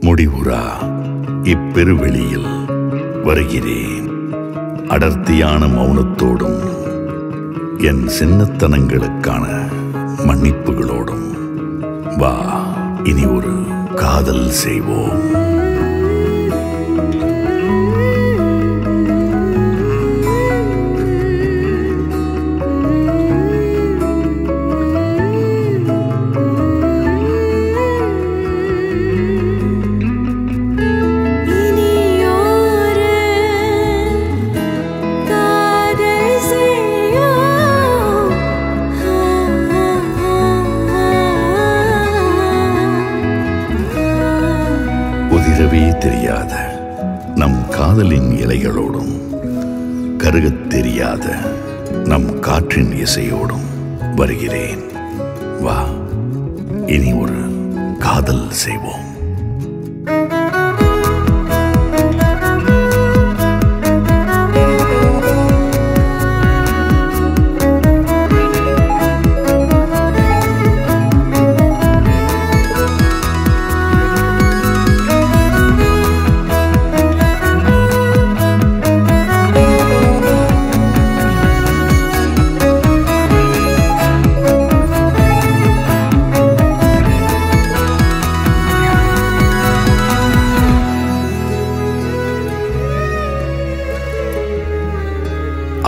முடிவுறா இப்பெருவெளியில் வருகிறேன். அடர்த்தியான மௌனத்தோடும் என் சின்னத்தனங்களுக்கான மன்னிப்புகளோடும் வா, இனி ஒரு காதல் செய்வோம். உதிரவே தெரியாத நம் காதலின் இலைகளோடும் கருகத் தெரியாத நம் காற்றின் இசையோடும் வருகிறேன். வா, இனி ஒரு காதல் செய்வோம்.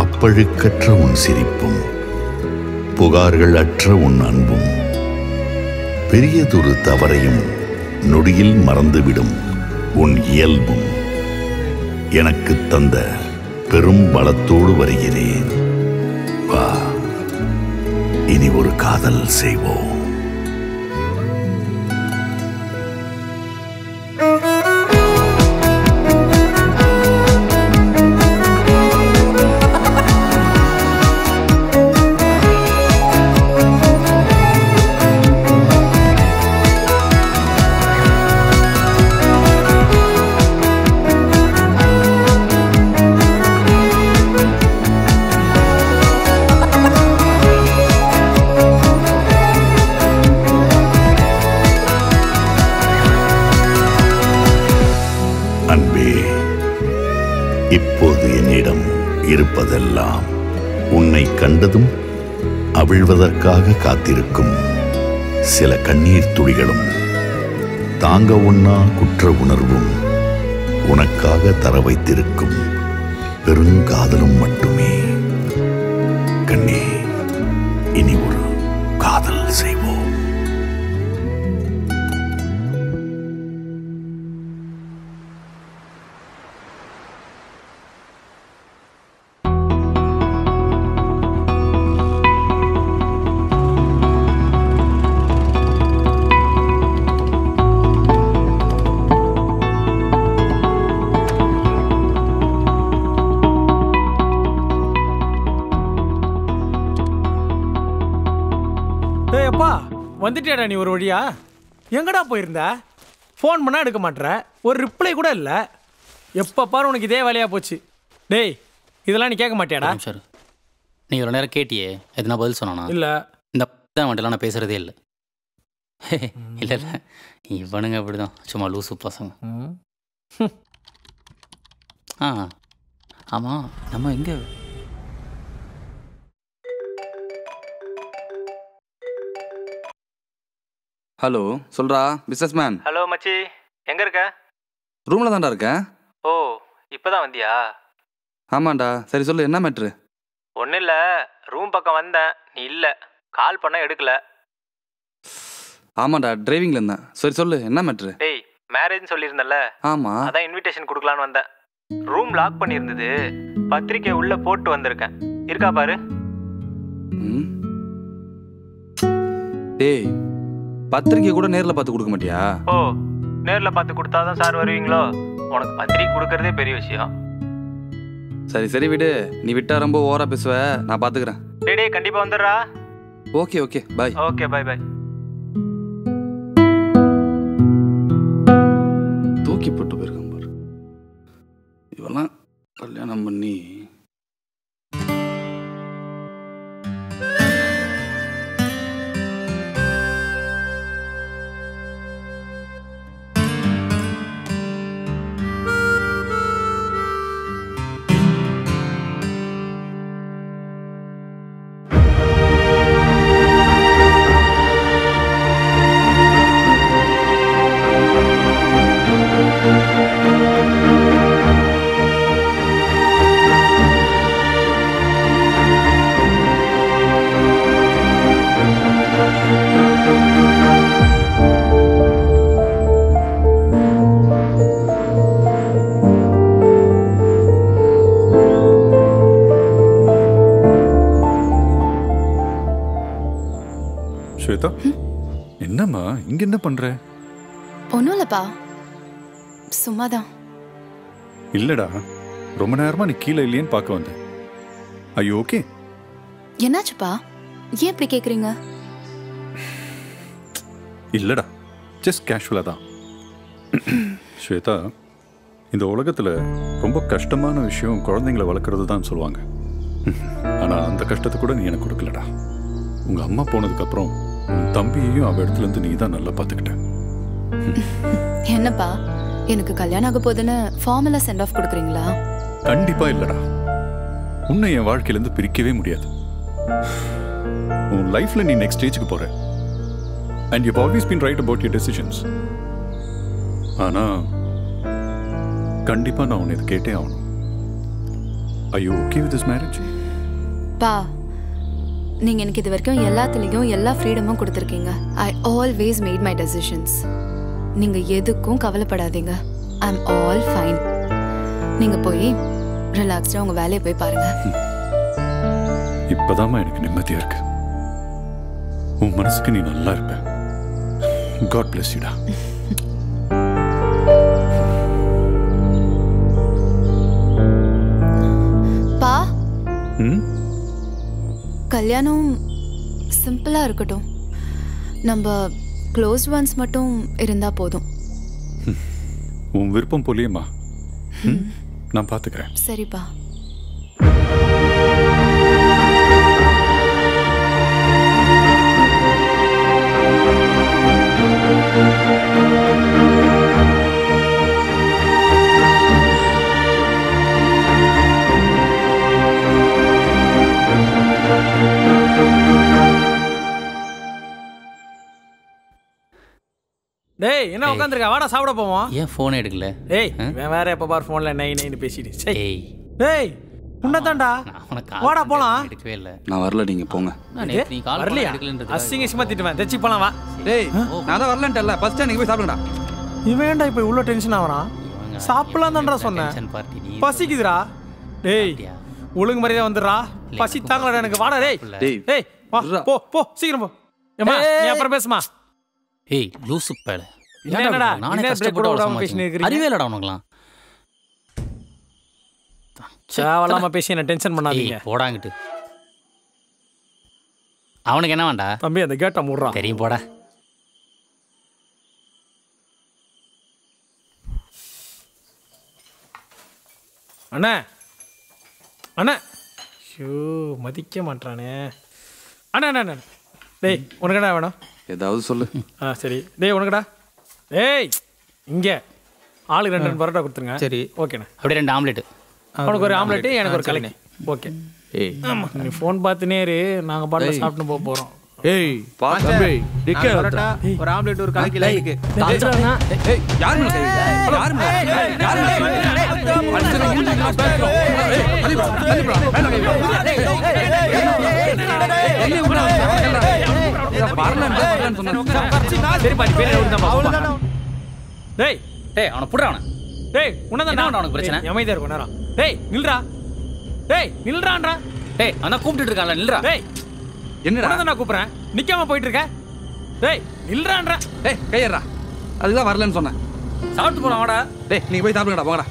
அப்பழுக்கற்ற உன் சிரிப்பும் புகார்கள் அற்ற உன் அன்பும் பெரியதொரு தவறையும் நொடியில் மறந்துவிடும் உன் இயல்பும் எனக்கு தந்த பெரும் பலத்தோடு வருகிறேன். வா, இனி ஒரு காதல் செய்வோம். அன்பே, இப்போது என்னிடம் இருப்பதெல்லாம் உன்னை கண்டதும் அவிழ்வதற்காக காத்திருக்கும் சில கண்ணீர் துளிகளும் தாங்க உண்ணா குற்ற உணர்வும் உனக்காக தர வைத்திருக்கும் பெருங்காதலும் மட்டுமே. கண்ணே, இனி ஒரு காதல் செய்வோம். வந்துட்டியாடா நீ ஒரு வழியா? எங்கடா போயிருந்த? ஃபோன் பண்ணால் எடுக்க மாட்டேற, ஒரு ரிப்ளை கூட இல்லை. எப்போ பாரு உனக்கு இதே வேலையாக போச்சு. டேய், இதெல்லாம் நீ கேட்க மாட்டியாடா? சார், நீ ஒரு நேரம் கேட்டியே, எதுனா பதில் சொன்னானா? இல்லை. இந்த மட்டும்லாம் நான் பேசுகிறதே இல்லை. இல்லை இல்லை, இவனுங்க அப்படி தான், சும்மா லூசு பசங்க. ஆமாம், நம்ம எங்கே? ஹலோ, சொல்றா பிஸ்னஸ் மேன். ஹலோ மச்சி, எங்கே இருக்க? ரூமில் தான்டா இருக்கேன். ஓ, இப்போ தான் வந்தியா? ஆமாண்டா. சரி சொல்லு, என்ன மேட்ரு? ஒன்றும் இல்லை, ரூம் பக்கம் வந்தேன், நீ இல்லை. கால் பண்ண எடுக்கல. ஆமாண்டா, டிரைவிங்கில் இருந்தேன். சரி சொல்லு, என்ன மேட்ரு? டேய், மேரேஜ்னு சொல்லியிருந்தல. ஆமாம், அதான் இன்விடேஷன் கொடுக்கலான்னு வந்தேன். ரூம் லாக் பண்ணியிருந்தது, பத்திரிக்கை உள்ளே போட்டு வந்திருக்கேன். இருக்கா பாரு. டேய், பத்திரிக்கை கூட நேரில் பார்த்து கொடுக்க மாட்டியா? ஓ, நேரில் பார்த்து கொடுத்தாதான் சார் வருவீங்களோ? உனக்கு பத்திரிக்கை கொடுக்கறதே பெரிய விஷயம். சரி சரி விடு, நீ விட்டா ரொம்ப ஓவரா பேசுவ, நான் பார்த்துக்கிறேன். டேய் கண்டிப்பா வந்துடுறா. Okay okay bye. Okay bye bye. தூக்கி போட்டு போயிருக்கான் பாரு. இவெல்லாம் கல்யாணம் பண்ணி ஸ்வேதா, என்னம்மா இங்க என்ன பண்ற? ஒன்றும் இல்லைப்பா, சும்மாதான். இல்லடா, ரொம்ப நேரமா நீ கீழே இல்லையேன்னு பார்க்க வந்தேன். ஐயோ ஓகே. என்னாச்சுப்பா, ஏன் இப்படி கேட்குறீங்க? இல்லடா, ஜஸ்ட் கேஷுவலா தான். ஸ்வேதா, இந்த உலகத்துல ரொம்ப கஷ்டமான விஷயம் குழந்தைங்களை வளர்க்குறது தான் சொல்லுவாங்க. ஆனா அந்த கஷ்டத்தை கூட நீ எனக்கு கொடுக்கலடா. உங்க அம்மா போனதுக்கு அப்புறம் உன் தம்பியையும் அவ இடத்துல இருந்து நீ தான் நல்லா பார்த்துக்கிட்ட. என்னப்பா, எனக்கு கல்யாணம் ஆக போதுன்னு ஃபார்மலா சென்ட் ஆஃப் கொடுக்குறீங்களா? கண்டிப்பா இல்லடா, உன்னை என் வாழ்க்கையிலேருந்து பிரிக்கவே முடியாது. உன் லைஃப்ல நீ நெக்ஸ்ட் ஸ்டேஜுக்கு போற. And you always been right about your decisions. ஆனா கண்டிப்பா நான் உன்னை இது கேட்டே ஆகணும். I you okay with this marriage? பா, நீங்க எனக்கு இது வரைக்கும் எல்லாத்துலேயும் எல்லா ஃப்ரீடமும் கொடுத்துருக்கீங்க. I always made my decisions. நீங்க எதுக்கும் கவலைப்படாதீங்க. I am all fine. நீங்க போய் ரிலாக்ஸ்டா உங்க வேலையை போய் பாருங்க. இப்பதாம்மா எனக்கு நிம்மதியா இருக்கு. உன் மனசுக்கு நீ நல்லா இருப்ப. காட் பிளஸ் யூடா. பா, கல்யாணம் சிம்பிளா இருக்கட்டும். நம்ம க்ளோஸ் ஒன்ஸ் மட்டும் இருந்தா போதும். உன் விருப்பம் போலியேம்மா. நான் பாத்துக்கிறேன். சரிப்பா. டேய் என்ன உட்காந்துருக்க, வாடா சாப்பிட போவோம். ஏன் ஃபோன் எடுக்கல? ஏய் வேற எப்ப பார் ஃபோன்ல நை நைன்னு பேசிட்டு. ஏய் டேய் உன்னதான்டா, வாடா போலாம். எடுக்கவே இல்ல. நான் வரல, நீங்க போங்க. நீ கால் பண்ணி எடுக்கலன்றது அசிங்க சிமா திட்டுவேன். தெச்சி போலாம் வா. டேய் நான் தான் வரலன்ட்டல, ஃபர்ஸ்ட் நீங்க போய் சாப்பிடுங்கடா. இவன் ஏன்டா இப்போ இவ்ளோ டென்ஷன் ஆவறான்? சாப்பிடலாம் தான்டா சொன்னேன். பசிக்குதுடா. டேய் ஒழுங்கு மரியாதை வந்துடுறா. பசி தாங்கலடா எனக்கு. வாடா டேய். டேய் வா போ போ சீக்கிரம் போ. ஏமா நீ அப்புறம் பேசுமா. ஏய் லூசு பேல. என்னடா நானே கஷ்டப்பட்டு வர பேசினேன். அறிவேலடா உனக்குலாம். சாவலாம பேசி என்ன டென்ஷன் பண்ணாதீங்க. போடாங்கிட்டு. அவனுக்கு என்ன வேண்டா? தம்பி அந்த கேட்ட மூடுறா. தெரியும் போடா. அண்ணா அண்ணா ஐயோ மதிக்க மாட்டானே. அண்ணா அண்ணா அண்ணா டேய் உனக்கு என்ன வேணும்? ஏதாவது சொல்லு. சரி டேய் உனக்குடா. டேய் இங்கே ஆளுக்கு 2 பரோட்டா கொடுத்துருங்க. சரி ஓகேண்ணா. அப்படியே 2 ஆம்லெட். உனக்கு ஒரு ஆம்லெட்டு எனக்கு ஒரு கலக்கி. ஓகே. ஏய் ஆமாம் நீ ஃபோன் பார்த்துனே இரு, நாங்கள் பாட்டில் சாப்பிட்டு போக போகிறோம். ஏய் தம்பி டிக்கே பரோட்டா ஒரு ஆம்லெட் ஒரு கலக்கி லைக்கு. ஏய் யார் மேல கை? யார் மேல? யார் மேல? அடிச்சற மூஞ்சிலாம் பேசுறோம். ஏய் அடி bro அடி bro மேல கை. என்ன உடனே வரலன்னு சொன்னா சரி பாட்டி பேரே விடுதான் பாப்பா. டேய் டேய் அவனை புடுறா அவனை. டேய் உனதான் உனக்கு பிரச்சனை? அமைதியா இருக்கும் நேரம். டேய் நில்றா. டேய் நில்றான்றா. டேய் அதான் கூப்பிட்டுட்டு இருக்கான்ல நில்றா. டேய் என்னடா நான் கூப்பிடுறேன், நிக்காம போயிட்டு இருக்க. டேய் நில்றான்றா. டேய் கையறா. அதுதான் வரலன்னு சொன்னேன். சாப்பிட்டு போலாம் வாடா. டேய் நீங்க போய் சாப்பிடுங்கடா போங்கடா.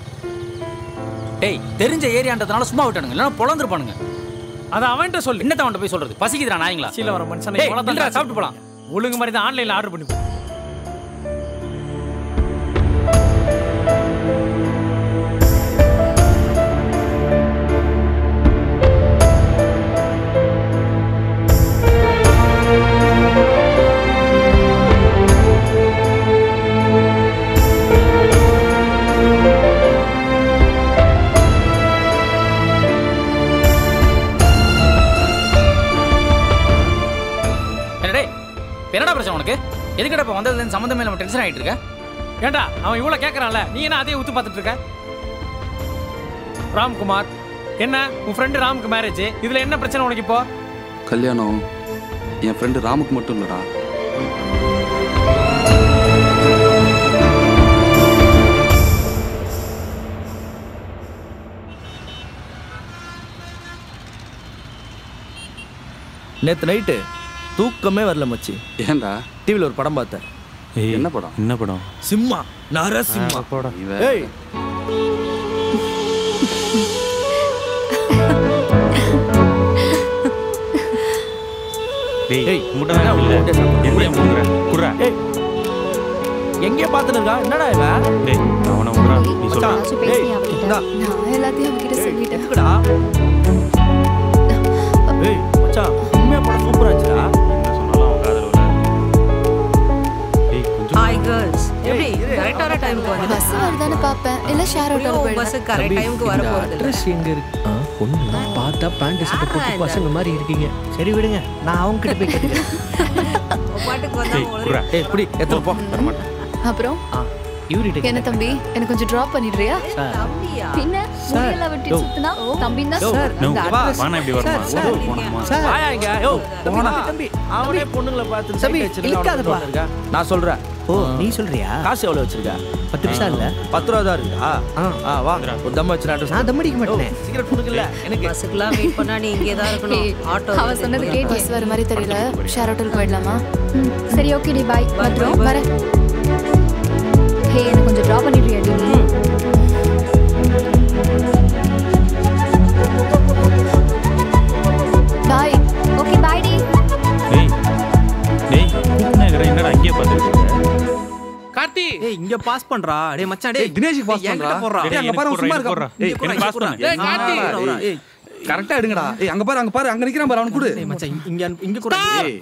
டேய் தெரிஞ்ச ஏரியான்றதுனால சும்மா விட்டானுங்க, இல்லைன்னா பொழந்துருப்பானுங்க. அதை அவன்கிட்ட சொல்லு. என்னத்த அவன்கிட்ட போய் சொல்றது? பசிக்குதுடா நாய்ங்களா? சீல வர மனுஷனை இல்லடா, சாப்பிட்டு போலாம். ஒழுங்கு மாதிரி தான் ஆன்லைன்ல ஆர்டர் பண்ணி போ. என்னடா பிரச்சனை உனக்கு? எதுக்கடா இப்போ வந்ததுலேருந்து சம்மந்தமே நம்ம டென்ஷன் ஆகிட்டு இருக்க? ஏண்டா அவன் இவ்வளோ கேட்குறான்ல, நீ என்ன அதே ஊத்து பார்த்துட்டு இருக்க? ராம்குமார், என்ன உன் ஃப்ரெண்டு ராமுக்கு மேரேஜ், இதில் என்ன பிரச்சனை உனக்கு இப்போ? கல்யாணம் என் ஃப்ரெண்டு ராமுக்கு மட்டும் இல்லடா. நேற்று நைட்டு தூக்கமே வரல மச்சி. ஏன்டா? டிவியில் ஒரு படம் பார்த்தேன். என்ன படம்? என்ன படம்? சிம்மா, நரசிம்மா. ஏய் எங்கே பார்த்துட்டு இருக்கா? என்னடா இவன்? நான் எல்லாத்தையும் அவகிட்ட சொல்லிட்டேன். ஏய் மச்சான், உண்மையா படம் சூப்பரா இருந்துச்சுடா. Hi girls. எப்படி கரெக்டான டைம்க்கு வந்து பஸ் வருதான்னு பாப்பேன், இல்ல ஷேர் ஆட்டோல போயிடுவேன். பஸ் கரெக்ட் டைம்க்கு வர போகுது. அட்ரஸ் எங்க இருக்கு? பொண்ணு பார்த்தா பேண்ட் ஷர்ட் போட்டு பசங்க மாதிரி இருக்கீங்க. சரி விடுங்க, நான் அவங்க கிட்ட போய் கேட்டுக்கிறேன். பாட்டுக்கு வந்தா ஏய் புடி எத்தனை போ வர மாட்டேன். அப்புறம் இவரிட்ட என்ன தம்பி, எனக்கு கொஞ்சம் டிராப் பண்ணிடுறியா? தம்பியா? பின்ன முடியெல்லாம் வெட்டி சுத்துனா தம்பின்னா சார் வாணா இப்படி வரமா? சார் வாயா இங்க. யோ போடா தம்பி, அவனே பொண்ணுங்களை பார்த்து தம்பி இழுக்காதப்பா. நான் சொல்றேன். ஓ நீ சொல்றியா? காசு எவ்வளவு வச்சிருக்க? 10 பைசா இல்ல 10 ரூபா தான் இருக்கா? வா ஒரு தம் வச்சு நான் தம் அடிக்க மாட்டேன். சிகரெட் குடுக்கல எனக்கு. பஸ்க்குலாம் வெயிட் பண்ணா நீ இங்கே தான் இருக்கணும். ஆட்டோ அவ சொன்னது கேட்டு பஸ் வர மாதிரி தெரியல. ஷேர் ஆட்டோல போயிடலாமா? சரி ஓகே டி, பை. பத்ரம் வரேன். ஹே எனக்கு கொஞ்சம் டிராப் பண்ணிடுறியா டி? பை. ஓகே பை டி. என்னடா இங்கே பார்த்துட்டு கார்த்தி, ஏய் இங்க பாஸ் பண்றா. டேய் மச்சான், டேய் தினேஷ் பாஸ் பண்றா. டேய் அங்க பாரு, சும்மா இருக்க. ஏய் பாஸ் பண்ணு. டேய் கார்த்தி, ஏய் கரெக்ட்டா எடுங்கடா. ஏய் அங்க பாரு அங்க நிக்கறான் பாரு, அவன் குடு. டேய் மச்சான் இங்க கூட. ஏய்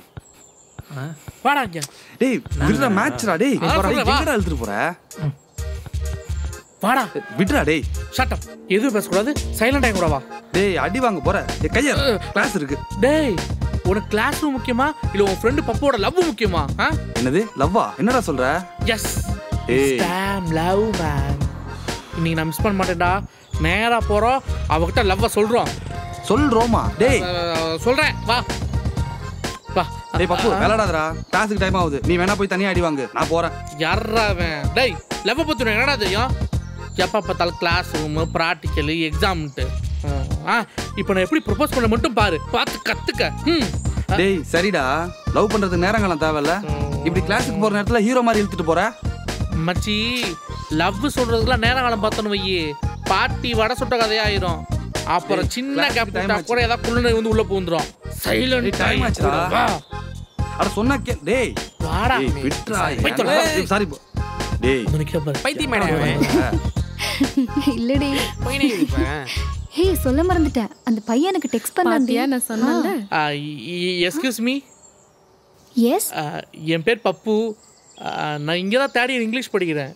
வாடா இங்க. டேய் விடுடா, மேட்ச்டா. டேய் எங்கடா இழுத்துட்டு போற? வாடா விடுடா. டேய் ஷட் அப். எதுவும் பேசக்கூடாது, சைலண்ட் ஆக கூட வா. டேய் அடி வாங்க போற. டேய் கையா கிளாஸ் இருக்கு. டேய் உனக்கு கிளாஸ் ரூம் முக்கியமா இல்ல உன் ஃப்ரெண்ட் பப்போட லவ் முக்கியமா? என்னது லவ்வா? என்னடா சொல்ற? எஸ் ஏய் டேம் லவ் மேன். இன்னைக்கு நான் மிஸ் பண்ண மாட்டேன்டா. நேரா போறோம், அவகிட்ட லவ்வ சொல்றோம். சொல்றோமா? டேய் சொல்றேன் வா வா. டேய் பப்பு விளையாடாதடா, கிளாஸுக்கு டைம் ஆகுது. நீ வேணா போய் தனியா அடி வாங்கு, நான் போறேன். யாரா அவன்? டேய் லவ்வ பத்தி உனக்கு என்னடா தெரியும்? எப்போ பார்த்தாலும் கிளாஸ் ரூமு, ப்ராக்டிக்கலு, எக்ஸாம்ன்ட்டு. இப்போ நான் எப்படி ப்ரொபோஸ் பண்ண மட்டும் பாரு, பார்த்து கத்துக்க. டேய் சரிடா, லவ் பண்றதுக்கு நேரங்காலம் தேவையில்ல. இப்படி கிளாஸுக்கு போற நேரத்துல ஹீரோ மாதிரி இழுத்துட்டு போற. மச்சி லவ் சொல்றதுக்குலாம் நேரங்காலம் பார்த்தோன்னு வையே, பாட்டி வடை சுட்ட கதையாயிரும். அப்புறம் சின்ன கேப் கூட ஏதாவது குள்ளனை வந்து உள்ள பூந்துரும். Silent time ஆச்சுடா. வா. அட சொன்னா கே. டேய் வாடா விட்றா. போய் சாரி டேய் நிக்கிற பாரு. பைத்தியம் மேடம். இல்லடி ஹே சொல்ல மறந்துட்டேன். அந்த பையன் எனக்கு டெக்ஸ்ட் பண்ணான்டியா, நான் சொன்னேன்ல. Excuse me. எஸ் என் பேர் பப்பு. நான் இங்கே தான் தேர்ட் இயர் இங்கிலீஷ் படிக்கிறேன்.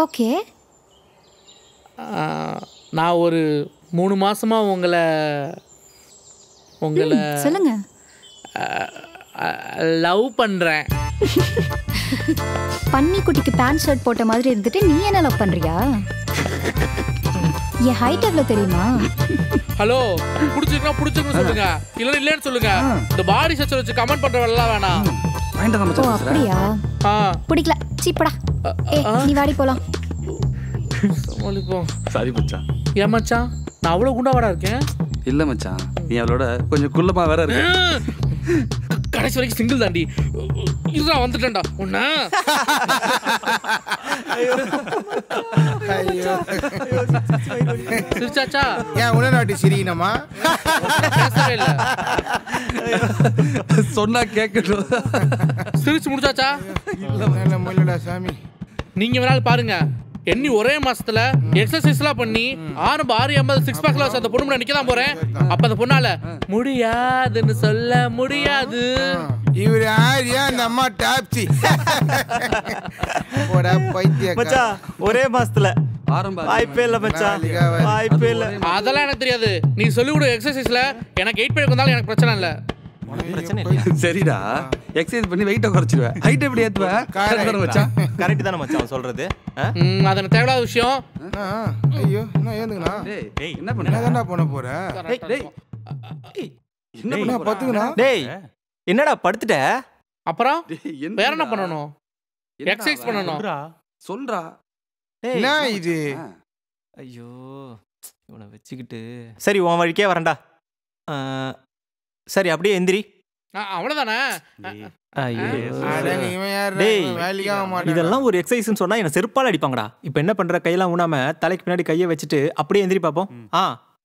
ஓகே. நான் ஒரு 3 மாசமா உங்களை சொல்லுங்க. லவ் பண்றேன். பன்னி குட்டிக்கு பேண்ட் ஷர்ட் போட்ட மாதிரி இருந்துட்டு நீ என்ன லவ் பண்றியா? என் ஹைட் எவ்வளவு தெரியுமா? ஹலோ, பிடிச்சிருக்குன்னு சொல்லுங்க, இல்ல இல்லன்னு சொல்லுங்க. இந்த பாடி ஸ்ட்ரக்சர் வச்சு கமெண்ட் பண்றவெல்லாம் வேணாம். ஓ அப்படியா? பிடிக்கல, சீப்படா. நீ வாடி போலாம். சாரி மச்சான். ஏன் மச்சான், நான் அவ்வளவு குண்டாவாடா இருக்கேன்? இல்ல மச்சான், நீ அவளோட கொஞ்சம் குள்ளமா வேற இருக்கு. கடைசி வரைக்கும் சிங்கிள் தாண்டி. இதுதான் வந்துட்டேன்டா உன்ன. ஐயோ சிரிச்சாச்சா? ஏன் உடனாட்டி சிரிக்கணுமா? பேசவே இல்ல. சொன்னா கேட்கணும். சிரிச்சு முடிச்சாச்சா? இல்லடா சாமி. நீங்க வேணாலும் பாருங்க, எண்ணி ஒரே மாசத்துல எக்ஸசைஸ்லாம் பண்ணி 6 6 பேக்ல அந்த பொண்ணு நிக்க தான் போறேன். அப்ப அந்த பொண்ணால முடியாதுன்னு சொல்ல முடியாது. இவரு யாரியா அந்த அம்மா டாப்சி. போடா பைத்தியம் மச்சான். ஒரே மாசத்துல வாய்ப்பே இல்ல மச்சான், வாய்ப்பே இல்ல. அதெல்லாம் எனக்கு தெரியாது. நீ சொல்லி கொடு எக்ஸசைஸ்ல எனக்கு 8 பேக் வந்தாலும் எனக்கு பிரச்சனை இல்ல. சரிடா, எக்ஸசைஸ் பண்ணி வெயிட்ட குறைச்சிடுவேன். ஹைட் எப்படி ஏத்துவ? கரெக்ட் தானே மச்சான் சொல்றது? அது எனக்கு தேவையில்லாத விஷயம். ஐயோ நான் ஏந்துங்கண்ணா. டேய் என்ன பண்ண? என்னடா பண்ண போற? டேய் என்ன பண்ண பாத்துக்கண்ணா. டேய் என்னடா படுத்துட்ட? அப்புறம் வேற என்ன பண்ணணும்? எக்ஸசைஸ் பண்ணணும். சொல்றா. என்ன இது? ஐயோ இவனை வச்சுக்கிட்டு. சரி உன் வழிக்கே வரேன்டா. சரி அப்படியே எந்திரி. அவ்வளவுதானே? இதெல்லாம் ஒரு எக்ஸசைஸ்னு சொன்னா என்ன செருப்பால அடிப்பாங்கடா. இப்போ என்ன பண்ற? கையெல்லாம் ஊனாம தலைக்கு பின்னாடி கையை வச்சுட்டு அப்படியே எந்திரி பாப்போம்.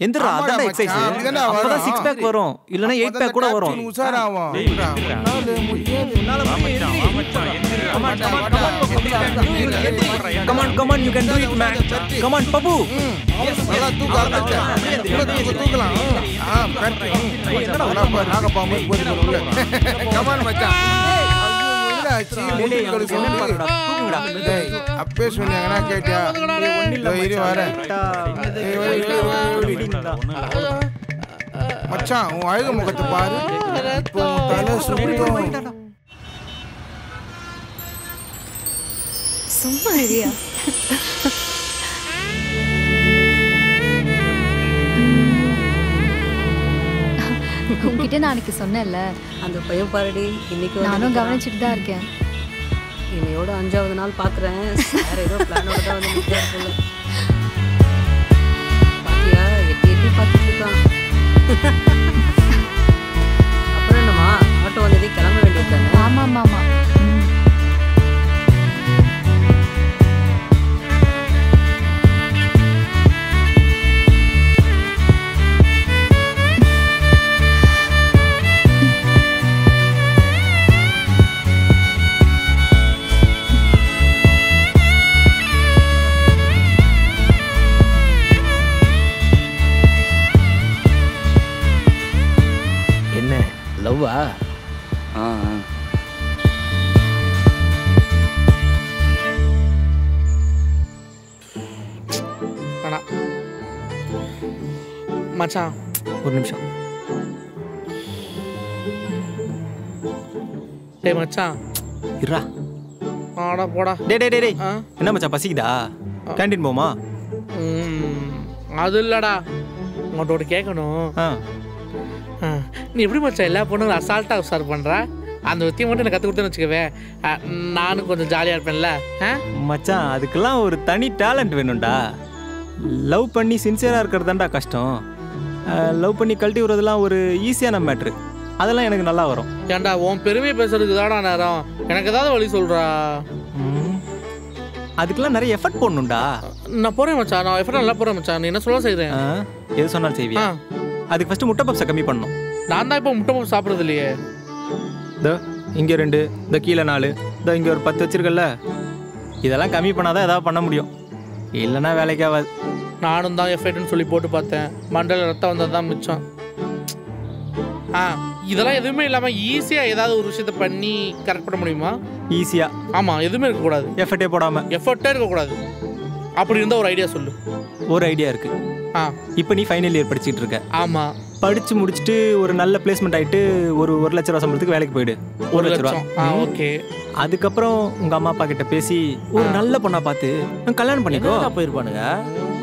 எந்திரா, அதான் எக்ஸசைஸ். அப்பதான் 6 பேக் வரும், இல்லனா 8 பேக் கூட வரும். Come on, come on, you can do it, man. Come on, Papu. நல்லா தூக்க தூக்கலாம். நாங்க பாம்பு போடுறோம். Come on மச்சான். அப்பே சொன்னாங்கன்னா கேட்டியா? மச்சான் உன் அழகு முகத்தை பாரு. சும்மா இல்லையா? உங்ககிட்ட நான் அன்னைக்கு சொன்னேன்ல, அந்த பையன் பாருடி இன்னைக்கு நானும் கவனிச்சுட்டு தான் இருக்கேன். இன்னையோட 5வது நாள் பாக்குறேன். வேற ஏதோ பிளானோட தான் வந்து நிற்கிறேன் போல. பாத்தியா எட்டி பார்த்துட்டு இருக்கான். அப்புறம் என்னம்மா ஆட்டோ வந்ததே கிளம்ப வேண்டியது தானே? ஆமா ஆமா. லவ்வா? மச்சான் ஒரு நிமிஷம். டேய் மச்சான் இருடா. ஆடா போடா. டேய் என்ன மச்சான் பசிக்குதா? கேண்டீன் போமா? அது இல்லடா, உங்கள்கிட்ட கேட்கணும். நீ எப்படி மச்சான் எல்லா பொண்ணும் அசால்ட்டாக உசார் பண்ணுற? அந்த வித்தியை மட்டும் எனக்கு கற்றுக் கொடுத்தேன்னு வச்சுக்கவே, நானும் கொஞ்சம் ஜாலியாக இருப்பேன்ல. மச்சான் அதுக்கெல்லாம் ஒரு தனி டேலண்ட் வேணும்டா. லவ் பண்ணி சின்சியராக இருக்கிறது தான்டா கஷ்டம். லவ் பண்ணி கழட்டி விடுறதுலாம் ஒரு ஈஸியான மேட்ரு. அதெல்லாம் எனக்கு நல்லா வரும். ஏன்டா உன் பெருமையை பேசுறதுக்கு தாடா நேரம். எனக்கு ஏதாவது வழி சொல்கிறா? அதுக்கெல்லாம் நிறைய எஃபர்ட் போடணும்டா. நான் போகிறேன் மச்சான், நான் எஃபர்ட் நல்லா போகிறேன் மச்சான். நீ என்ன சொல்ல செய்கிறேன்? எது சொன்னாலும் செய்வியா? அதுக்கு ஃபஸ்ட்டு முட்டை பப்ஸை கம்மி பண்ணணும். நான் தான் இப்போ முட்டை பப்ஸ் சாப்பிட்றது இல்லையே. இந்த இங்கே 2, இந்த கீழே 4, இந்த இங்கே ஒரு 10 வச்சிருக்கல. இதெல்லாம் கம்மி பண்ணாதான் ஏதாவது பண்ண முடியும், இல்லைன்னா வேலைக்கு ஆகாது. நானும் தான் எஃபர்ட்னு சொல்லி போட்டு பார்த்தேன், மண்டல ரத்தம் வந்தது தான் மிச்சம். இதெல்லாம் எதுவுமே இல்லாமல் ஈஸியாக ஏதாவது ஒரு விஷயத்த பண்ணி கரெக்ட் பண்ண முடியுமா? ஈஸியாக? ஆமாம், எதுவுமே இருக்கக்கூடாது. எஃபர்ட்டே போடாமல்? எஃபர்ட்டே இருக்கக்கூடாது. அப்படி இருந்தால் ஒரு ஐடியா சொல்லு. ஒரு ஐடியா இருக்கு. இப்போ நீ ஃபைனல் இயர் படிச்சுட்டு இருக்க. ஆமாம். படித்து முடிச்சுட்டு ஒரு நல்ல பிளேஸ்மெண்ட் ஆகிட்டு ஒரு 1 லட்ச ரூபா சம்பளத்துக்கு வேலைக்கு போயிடு. 1 லட்ச ரூபா. ஓகே. அதுக்கப்புறம் உங்கள் அம்மா அப்பா கிட்ட பேசி ஒரு நல்ல பொண்ணா பார்த்து கல்யாணம் பண்ணிக்கோ. போயிருப்பானுங்க.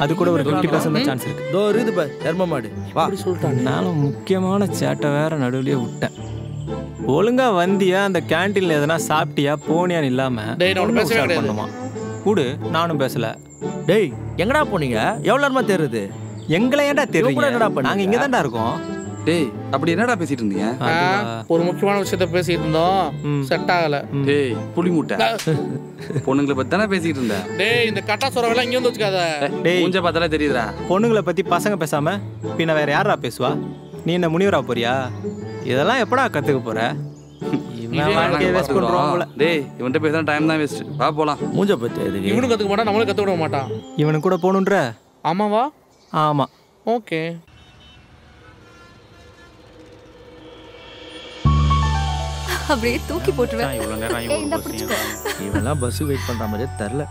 அது கூட ஒரு 50% சான்ஸ் இருக்கு. தோ இருக்குது பாரு தர்ம மாடு. வா சொல்லிட்டான். நானும் முக்கியமான சேட்டை வேற நடுவுலயே விட்டேன். ஒழுங்கா வந்தியா, அந்த கேன்டீன்ல எதனா சாப்பிட்டியா போனியான்னு இல்லாம பண்ணுமா கூடு. நானும் பேசல. டேய் எங்கடா போனீங்க? எவ்வளவு நேரமா தெரியுது? எங்களை ஏன்டா தெரியுங்க? நாங்க இங்க தான்டா இருக்கோம். டேய் அப்படி என்னடா பேசிட்டு இருந்தீங்க? ஒரு முக்கியமான விஷயத்த பேசிட்டு இருந்தோம், செட் ஆகல. டேய் புளி மூட்டை, பொண்ணுங்களை பத்தி தானே பேசிட்டு இருந்த. டேய் இந்த கட்டா சொரவெல்லாம் இங்க வந்து வச்சுக்காத. டேய் மூஞ்ச பார்த்தாலே தெரியுதுடா. பொண்ணுங்களை பத்தி பசங்க பேசாம பின்ன வேற யாரா பேசுவா? நீ என்ன முனிவரா போறியா? இதெல்லாம் எப்படா கற்றுக்க போகிற? டேய் இவன்கிட்ட பேச டைம் தான் வேஸ்ட். வா போலாம். மூஞ்ச பத்தி எதுக்கு? இவனும் கற்றுக்க மாட்டான், நம்மளும் கற்றுக்க விட மாட்டான். இவனு கூட போகணுன்ற? ஆமாவா? ஆமாம். ஓகே. அப்படியே தூக்கி போட்டுருவேன். இவெல்லாம் பஸ் வெயிட் பண்ற மாதிரியே தெரியல.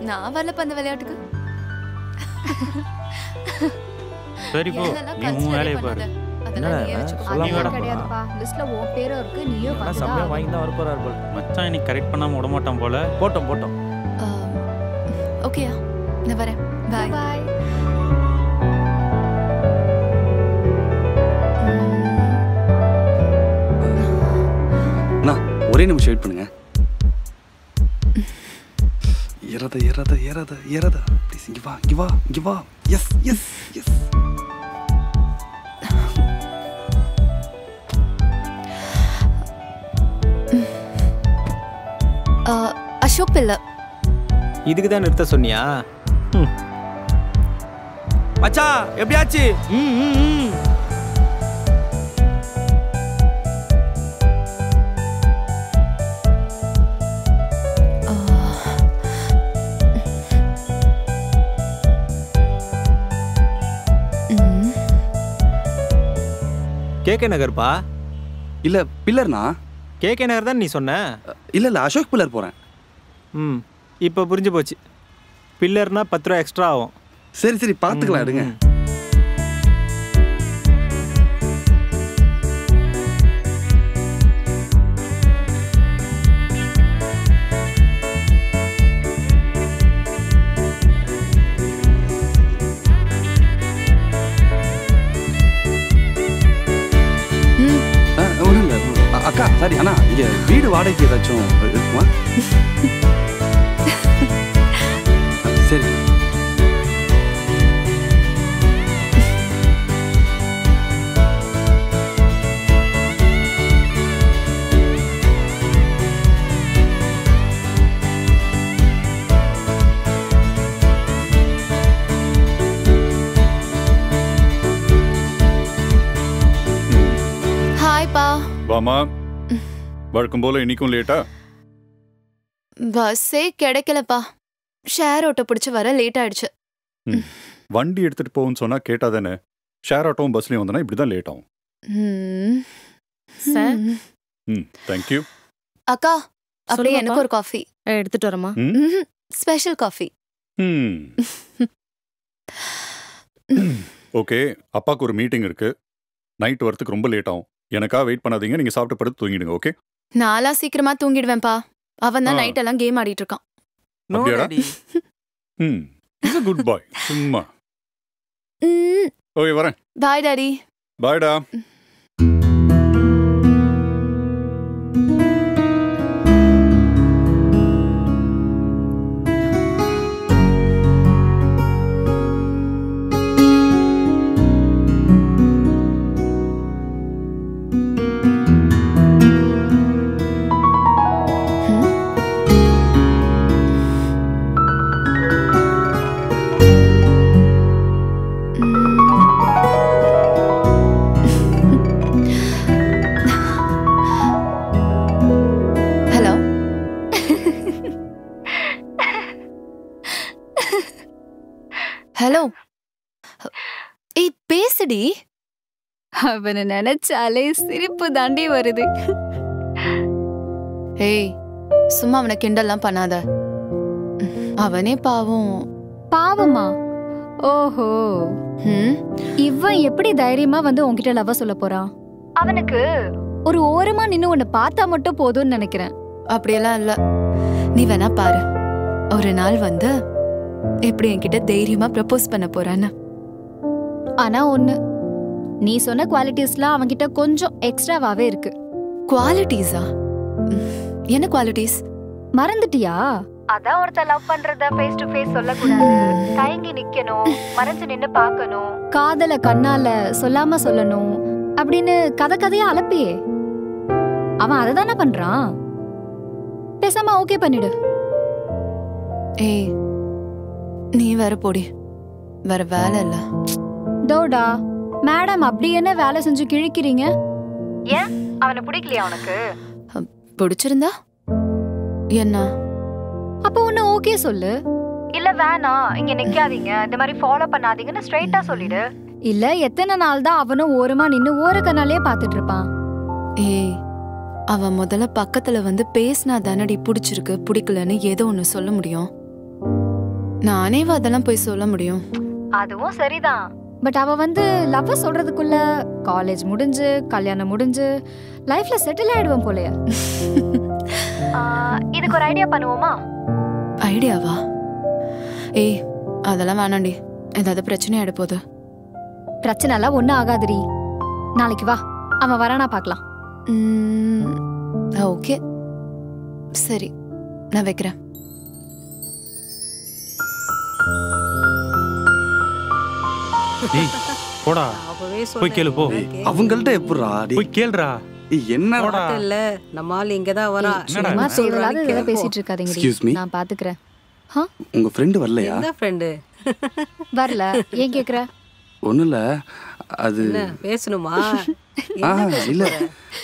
நான் வரல அந்த விளையாட்டுக்கு. சரி போ, நீ உன் வேலையை பாரு. கிடையாதுப்பா, லிஸ்ட்ல உன் பேரும் இருக்கு, நீயும் சமயம் வாங்கி தான் வர போறாரு போல. மச்சான் இன்னைக்கு கரெக்ட் பண்ணாம விட மாட்டான் போல. போட்டோம். ஓகேயா, நான் வரேன். பாய் பாய். அண்ணா ஒரே நிமிஷம் வெயிட் பண்ணுங்க. ஏறாத ப்ளீஸ். இங்க வா. எஸ். அசோக் பிள்ளை. இதுக்கு தான் நிறுத்த சொன்னியா? மச்சா எப்படியாச்சு? கேகே நகர்ப்பா. இல்ல பில்லர்னா? கேகே நகர் தான் நீ சொன்ன. இல்ல அசோக் பில்லர் போறேன். இப்போ புரிஞ்சு போச்சு. பில்லர்னா 10 ரூபா எக்ஸ்ட்ரா ஆகும். சரி பார்த்துக்கலாம், எடுங்க. அக்கா சரி, அண்ணா இங்க வீடு வாடகைக்கு ஏதாச்சும் இருக்குமா? சரி. ஹாய்ப்பா. வாமா. வழக்கம் போல இன்னைக்கும் லேட்டா? பஸ்ஸே கிடைக்கலப்பா. ஷேர் ஆட்டோ பிடிச்சி வர லேட் ஆயிடுச்சு. வண்டி எடுத்துட்டு போகுன்னு சொன்னா கேட்டா தானே. ஷேர் ஆட்டோவும் பஸ்லயும் வந்தனா இப்படிதான் லேட் ஆகும். சார். தேங்க்யூ. அக்கா அப்படியே எனக்கு ஒரு காஃபி எடுத்துட்டு வரமா? Special coffee. ஓகே, அப்பாவுக்கு ஒரு மீட்டிங் இருக்கு. நைட் வரதுக்கு ரொம்ப லேட் ஆகும். எனக்கா வெயிட் பண்ணாதீங்க. நீங்க சாப்பிட்டு படுத்து தூங்கிடுங்க. ஓகே? நாளா சீக்கிரமா தூங்கிடுவேன்பா. அவன் தான் நைட் எல்லாம் கேம் ஆடிட்டு இருக்கான். Is a good boy. சும்மா. ஓகே வரேன். Bye daddy. பாய்டா. ஹலோ. ஏய் பேசுடி. அவனை நினைச்சாலே சிரிப்பு தாண்டி வருது. ஏய் சும்மா அவனை கிண்டல்லாம் பண்ணாத. அவனே பாவம். பாவமா? ஓஹோ. இவன் எப்படி தைரியமா வந்து உன்கிட்ட லவ் சொல்ல போறான்? அவனுக்கு ஒரு ஓரமா நின்னு உன்னை பார்த்தா மட்டும் போதும்னு நினைக்கிறேன். அப்படியெல்லாம் இல்ல. நீ வேணா பாரு. ஒரு நாள் வந்து எப்படி என்கிட்ட தைரியமா ப்ரப்போஸ் பண்ண போறான்னு. ஆனா ஒண்ணு, நீ சொன்ன குவாலிட்டிஸ்லாம் அவன்கிட்ட கொஞ்சம் எக்ஸ்ட்ராவாவே இருக்கு. குவாலிட்டிஸா? என்ன குவாலிட்டிஸ்? மறந்துட்டியா? அதான் ஒருத்த லவ் பண்றத ஃபேஸ் டு ஃபேஸ் சொல்லக்கூடாது, தயங்கி நிக்கணும், மறைஞ்சு நின்னு பார்க்கணும், காதல கண்ணால சொல்லாம சொல்லணும் அப்படின்னு கதையா அலப்பியே. அவன் அதை தானே பண்றான். பேசாம ஓகே பண்ணிடு. ஏய் நீ வேற போடி, வேற வேலை இல்ல. தோடா மேடம் அப்படி என்ன வேலை செஞ்சு கிழிக்கிறீங்க? ஏன் அவனை பிடிக்கலையா உனக்கு? பிடிச்சிருந்தா என்ன? அப்போ ஒன்னு ஓகே சொல்லு. இல்ல வேணாம், இங்க நிக்காதீங்க, இந்த மாதிரி ஃபாலோ பண்ணாதீங்கன்னு ஸ்ட்ரைட்டா சொல்லிடு. இல்ல எத்தனை நாள் தான் அவனும் ஓரமா நின்னு ஓர கண்ணாலே பாத்துட்டு இருப்பான்? ஏய், அவன் முதல்ல பக்கத்துல வந்து பேசினா தானடி பிடிச்சிருக்கு பிடிக்கலன்னு ஏதோ ஒண்ணு சொல்ல முடியும். நானே அதெல்லாம் போய் சொல்ல முடியும். அதுவும் சரிதான். பட் அவ வந்து லவ் சொல்றதுக்குள்ள காலேஜ் முடிஞ்சு கல்யாணம் முடிஞ்சு லைஃப்ல செட்டில் ஆயிடுவோம் போலயே. இதுக்கு ஒரு ஐடியா பண்ணுவோமா? ஐடியாவா? ஏய் அதெல்லாம் வேணாண்டி, ஏதாவது பிரச்சனை ஆயிட போகுது. பிரச்சனை எல்லாம் ஒன்னும் ஆகாதுரி. நாளைக்கு வா, அவன் வரானா பாக்கலாம். ஓகே சரி, நான் வைக்கிறேன். போடா போய் கேளு போ. அவங்கள்ட்ட எப்படிடா போய் கேளுடா. என்னடா இல்ல நம்ம ஆள் இங்க தான் வரா. சும்மா தேவையில்லாத இதெல்லாம் பேசிட்டு இருக்காதீங்க, நான் பாத்துக்கிறேன். உங்க ஃப்ரெண்ட் வரலையா? எந்த ஃப்ரெண்ட் வரல? ஏன் கேக்குற? ஒண்ணு இல்ல, அது என்ன பேசணுமா? இல்ல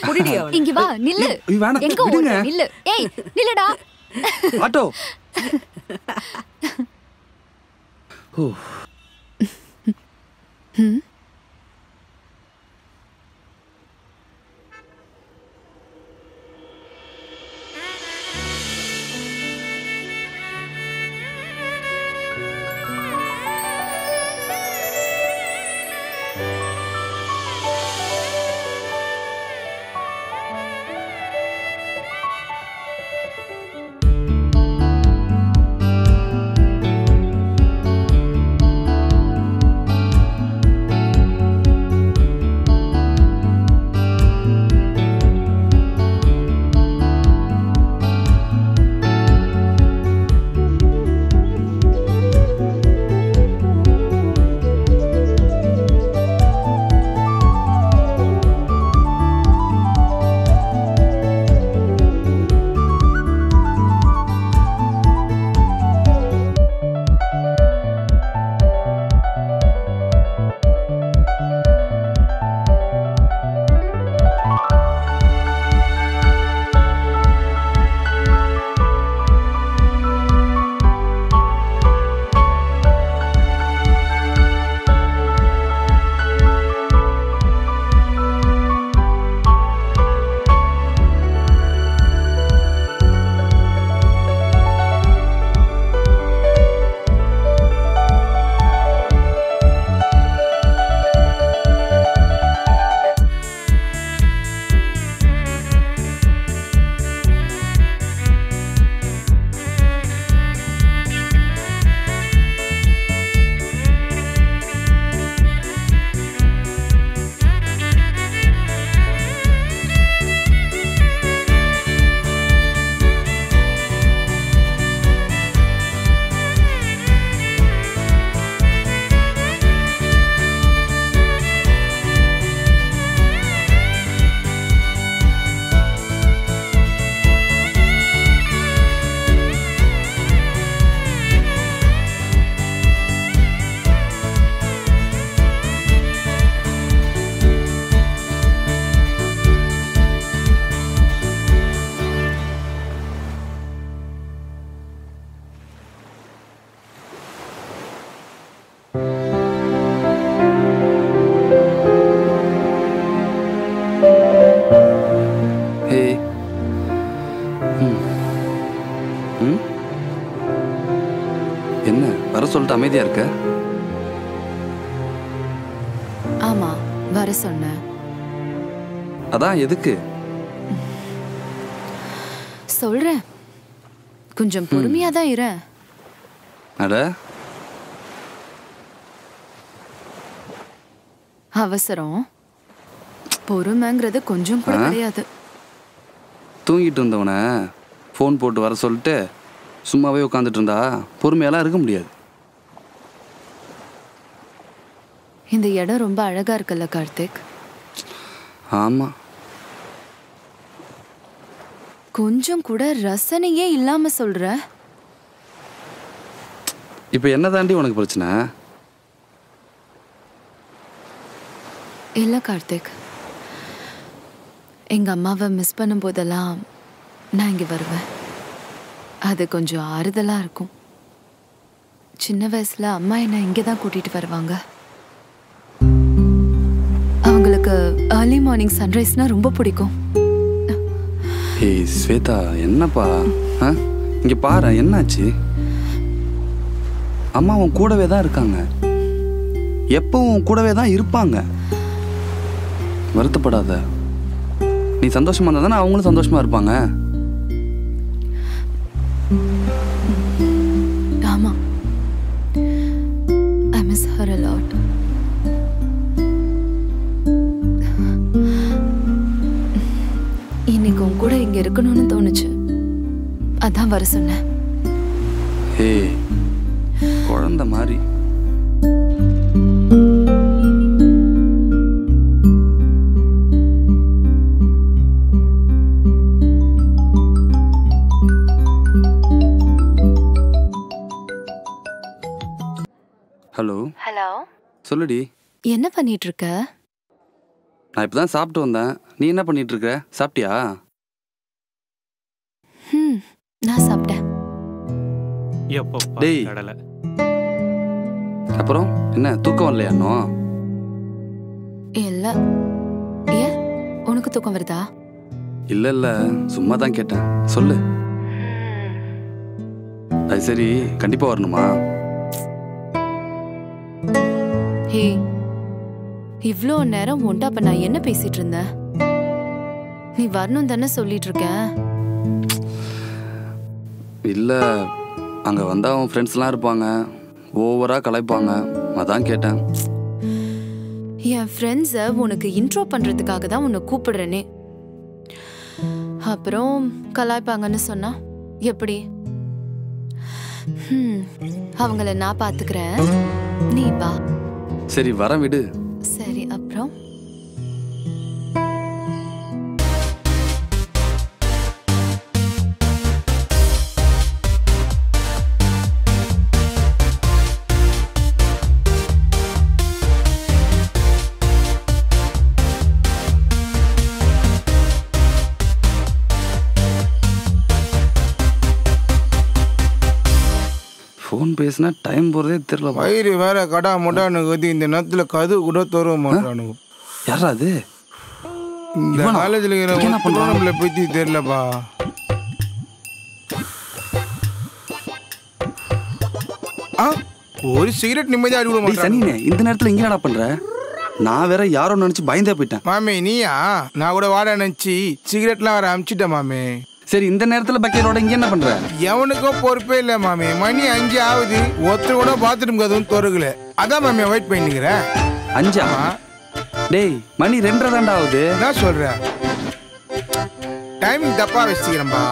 புடிடியா? இங்க வா, நில்லு. எங்க ஓடுற? நில்லு. ஏய் நில்லுடா. ஆட்டோ. ஓ என்ன வர சொல்லிட்டு அமைதியா இருக்க? ஆமா வர சொன்னேன். அதான் எதுக்கு? சொல்றேன், கொஞ்சம் பொறுமையா தான் இரு. அட அவசரம் பொறுமைங்கிறது கொஞ்சம் கூட கிடையாது. தூங்கிட்டு இருந்தவன ஃபோன் போட்டு வர சொல்லிட்டு சும்மாவே உட்காந்துட்டு இருந்தா பொறுமையெல்லாம் இருக்க முடியாது. இந்த இடம் ரொம்ப அழகா இருக்குல்ல கார்த்திக்? ஆமா. கொஞ்சம் கூட ரசனையே இல்லாம சொல்ற. இப்ப என்ன தாண்டி உனக்கு பிரச்சனை? இல்லை கார்த்திக், எங்கள் அம்மாவை மிஸ் பண்ணும் போதெல்லாம் நான் இங்கே வருவேன். அது கொஞ்சம் ஆறுதலாக இருக்கும். சின்ன வயசில் அம்மா என்னை இங்கே தான் கூட்டிகிட்டு வருவாங்க. அவங்களுக்கு ஏர்லி மார்னிங் சன்ரைஸ்னால் ரொம்ப பிடிக்கும். ஏய் ஸ்வேதா, என்னப்பா இங்கே பாரு, என்னாச்சு? அம்மா உன் கூடவே தான் இருக்காங்க, எப்பவும் உன் கூடவே தான் இருப்பாங்க. வருத்தப்படாத. நீ சந்தோஷமா இருந்தா தானே அவங்களும் சந்தோஷமா இருப்பாங்க. ஆமா, I miss her a lot. இன்னைக்கு உன் கூட இங்க இருக்கணும்னு தோணுச்சு, அதான் வர சொன்னேன். ஏய் குழந்தை மாதிரி. ஹலோ. ஹலோ. சொல்லுடி. என்ன பண்ணிட்டு இருக்க? நான் இப்பதான் சாப்பிட்டு வந்தேன். நீ என்ன பண்ணிட்டு இருக்க? சாப்பிட்டியா? நான் சாப்பிட்டேன். டேய், அப்புறம் என்ன தூக்கம் வரலையா இன்னும்? இல்ல. ஏன், உனக்கு தூக்கம் வருதா? இல்ல இல்ல, சும்மா தான் கேட்டேன். சொல்லு. அது சரி, கண்டிப்பா வரணுமா? ஹே, இவ்ளோ நேரம் உன்ட்ட அப்ப நான் என்ன பேசிட்டு இருந்தேன்? நீ வரணும் தானே சொல்லிட்டு இருக்க. இல்ல, அங்க வந்தா அவன் ஃப்ரெண்ட்ஸ்லாம் இருப்பாங்க, ஓவரா கலாய்ப்பாங்க, அதான் கேட்டேன். என் ஃப்ரெண்ட்ஸை உனக்கு இன்ட்ரோ பண்றதுக்காக தான் உன்னை கூப்பிடுறேனே. அப்புறம் கலாய்ப்பாங்கன்னு சொன்னா எப்படி? அவங்கள நான் பாத்துக்கிறேன், நீ வா. சரி, வர விடு. சரி, அப்புறம் ஃபோன் பேசினா டைம் போகிறதே தெரியல. வயிறு வேற கடா முடானு கதி, இந்த நேரத்தில் கது கூட தர மாட்டானுங்க. யாரா அது? இந்த காலேஜில் இருக்கிற நம்மளை பற்றி தெரியலப்பா. ஒரு சிகரெட் நிம்மதியாக அடிவிட மாட்டேன். சனினே, இந்த நேரத்தில் இங்கே என்ன பண்ற? நான் வேற யாரோ நினச்சி பயந்தே போயிட்டேன். மாமே நீயா? நான் கூட வாட நினச்சி சிகரெட்லாம் வர அமிச்சிட்டேன் மாமே. சரி, இந்த நேரத்தில் பக்கையரோட இங்கே என்ன பண்ற? எவனுக்கும் பொறுப்பே இல்லை மாமே. மணி 5 ஆகுது, ஒருத்தர் கூட பாத்ரூம் கதவும் திறக்கல. அதான் மாமே வெயிட் பண்ணிக்கிறேன். 5? டேய், மணி 2:30 தாண்டா ஆகுது. நான் சொல்றேன், டைமிங் தப்பா வச்சுக்கிறேன்பா.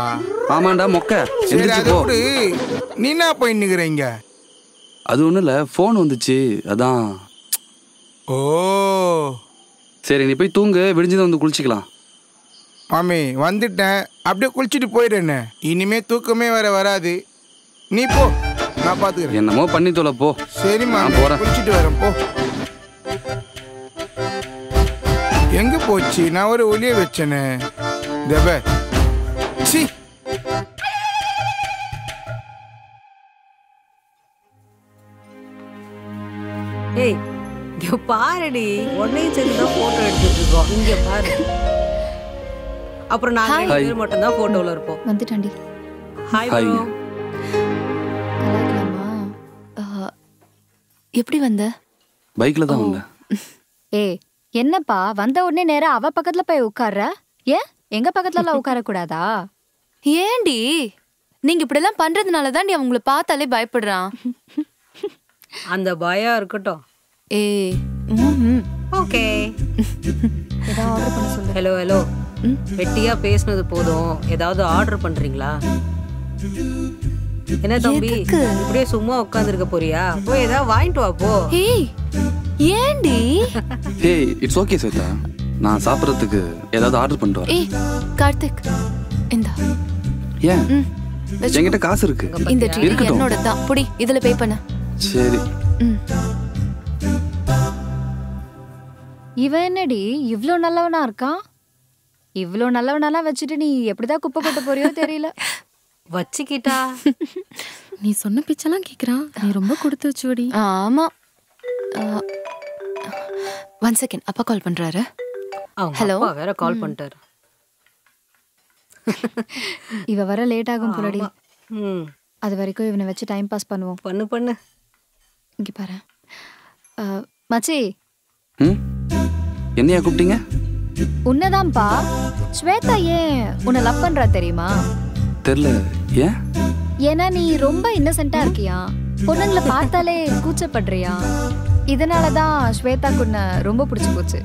ஆமாண்டா மொக்க. சரி, அதோடு நீ என்ன பண்ணிக்கிறீங்க? அது ஒன்றும் இல்லை, ஃபோன் வந்துச்சு அதான். ஓ சரி, நீ போய் தூங்கு, விடிஞ்சதை வந்து குளிச்சிக்கலாம். மாமி வந்துட்டேன், அப்படியே குளிச்சுட்டு போயிடுறேன்னு. இனிமே தூக்கமே வேற வராது. நீ போ, நான் பார்த்துக்கிறேன். என்னமோ பண்ணி தோல போ. சரிம்மா, போறேன். குளிச்சுட்டு வரேன், போ. எங்க போச்சு? நான் ஒரு ஒளிய வச்சேனே. தேவ சி ஏய், இங்க பாருடி, உன்னையும் சேர்ந்து தான் போட்டோ எடுத்துட்டு இருக்கோம். இங்க பாரு. அப்புறம் நாங்க 2 பேர் மட்டும் தான் போட்டோல இருப்போம். வந்துட்டாண்டி. Hi bro. கலாய்க்கலாமா? எப்படி வந்த? பைக்ல தான் வந்தேன். ஏய், என்னப்பா வந்த உடனே நேரா அவ பக்கத்துல போய் உட்கார்ற? ஏன் எங்க பக்கத்துல உட்கார கூடாதா? ஏண்டி நீங்க இப்படிலாம் பண்றதுனால தான் நீ அவங்கள பார்த்தாலே பயப்படுறான். அந்த பயம் இருக்கட்டும். ஏய், ஓகே. ஏதாவது ஆர்டர் பண்ண சொல்லு. ஹலோ ஹலோ, வெட்டியா பேசுனது போதும், ஏதாவது ஆர்டர் பண்றீங்களா? என்ன தம்பி, இப்படியே சும்மா உட்கார்ந்திருக்க போறியா? போய் ஏதாவது வாங்கிட்டு வா போ. ஏய், ஏண்டி? ஏய், இட்ஸ் ஓகே ஸ்வேதா, நான் சாப்பிட்றதுக்கு ஏதாவது ஆர்டர் பண்ணிட்டு வரேன். ஏய் கார்த்திக், இந்தா. ஏன்? என்கிட்ட காசு இருக்கு. இந்த ட்ரீட் என்னோட தான். புடி, இதுல பே பண்ணு. சரி. இவன் என்னடி இவ்ளோ நல்லவனா இருக்கான்? இவ்ளோ நல்லவனெல்லாம் வச்சுட்டு நீ எப்படிதான் குப்பை கொட்ட போறியோ தெரியல. வச்சுக்கிட்டா நீ சொன்ன பிச்செல்லாம் கேக்குறான். நீ ரொம்ப கொடுத்து வச்சுவடி. ஆமா. 1 செகண்ட், அப்பா கால் பண்றாரு. ஹலோ, வேற கால் பண்ணிட்டாரு. இவ வர லேட் ஆகும் போலடி. அது வரைக்கும் இவனை வச்சு டைம் பாஸ் பண்ணுவோம். பண்ணு. இங்க பாரு மச்சி. என்னையா கூப்பிட்டீங்க? உன்னதான்ப்பா. ஸ்வேதா ஏன் உன்னை லவ் பண்றா தெரியுமா? தெரியல. ஏன்? ஏன்னா நீ ரொம்ப இன்னசென்ட்டா இருக்கியா, பொண்ணுங்களை பார்த்தாலே கூச்சப்படுறியா. இதனாலதான் ஸ்வேதாக்கு உன்னை ரொம்ப பிடிச்சு போச்சு.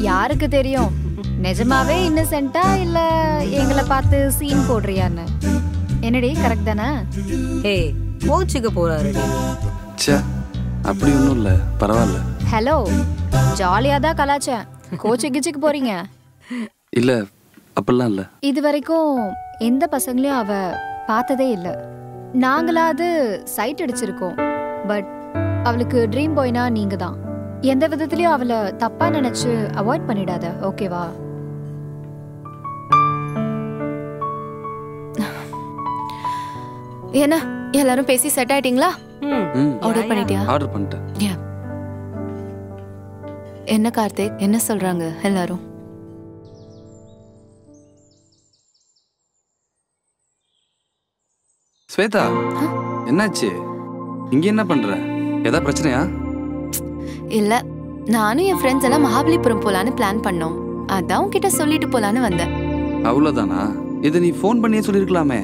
யாருக்கு தெரியும் நிஜமாவே இன்னசென்ட்டா இல்ல எங்களை பார்த்து சீன் போடுறியான்னு. என்னடி கரெக்ட் தானே? ஏய் கோச்சுக்க போறாரு. ச்சே, அப்படி ஒன்றும் இல்லை, பரவாயில்ல. ஹலோ, ஜாலியாக தான் கலாச்சேன். கோச்சு கிச்சுக்கு போறீங்க? இல்லை, அப்படிலாம் இல்லை. இது வரைக்கும் எந்த பசங்களையும் அவ பார்த்ததே இல்லை. நாங்களாவது சைட் அடிச்சிருக்கோம். பட் அவளுக்கு ட்ரீம் பாய்னா நீங்க தான். எந்த விதத்துலயும் அவளை தப்பா நினைச்சு அவாய்ட் பண்ணிடாத, ஓகேவா? என்ன எல்லாரும் பேசி செட் ஆயிட்டீங்களா? ஆர்டர் பண்ணிட்டியா? ஆர்டர் பண்ணிட்டேன். என்ன கார்த்திக், என்ன சொல்றாங்க எல்லாரும்? ஸ்வேதா, என்னாச்சு? இங்க என்ன பண்ற? ஏதா பிரச்சனையா? இல்ல, நானும் என் ஃப்ரெண்ட்ஸ் எல்லாம் மகாபலிபுரம் போலான்னு பிளான் பண்ணோம். அதான் உன்கிட்ட சொல்லிட்டு போலான்னு வந்தேன். அவ்வளவுதானா? இதை நீ ஃபோன் பண்ணியே சொல்லிருக்கலாமே.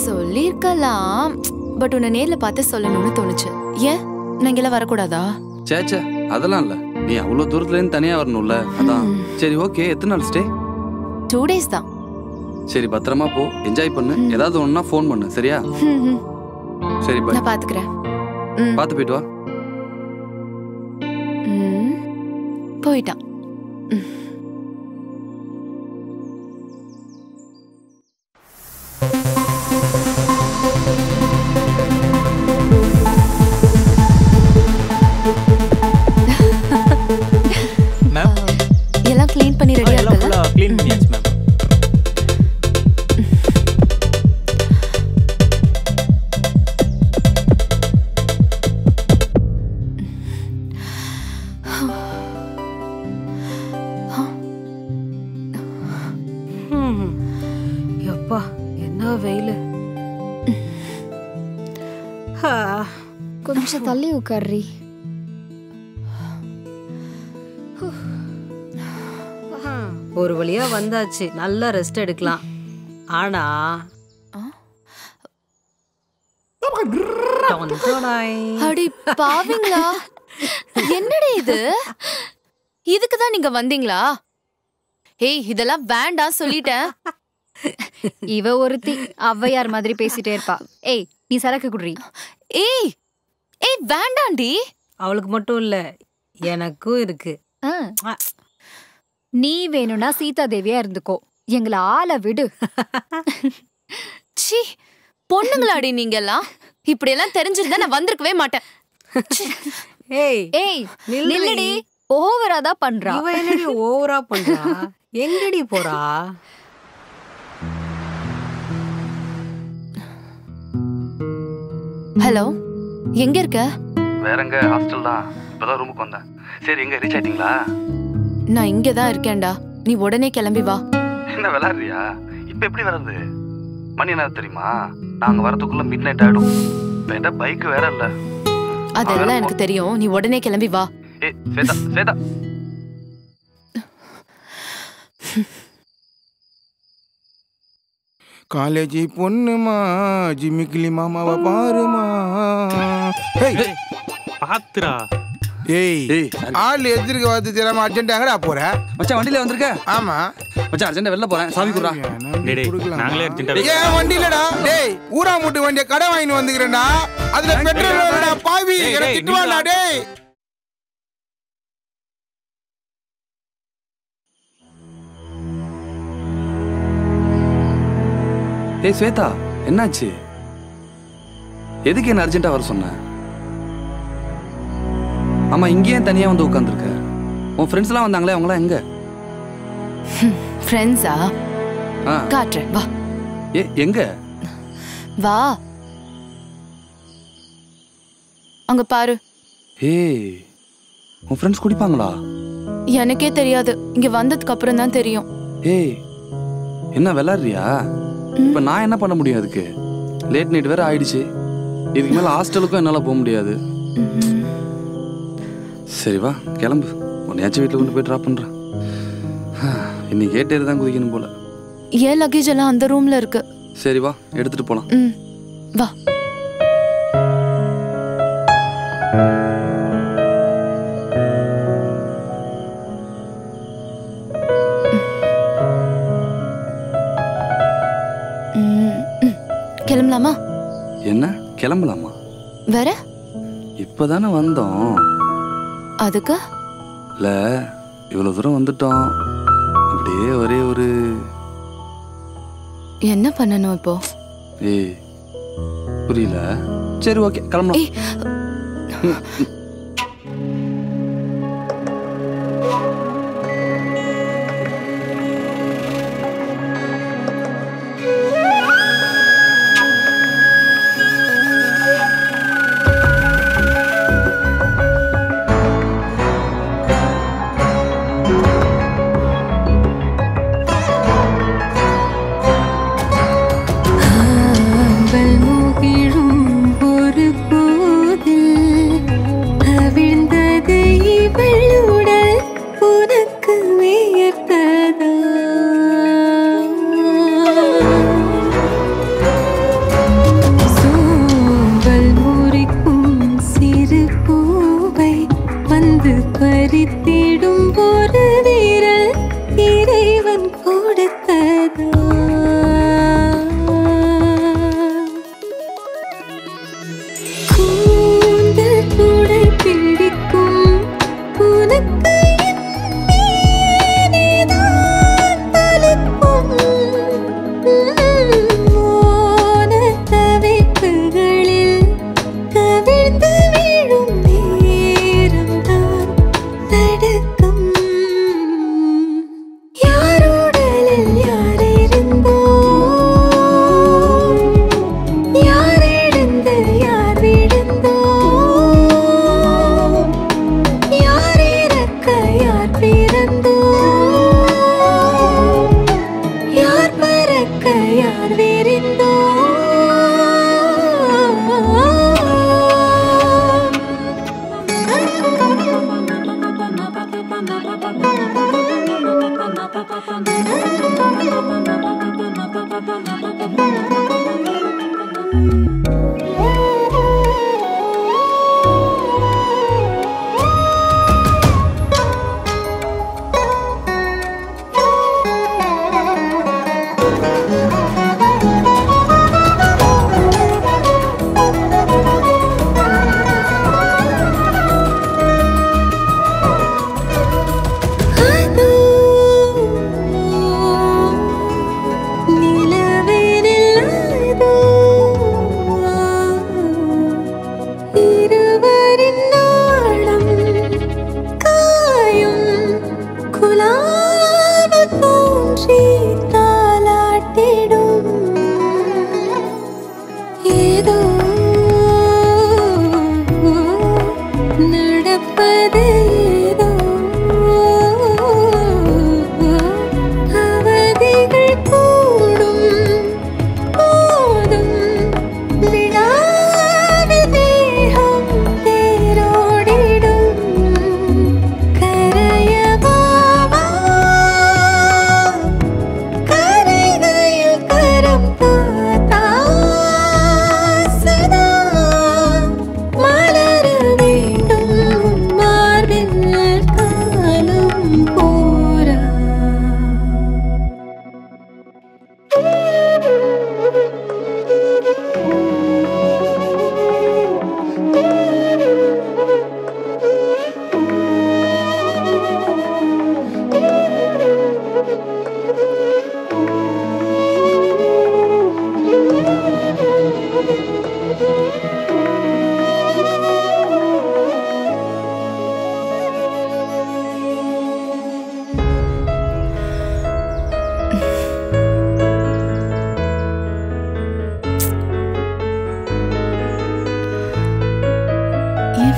சொல்லிருக்கலாம், பட் உன்னை நேர்ல பார்த்து சொல்லணும்னு தோணுச்சு. ஏன் நீங்க வரக்கூடாதா? சேச்சே, அதெல்லாம் இல்ல. நீ அவ்வளவு தூரத்துல இருந்து தனியா வரணும்ல, அதான். சரி, ஓகே. எத்தனை நாள் ஸ்டே? 2 days தான். சரி, பத்திரமா போ, என்ஜாய் பண்ணு. ஏதாவது ஒண்ணுனா ஃபோன் பண்ணு, சரியா? சரி, பை. நான் பாத்துக்கிறேன். பாத்து போயிட்டு வா. போயிட்டான். எல்லாம் க்ளீன் பண்ணி ரெடியா இருக்கல? க்ளீன் பண்ணியாச்சு மேம். எப்பா என்ன வெயில். கொஞ்சம் தள்ளி உட்கார்றி. ஒரு வழியா வந்தாச்சு, நல்லா ரெஸ்ட் எடுக்கலாம். ஆனா அடி பாவிங்களா, என்னடி இது? இதுக்குதான் நீங்க வந்தீங்களா? ஏய், இதெல்லாம் வேண்டாம் சொல்லிட்டேன். இவ ஒருத்தி ஔவையார் மாதிரி பேசிட்டே இருப்பா. ஏய், நீ சரக்கு குடுறி. ஏய் ஏய், வேண்டாண்டி. அவளுக்கு மட்டும் இல்ல, எனக்கும் இருக்கு. நீ வேணும்னா சீதா தேவியா இருந்துக்கோ, எங்களை ஆள விடு. சி, பொண்ணுங்களாடி நீங்க எல்லாம். இப்படி எல்லாம் தெரிஞ்சிருந்தா நான் வந்திருக்கவே மாட்டேன். ஏய் ஏய், நில்லடி. ஓவரா தான் பண்றா. இவ என்னடி ஓவரா பண்றா? எங்கடி போறா? ஹலோ, எங்க இருக்க? வேறங்க, ஹாஸ்டல் தான். இப்பதான் ரூமுக்கு வந்தேன். சரி, எங்க ரீச் ஆயிட்டீங்களா? நான் இங்கதான் இருக்கேன்டா, நீ உடனே கிளம்பி வா. என்ன விளையாடுறியா? இப்ப எப்படி வர்றது? மணி என்ன தெரியுமா? நாங்க வரதுக்குள்ள மிட் நைட் ஆயிடும். வேற பைக் வேற இல்ல. அதெல்லாம் எனக்கு தெரியும், நீ உடனே கிளம்பி வா. ஏய் ஸ்வேதா, ஸ்வேதா. காலேஜி பொண்ணுமா, ஜிமிக்கிலி மாமாவை பாருமா. பாத்துரா. ஏய், ஆள் எதிர்க்க வந்து தெரியாம அர்ஜென்ட்டாங்கடா போற. மச்சான் வண்டியில வந்திருக்க? ஆமா மச்சான், அர்ஜென்ட்டா வெளில போறேன், சாவி குடுறா. நாங்களே அர்ஜென்ட்டா. ஏன் வண்டியிலடா? டேய், ஊரா மூட்டு வண்டிய கடை வாங்கிட்டு வந்துக்கிறேன்டா. அதுல பெட்ரோல் இல்லடா பாவி. எனக்கு திட்டுவாடா டேய். ஏய் ஸ்வேதா, என்னாச்சு? எதுக்கு என்ன அர்ஜென்ட்டா வர சொன்ன? ஆமா, இங்கேயே தனியா வந்து உட்காந்துருக்க. உன் ஃப்ரெண்ட்ஸ்லாம் வந்தாங்களே அவங்களாம் எங்க? ஃப்ரெண்ட்ஸா? காட்டுறேன் வா. எங்க? வா அங்க பாரு. ஏய் உன் ஃப்ரெண்ட்ஸ் குடிப்பாங்களா? எனக்கே தெரியாது, இங்க வந்ததுக்கு அப்புறம் தான் தெரியும். ஏய் என்ன விளையாடுறியா? இப்போ நான் என்ன பண்ண முடியும்? அதுக்கு லேட் நைட் வேற ஆயிடுச்சு. இதுக்கு மேலே ஹாஸ்டலுக்கும் என்னால் போக முடியாது. சரி வா கிளம்பு, உன்னையாச்சும் வீட்டில் கொண்டு போய் ட்ராப் பண்ணுறேன். இன்னைக்கு ஏட்டேரு தான் குதிக்கணும் போல. ஏன் லக்கேஜ் எல்லாம் அந்த ரூம்ல இருக்கு. சரி வா எடுத்துட்டு போலாம். வா. கிளம்பலாமா? என்ன கிளம்பலாமா? வேற இப்பதானே வந்தோம். அதுக்கு இல்ல இவ்வளவு தூரம் வந்துட்டோம், அப்படியே ஒரே ஒரு என்ன பண்ணணும் இப்போ? ஏய் புரியல. சரி ஓகே கிளம்பலாம். கவிழ்ந்து வீழும் நேரம்தான்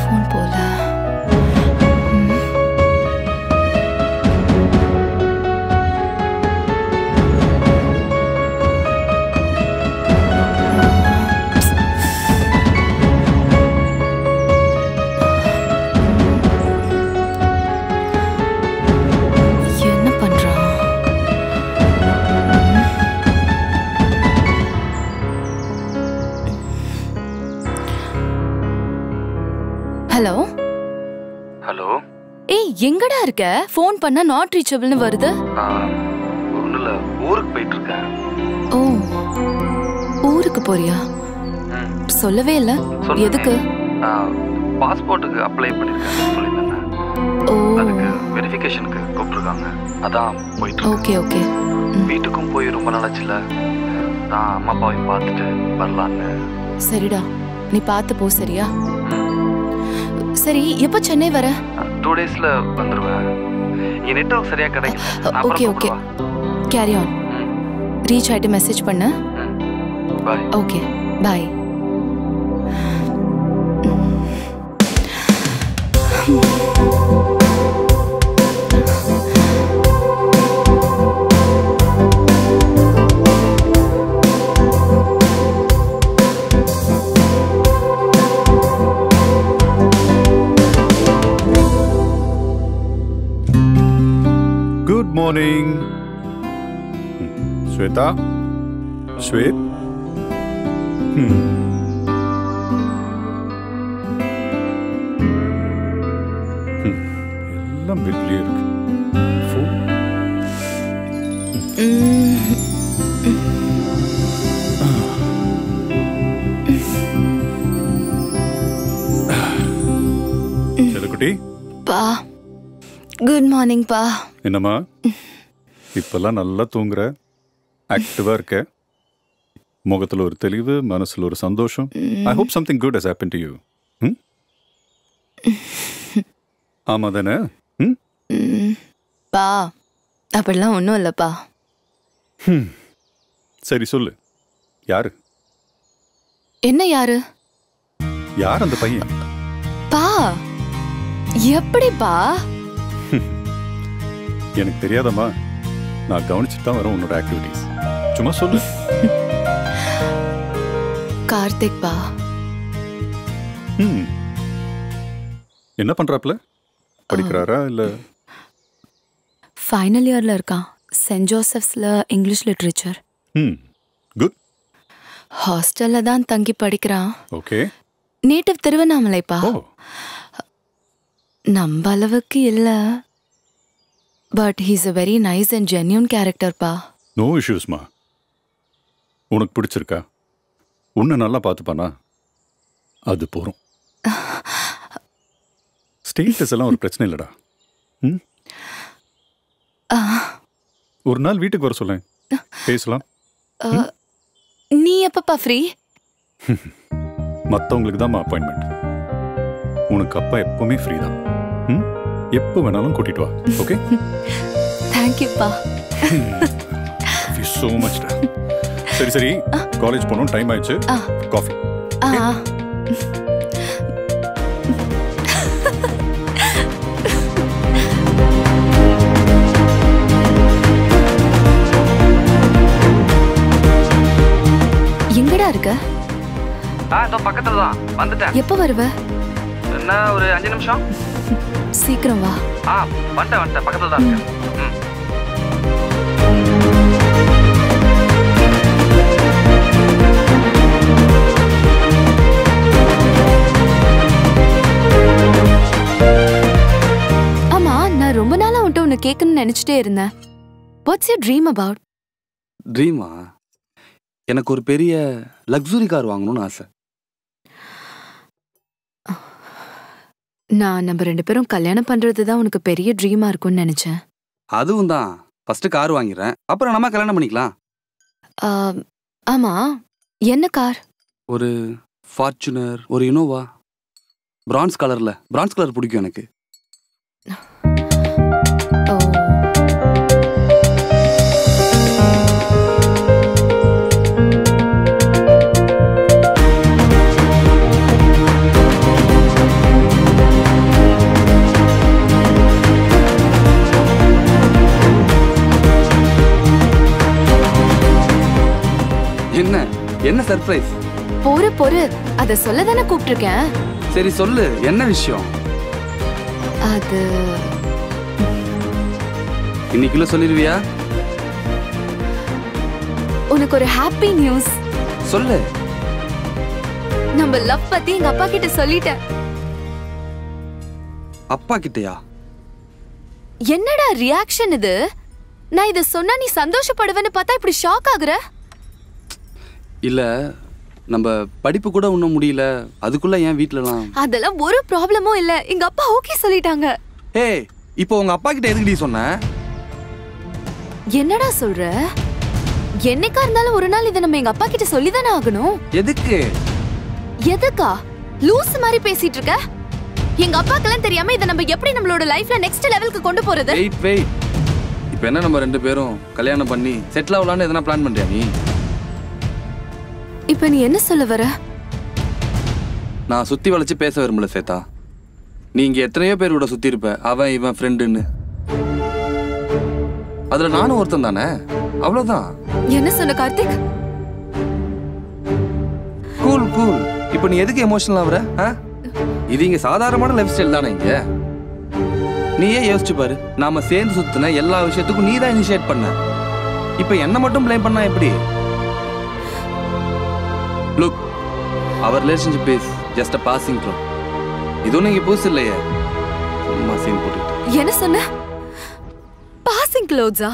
ஃபோன் போல. என்ன பண்றான்? Hello hello. ஏய் எங்கடா இருக்க? ஃபோன் பண்ணா நாட் ரீச்சபிள்னு வருது. ஒன்றும் இல்லை, ஊருக்கு போயிட்டு இருக்கேன். ஓ, ஊருக்கு போறியா? சொல்லவே இல்ல. எதுக்கு? பாஸ்போர்ட்டுக்கு அப்ளை பண்ணிருக்கேன் சொல்லியிருந்தேன். ஓ, அதுக்கு வெரிஃபிகேஷனுக்கு கூப்பிட்டுருக்காங்க. அதான் போயிட்டு. Okay okay. வீட்டுக்கும் போய் ரொம்ப நாளாச்சுல, நான் அம்மா அப்பாவையும் பார்த்துட்டு வரலான்னு. சரிடா, நீ பார்த்து போ. சரியா? சரி, எப்போ சென்னை வர? 2 daysல வந்துருவேன். என் நெட்வொர்க் சரியா கிடைக்கல. Okay okay, carry on. Reach ஆயிட்டு மெசேஜ் பண்ணு. Bye. Okay bye. Good morning. Shweta? Shwet? எல்லாம் பெட்லயே இருக்கு. செல்லக்குட்டி. பா, குட் மார்னிங் பா. என்னம்மா இப்பெல்லாம் நல்லா தூங்குற, ஆக்டிவா இருக்க, முகத்துல ஒரு தெளிவு, மனசுல ஒரு சந்தோஷம். I hope something good has happen to you. ஆமா தானே? பா, அப்படிலாம் ஒன்றும் இல்லைப்பா. சரி சொல்லு, யாரு? என்ன யாரு? யார் அந்த பையன்? பா, எப்படிப்பா? எனக்கு தெரியாதம்மா, நான் கவனிச்சுட்டு தான் வரேன் உன்னோட ஆக்டிவிட்டிஸ். சும்மா சொல்லு. கார்த்திக் பா. என்ன பண்றாப்ல? படிக்கிறாரா இல்ல? ஃபைனல் இயர்ல இருக்கான். சென்ட் ஜோசப்ஸ்ல இங்கிலீஷ் லிட்ரேச்சர். குட். ஹாஸ்டல்ல தான் தங்கி படிக்கிறான். ஓகே. நேட்டிவ் திருவண்ணாமலைப்பா. நம்ம அளவுக்கு இல்ல, but he's a very nice and genuine character பா. நோ இஷ்யூஸ்மா. உனக்கு பிடிச்சிருக்கா? உன்னை நல்லா பார்த்துப்பானா? அது போறோம். ஸ்டேட்டஸ் எல்லாம் ஒரு பிரச்சனை இல்லடா. ஒரு நாள் வீட்டுக்கு வர சொல்லேன், பேசலாம். நீ எப்பப்பா ஃப்ரீ? மற்றவங்களுக்கு தான் அப்பாயின்மெண்ட். உனக்கு அப்பா எப்பவுமே ஃப்ரீ தான். எப்போ வேணாலும் கூட்டிட்டு வா. ஓகே? தேங்க்யூப்பா. so much. சரி சரி, காலேஜ் போகணும், டைம் ஆயிடுச்சு. காஃபி. எங்கடா இருக்க? இதோ பக்கத்துல தான் வந்துட்டேன். எப்போ வருவ? என்ன ஒரு 5 நிமிஷம். சீக்கிரம் வா. வந்துட்டேன் பக்கத்துல தான் இருக்கேன். ஆமா, நான் ரொம்ப நாளா உன்கிட்ட ஒன்னு கேட்கணும்னு நினைச்சிட்டே இருந்தேன். What's your dream about? ட்ரீமா? எனக்கு ஒரு பெரிய லக்ஸுரி கார் வாங்கணும்னு ஆசை. நான் நம்ம 2 பேரும் கல்யாணம் பண்றது தான் உனக்கு பெரிய ட்ரீமா இருக்கும்னு நினைச்சேன். அதுவும் தான். ஃபர்ஸ்ட் கார் வாங்கிடுறேன், அப்புறம் நம்ம கல்யாணம் பண்ணிக்கலாம். ஆமா, என்ன கார்? ஒரு ஃபார்ச்சுனர், ஒரு இனோவா, பிரான்ஸ் கலர்ல. பிரான்ஸ் கலர் பிடிக்கும் எனக்கு. என்ன சர்ப்ரைஸ்? பொறு அத சொல்ல தானே கூப்பிட்டிருக்கேன். சரி சொல்லு, என்ன விஷயம்? அது இன்னைக்குள்ள சொல்லிடுவியா? உனக்கு ஒரு ஹாப்பி நியூஸ். சொல்லு. நம்ம லவ் பத்தி எங்க அப்பா கிட்ட சொல்லிட்டேன். அப்பா கிட்டயா? என்னடா ரியாக்ஷன் இது? நான் இத சொன்னா நீ சந்தோஷப்படுவேன்னு பார்த்தா இப்படி ஷாக் ஆகுற? இல்ல, நம்ம படிப்பு கூட இன்னும் முடியல, அதுக்குள்ள ஏன் வீட்லலாம்? அதெல்லாம் ஒரு ப்ராப்ளமும் இல்ல. எங்க அப்பா ஓகே சொல்லிட்டாங்க. ஏய், இப்போ உங்க அப்பா கிட்ட எதுக்குடி சொன்ன? என்னடா சொல்ற? என்னைக்கா இருந்தாலும் ஒரு நாள் இத நம்ம எங்க அப்பா கிட்ட சொல்லி தானே ஆகணும். எதுக்கு? எதுக்கா? லூஸ் மாதிரி பேசிட்டு இருக்க. எங்க அப்பாக்கெல்லாம் தெரியாம இத நம்ம எப்படி நம்மளோட லைஃப்ல நெக்ஸ்ட் லெவலுக்கு கொண்டு போறது? வெயிட். இப்போ என்ன நம்ம ரெண்டு பேரும் கல்யாணம் பண்ணி செட்டில் ஆகலாம்னு எதனா பிளான் பண்றியா நீ? இப்போ நீ என்ன சொல்ல வர? நான் சுத்தி வளைச்சு பேச விரும்பல ஸ்வேதா. நீ இங்க எத்தனையோ பேர் கூட சுத்தி இருப்ப, அவன் இவன் ஃப்ரெண்டுன்னு. அதுல நானும் ஒருத்தன் தானே, அவ்வளவுதான். என்ன சொன்ன கார்த்திக்? கூல். இப்போ நீ எதுக்கு எமோஷனல் ஆகுற? இது இங்க சாதாரணமான லைஃப் ஸ்டைல் தானே இங்க. நீயே யோசிச்சு பாரு, நாம சேர்ந்து சுத்தின எல்லா விஷயத்துக்கும் நீ தான் இனிஷியேட் பண்ண. இப்போ என்ன மட்டும் ப்ளேம் பண்ணா எப்படி? லுக், அவர் relationship is just a passing through. இதுவும் நீங்க புதுசு இல்லையே, சும்மா சீன் போட்டு. என்ன சொன்ன? பாசிங் க்ளோத்ஸா?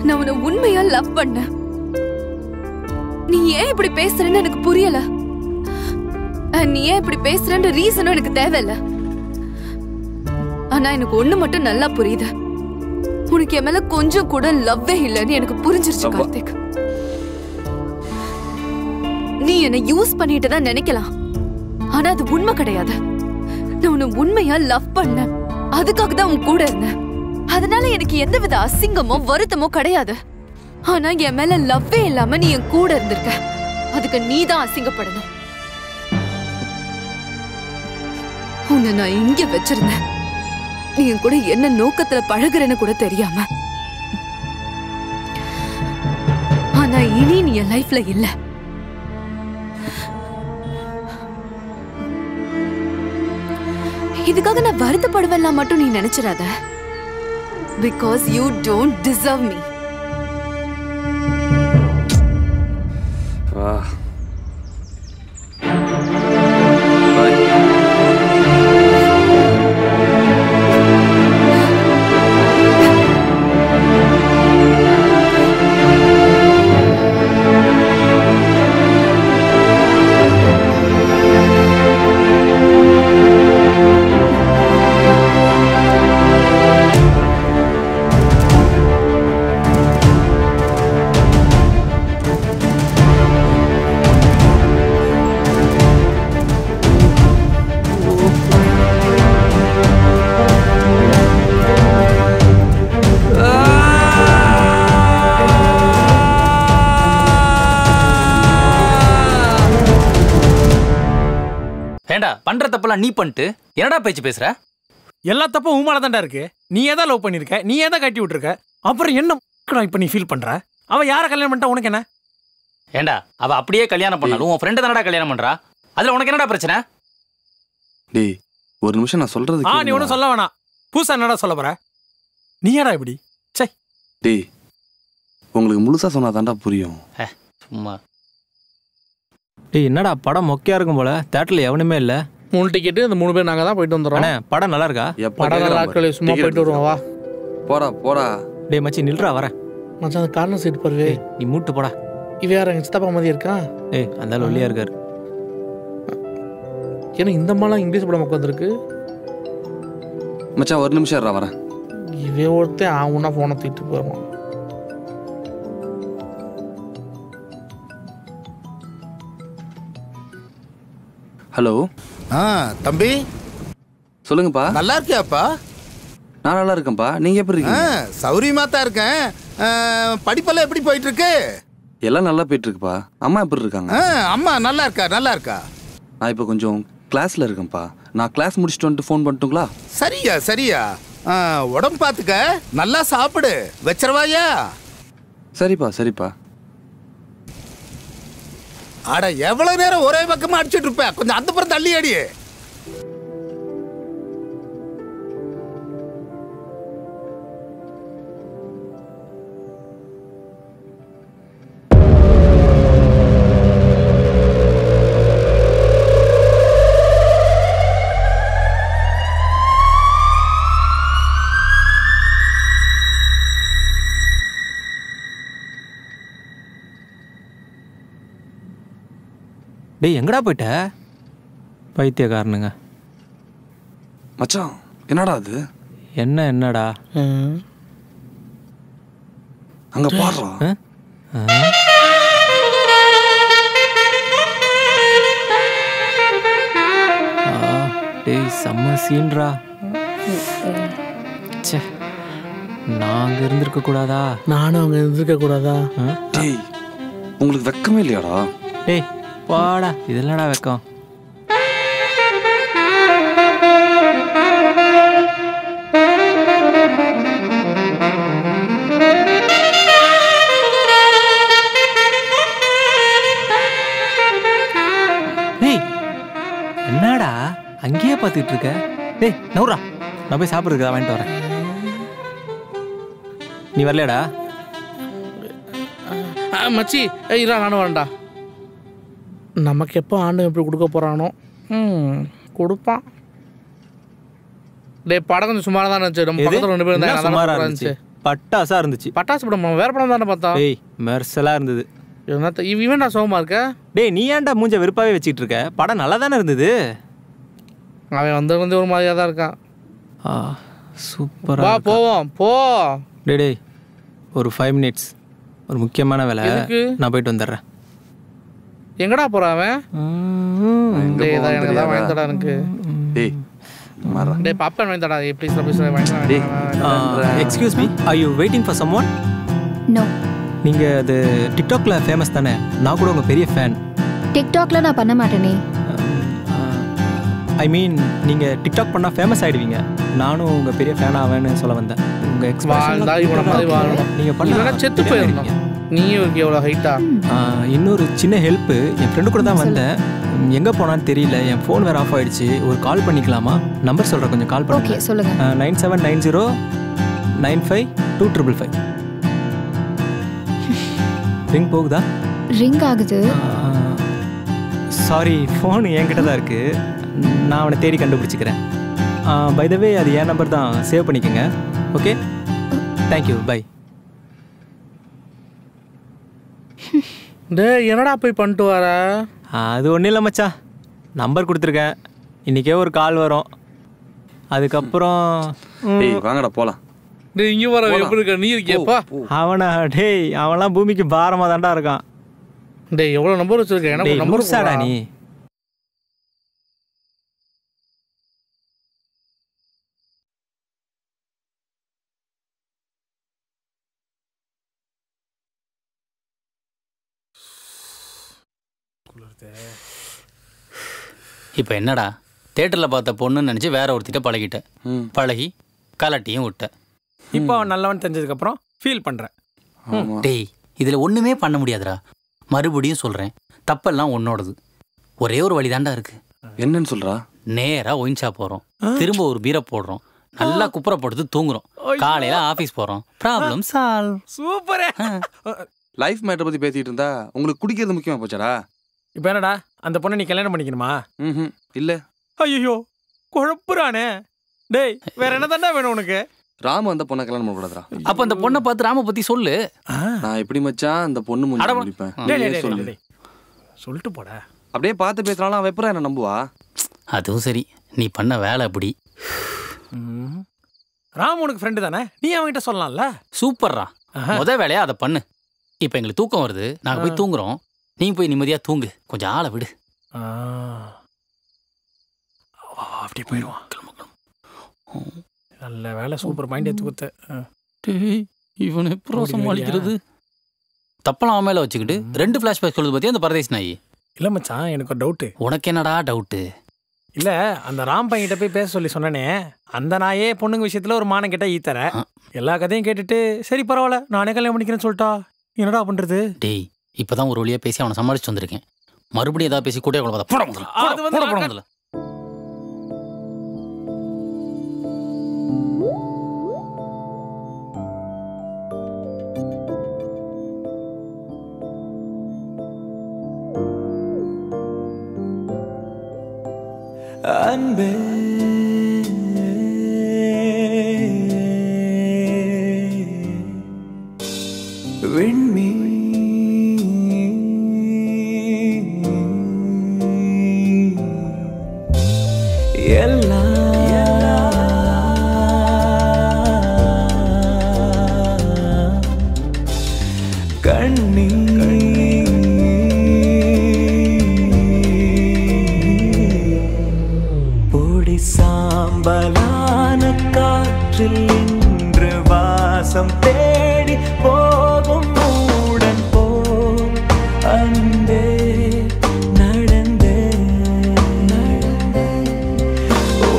நான் உன்னை உண்மையா லவ் பண்ண. நீ ஏன் இப்படி பேசுறன்னு எனக்கு புரியல. நீ ஏன் இப்படி பேசுறன்ற ரீசனும் எனக்கு தேவையில்ல. ஆனா எனக்கு ஒண்ணு மட்டும் நல்லா புரியுது. உனக்கு என் மேல கொஞ்சம் கூட லவ்வே இல்லைன்னு எனக்கு புரிஞ்சிருச்சு கார்த்திக். நீ என்ன யூஸ் பண்ணிட்டு தான் நினைக்கலாம், ஆனா அது உண்மை கிடையாது. நான் உன்னை உண்மையா லவ் பண்ண, அதுக்காக தான் உன் கூட இருந்தேன். அதனால எனக்கு எந்தவித அசிங்கமோ வருத்தமோ கிடையாது. ஆனா என் மேல லவ்வே இல்லாம நீ என் கூட இருந்திருக்க, அதுக்கு நீ தான் அசிங்கப்படணும். உன்னை நான் இங்க வச்சிருந்தேன், நீ என் கூட என்ன நோக்கத்துல பழகுறன்னு கூட தெரியாம. ஆனா இனி நீ என் லைஃப்ல இல்ல. இதுக்காக நான் வருத்தப்படுவேன் மட்டும் நீ நினைச்சிடாத. Because you don't deserve me. பண்ற தப்பெல்லாம் நீ பண்ணிட்டு என்னடா பேச்சு பேசுற? எல்லா தப்பும் உமால தான்டா இருக்கு. நீ ஏதா லவ் பண்ணிருக்க, நீ ஏதா கட்டி விட்டுருக்க, அப்புறம் என்ன இப்ப நீ ஃபீல் பண்ற? அவ யார கல்யாணம் பண்ணிட்டா உனக்கு என்ன? ஏண்டா அவ அப்படியே கல்யாணம் பண்ணாலும் உன் ஃப்ரெண்ட் தானடா கல்யாணம் பண்றா, அதுல உனக்கு என்னடா பிரச்சனை? டேய் ஒரு நிமிஷம் நான் சொல்றது கேளு. நீ ஒன்னும் சொல்ல வேணாம். புதுசா என்னடா சொல்ல போற? நீ ஏடா இப்படி? சை. டேய் உங்களுக்கு முழுசா சொன்னாதான்டா புரியும். சும்மா. டேய் என்னடா படம் மொக்கையா இருக்கும் போல, தியேட்டர்ல எவனுமே இல்ல. 3 டிக்கெட், இந்த 3 பேர் நாங்க தான் போயிட்டு வந்துறோம். அண்ணே படம் நல்லா இருக்கா? படம் நல்லா இருக்கல, சும்மா போயிட்டு வருவோம் வா. போடா. டேய் மச்சி நில்றா வரேன். மச்சான் அந்த கார்னர் சீட் பாரு. நீ மூட்டு போடா. இவ யார எங்க சித்தப்பா மாதிரி இருக்கான்? ஏய் அந்த ஒல்லியா இருக்காரு. ஏன்னா இந்த மாலாம் இங்கிலீஷ் படம் உட்காந்துருக்கு. மச்சான் ஒரு நிமிஷம் இருடா வரேன். இவன் ஒருத்தன் ஆவுன்னா போனை தூக்கிட்டு போவான். ஹலோ. தம்பி சொல்லுங்கப்பா. நல்லா இருக்கியாப்பா? நான் நல்லா இருக்கேன்ப்பா, நீங்க எப்படி இருக்கீங்க? சௌரியமா தான் இருக்கேன். படிப்பெல்லாம் எப்படி போயிட்டு இருக்கு? எல்லாம் நல்லா போயிட்டு இருக்குப்பா. அம்மா எப்படி இருக்காங்க? அம்மா நல்லா இருக்கா. நான் இப்போ கொஞ்சம் கிளாஸ்ல இருக்கேன்ப்பா. நான் கிளாஸ் முடிச்சுட்டு வந்துட்டு ஃபோன் பண்ணட்டுங்களா? சரியா உடம்பு பார்த்துக்க, நல்லா சாப்பிடு. வச்சிரவாயா? சரிப்பா சரிப்பா. அட எவ்வளவு நேரம் ஒரே பக்கமா அடிச்சுட்டு இருப்ப? கொஞ்சம் அந்த புறம் தள்ளி அடி. டேய் எங்கடா போயிட்ட? பைத்தியக்காரனுங்க. மச்சான் என்னடா அது? என்னடா அங்க பாடுறா. டேய் செம்ம சீன்ரா. சே, நான் அங்க இருந்திருக்க கூடாதா? நானும் அங்க இருந்திருக்க கூடாதா? டேய் உங்களுக்கு வெக்கமே இல்லையாடா? டேய் பாடா, இதெல்லாம்டா வெக்கம். டேய் என்னடா அங்கேயே பார்த்துட்டு இருக்க? டேய் நவுரா, நான் போய் சாப்பிட்றதுக்கு வாங்கிட்டு வரேன். நீ வரலையாடா? மச்சி இரா, நானும் வரேன்டா. நமக்கு எப்போ ஆண்டு எப்படி கொடுக்க போகிறானோ? கொடுப்பான். டே படம் கொஞ்சம் சுமாராக தான் இருந்துச்சு. நம்ம பக்கத்தில் 2 பேர் இருந்தாங்க. சுமாராக இருந்துச்சு. பட்டாசா இருந்துச்சு. பட்டாசு படம் வேற படம் தானே பார்த்தா? டேய் மெர்சலா இருந்தது. இவன் நான் சோகமாக இருக்க. டேய் நீ ஏன்டா மூஞ்ச வெறுப்பாவே வச்சுட்டு இருக்க? படம் நல்லா தானே இருந்தது. அவன் வந்து கொஞ்சம் ஒரு மாதிரியாக தான் இருக்கான். சூப்பராக. வா போவோம் போ. டேய் டேய் ஒரு 5 minutes, ஒரு முக்கியமான வேலை. நான் போயிட்டு வந்துடுறேன். எங்கடா போறான் அவன்? எனக்கு தான் வாங்கித்தடா. எனக்கு டேய் பாப்பன் வாங்கித்தடா. ப்ளீஸ் ப்ளீஸ் வாங்கிடா. Excuse me, are you waiting for someone? No. நீங்க அது டிக்டாக்ல ஃபேமஸ் தானே? நான் கூட உங்க பெரிய ஃபேன். டிக்டாக்ல நான் பண்ண மாட்டேனே. ஐ மீன் நீங்க டிக்டாக் பண்ணா ஃபேமஸ் ஆயிடுவீங்க. நானும் உங்க பெரிய ஃபேன் ஆவேன்னு சொல்ல வந்தேன். உங்க எக்ஸ்பிரஷன் நீங்க பண்ணா செத்து போயிடணும். நீயும் எவ்வளோ ஹைட்டா? இன்னொரு சின்ன ஹெல்ப், என் ஃப்ரெண்டு கூட தான் வந்தேன். எங்கே போனான்னு தெரியல. என் ஃபோன் வேறு ஆஃப் ஆகிடுச்சு. ஒரு கால் பண்ணிக்கலாமா? நம்பர் சொல்கிறேன், கொஞ்சம் கால் பண்ணுங்க. ஓகே சொல்லுங்க. 9790952555. ரிங் போகுதா? ரிங் ஆகுது. சாரி, ஃபோன் என்கிட்ட தான் இருக்குது. நான் அவனை தேடி கண்டுபிடிச்சிக்கிறேன். பை த வே அது என் நம்பர் தான், சேவ் பண்ணிக்கோங்க. Okay thank you, bye. டேய் என்னடா போய் பண்ணிட்டு வர? அது ஒன்றும் இல்லை மச்சான், நம்பர் கொடுத்துருக்கேன். இன்றைக்கே ஒரு கால் வரும். அதுக்கப்புறம் வாங்கடா போகலாம். டேய் இங்கே வர எப்படி இருக்க? நீ இருக்கியப்பா? அவனா? டேய் அவன்லாம் பூமிக்கு பாரமாக தான்டா இருக்கான். டேய் எவ்வளோ நம்பர் வச்சுருக்கேன்? எனக்கு நம்பர் சாடா நீ. இப்போ என்னடா, தேட்டரில் பார்த்த பொண்ணுன்னு நினச்சி வேற ஒருத்திட்ட பழகிட்டேன். பழகி கலட்டியும் விட்டேன். இப்போ அவன் நல்லவன் தெரிஞ்சதுக்கப்புறம் ஃபீல் பண்ணுறேன். டேய் இதில் ஒன்றுமே பண்ண முடியாதுடா. மறுபடியும் சொல்கிறேன், தப்பெல்லாம் உன்னோடது. ஒரே ஒரு வழி தாண்டா இருக்கு. என்னன்னு சொல்கிறா? நேராக ஒயின் ஷாப் போகிறோம், திரும்ப ஒரு பீரை போடுறோம், நல்லா குப்புறப்படுத்து தூங்குறோம், காலையில் ஆஃபீஸ் போகிறோம், ப்ராப்ளம் சால்வ். சூப்பரே. லைஃப் மேட்டரை பற்றி பேசிகிட்டு இருந்தா உங்களுக்கு குடிக்கிறது முக்கியமாக போச்சாடா? இப்போ என்னடா, அந்த பொண்ணை நீ கல்யாணம் பண்ணிக்கணுமா? இல்லை. ஐயோ குழப்புறானே. டேய் வேற என்ன தாண்டா வேணும் உனக்கு? ராம அந்த பொண்ணை கல்யாணம் பண்ணக்கூடாதுடா. அப்போ அந்த பொண்ணை பார்த்து ராம பற்றி சொல்லு. நான் எப்படி மச்சான் அந்த பொண்ணு முடிப்பேன்? சொல்லிட்டு போட. அப்படியே பார்த்து பேசுறாலும் அவன் எப்பறம் என்ன நம்புவா? அதுவும் சரி, நீ பண்ண வேலை அப்படி. ராம் உனக்கு ஃப்ரெண்டு தானே, நீ அவன்கிட்ட சொல்லலாம்ல. சூப்பர்ரா, முத வேலையா அதை பண்ணு. இப்போ எங்களுக்கு தூக்கம் வருது, நாங்கள் போய் தூங்குறோம். நீ போய் நிம்மதியாக தூங்கு, கொஞ்சம் ஆளை விடு. அப்படி போயிடுவான். நல்ல வேலை, சூப்பர் மைண்ட் எடுத்து கொடுத்த. இவனை எப்பறம் சமாளிக்கிறது? தப்பெல்லாம் அவன் மேலே வச்சுக்கிட்டு 2 ஃப்ளாஷ்பேக் சொல்லுது பற்றி அந்த பரதேசி நாய். இல்லை மச்சான், எனக்கு ஒரு டவுட்டு. உனக்கு என்னடா டவுட்டு? இல்ல அந்த ராம் பையன்கிட்ட போய் பேச சொல்லி சொன்னனே, அந்த நாயே பொண்ணுங்க விஷயத்துல ஒரு மானம் கிட்ட ஈத்தர. எல்லா கதையும் கேட்டுட்டு சரி பரவாயில்ல நானே கல்யாணம் பண்ணிக்கிறேன்னு சொல்லிட்டா என்னடா பண்றது? டேய் இப்பதான் ஒரு வழியா பேசி அவனை சமாளிச்சு வந்திருக்கேன். மறுபடியும் ஏதாவது பேசி கூட்டே கொள்ள போட முதல்ல. அன்பே விண்மீ எல்லா கண்ணீ சாம்பலான காற்றில் இன்று வாசம் தேடி போகும் மூடன் போல் அன்பே நடந்தே ஓ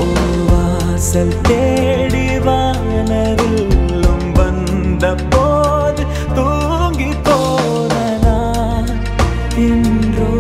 வாசல் தேடி வானரிலும் வந்த போது தூங்கி போன நான் இன்றோ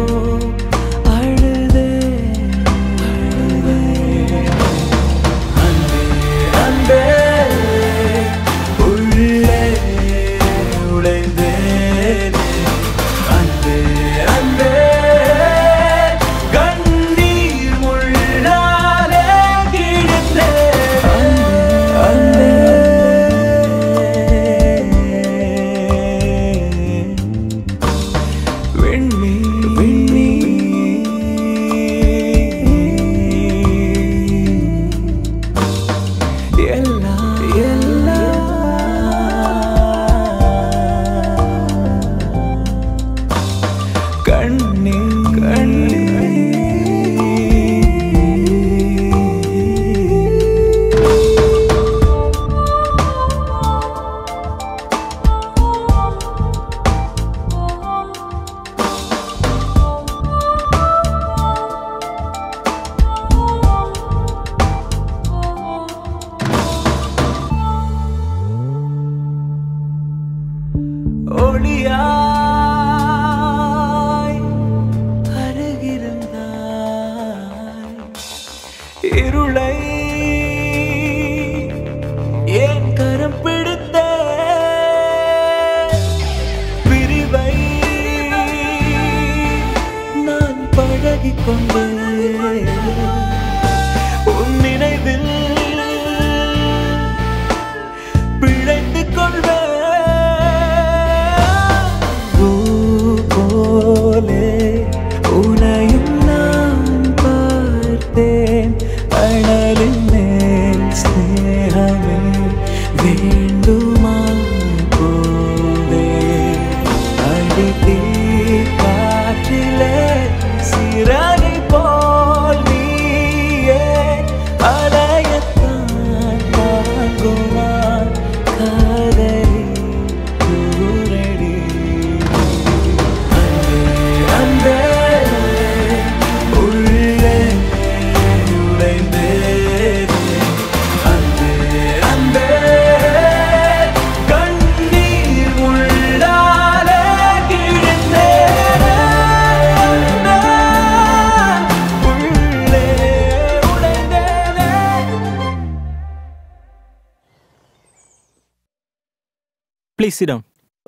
Please sit down.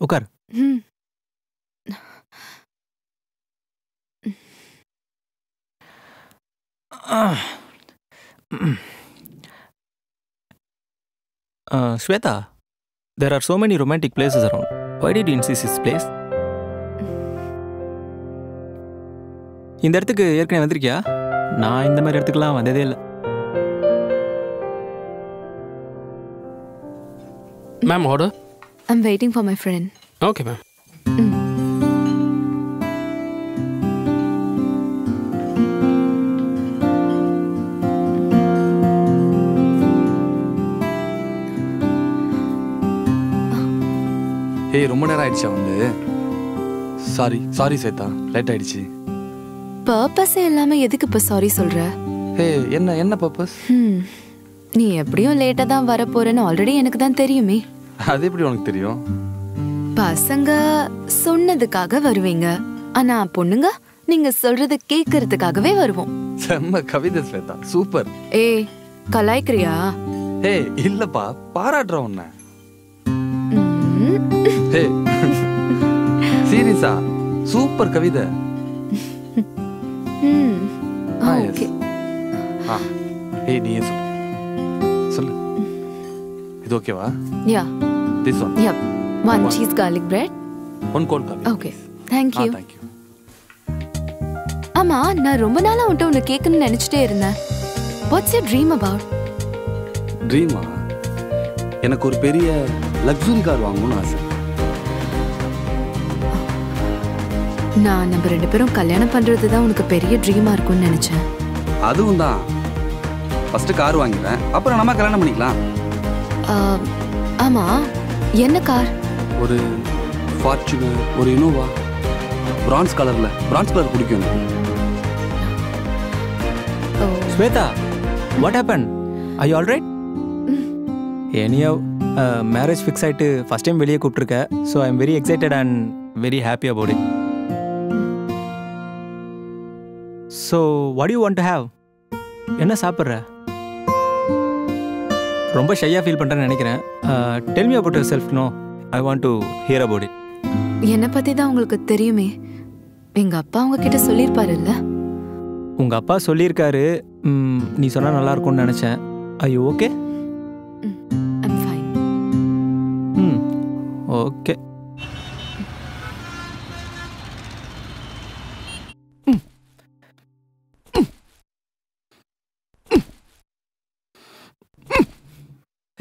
உட்கார். Shweta, there are so many romantic places around. Why did you insist this place? இந்த இடத்துக்கு ஏற்கனவே வந்திருக்கியா? நான் இந்த மாதிரி இடத்துக்குலாம் வந்ததே இல்லை. Ma'am, order? I'm waiting for my friend. Okay, ma'am. ஏய் ரொம்ப நேரம் ஆயிடுச்சா வந்து? சாரி ஸ்வேதா, லேட் ஆயிடுச்சு. பர்பஸே இல்லாம எதுக்கு இப்ப சாரி சொல்ற? என்ன பர்பஸ்? நீ எப்படியும் லேட்டா தான் வர போறேன்னு ஆல்ரெடி எனக்கு தான் தெரியுமே. அது எப்படி உனக்கு தெரியும்? பசங்க சொன்னதுக்காக வருவீங்க, ஆனா பொண்ணுங்க நீங்க சொல்றத கேக்குறதுக்காகவே வருவோம். செம்ம கவிதை ஸ்வேதா, சூப்பர். ஏய் கலாய்க்கிறியா? ஏய் இல்லப்பா, பாராட்டுறேன் உன்னை. ஏய் சீரியஸா சூப்பர் கவிதை. ஓகே. ஏய் நீயே சொல்லு. இது ஓகேவா? யா. This one. Yep. One cheese garlic bread. One cold garlic. Okay. Thank you. Thank you. ஆமா, நான் ரொம்ப நாளா உன்னை கேட்கணும்னு நினைச்சிட்டே இருந்தேன். What's your dream about? ட்ரீமா? எனக்கு ஒரு பெரிய லக்ஸுரி கார் வாங்கணும்னு ஆசை. நான் நம்ம 2 பேரும் கல்யாணம் பண்றது தான் உனக்கு பெரிய ட்ரீமா இருக்கும்னு நினைச்சேன். அதுவும் தான். ஃபர்ஸ்ட் கார் வாங்குறேன், அப்புறம் நம்ம கல்யாணம் பண்ணிக்கலாம். ஆமா, என்ன கார்? ஒரு ஃபார்ச்சுனர், ஒரு இனோவா, பிரான்ஸ் கலர் பிடிக்கும் எனக்கு. Shweta, what happened? Are you all right? Anyhow, marriage fix ஆயிட்டு first time வெளியே கூப்பிட்டுருக்க. So I'm very excited and very happy about it. So what do you want to have? என்ன சாப்பிட்ற? ரொம்ப ஷையாக feel பண்ணுறேன்னு நினைக்கிறேன். Tell me about yourself. No, I want to hear about it. என்னை பற்றி தான் உங்களுக்கு தெரியுமே. எங்கள் அப்பா உங்ககிட்ட சொல்லியிருப்பாருல்ல? உங்கள் அப்பா சொல்லியிருக்காரு. நீ சொன்னால் நல்லா இருக்கும்னு நினச்சேன். Are you okay? I'm fine. Okay.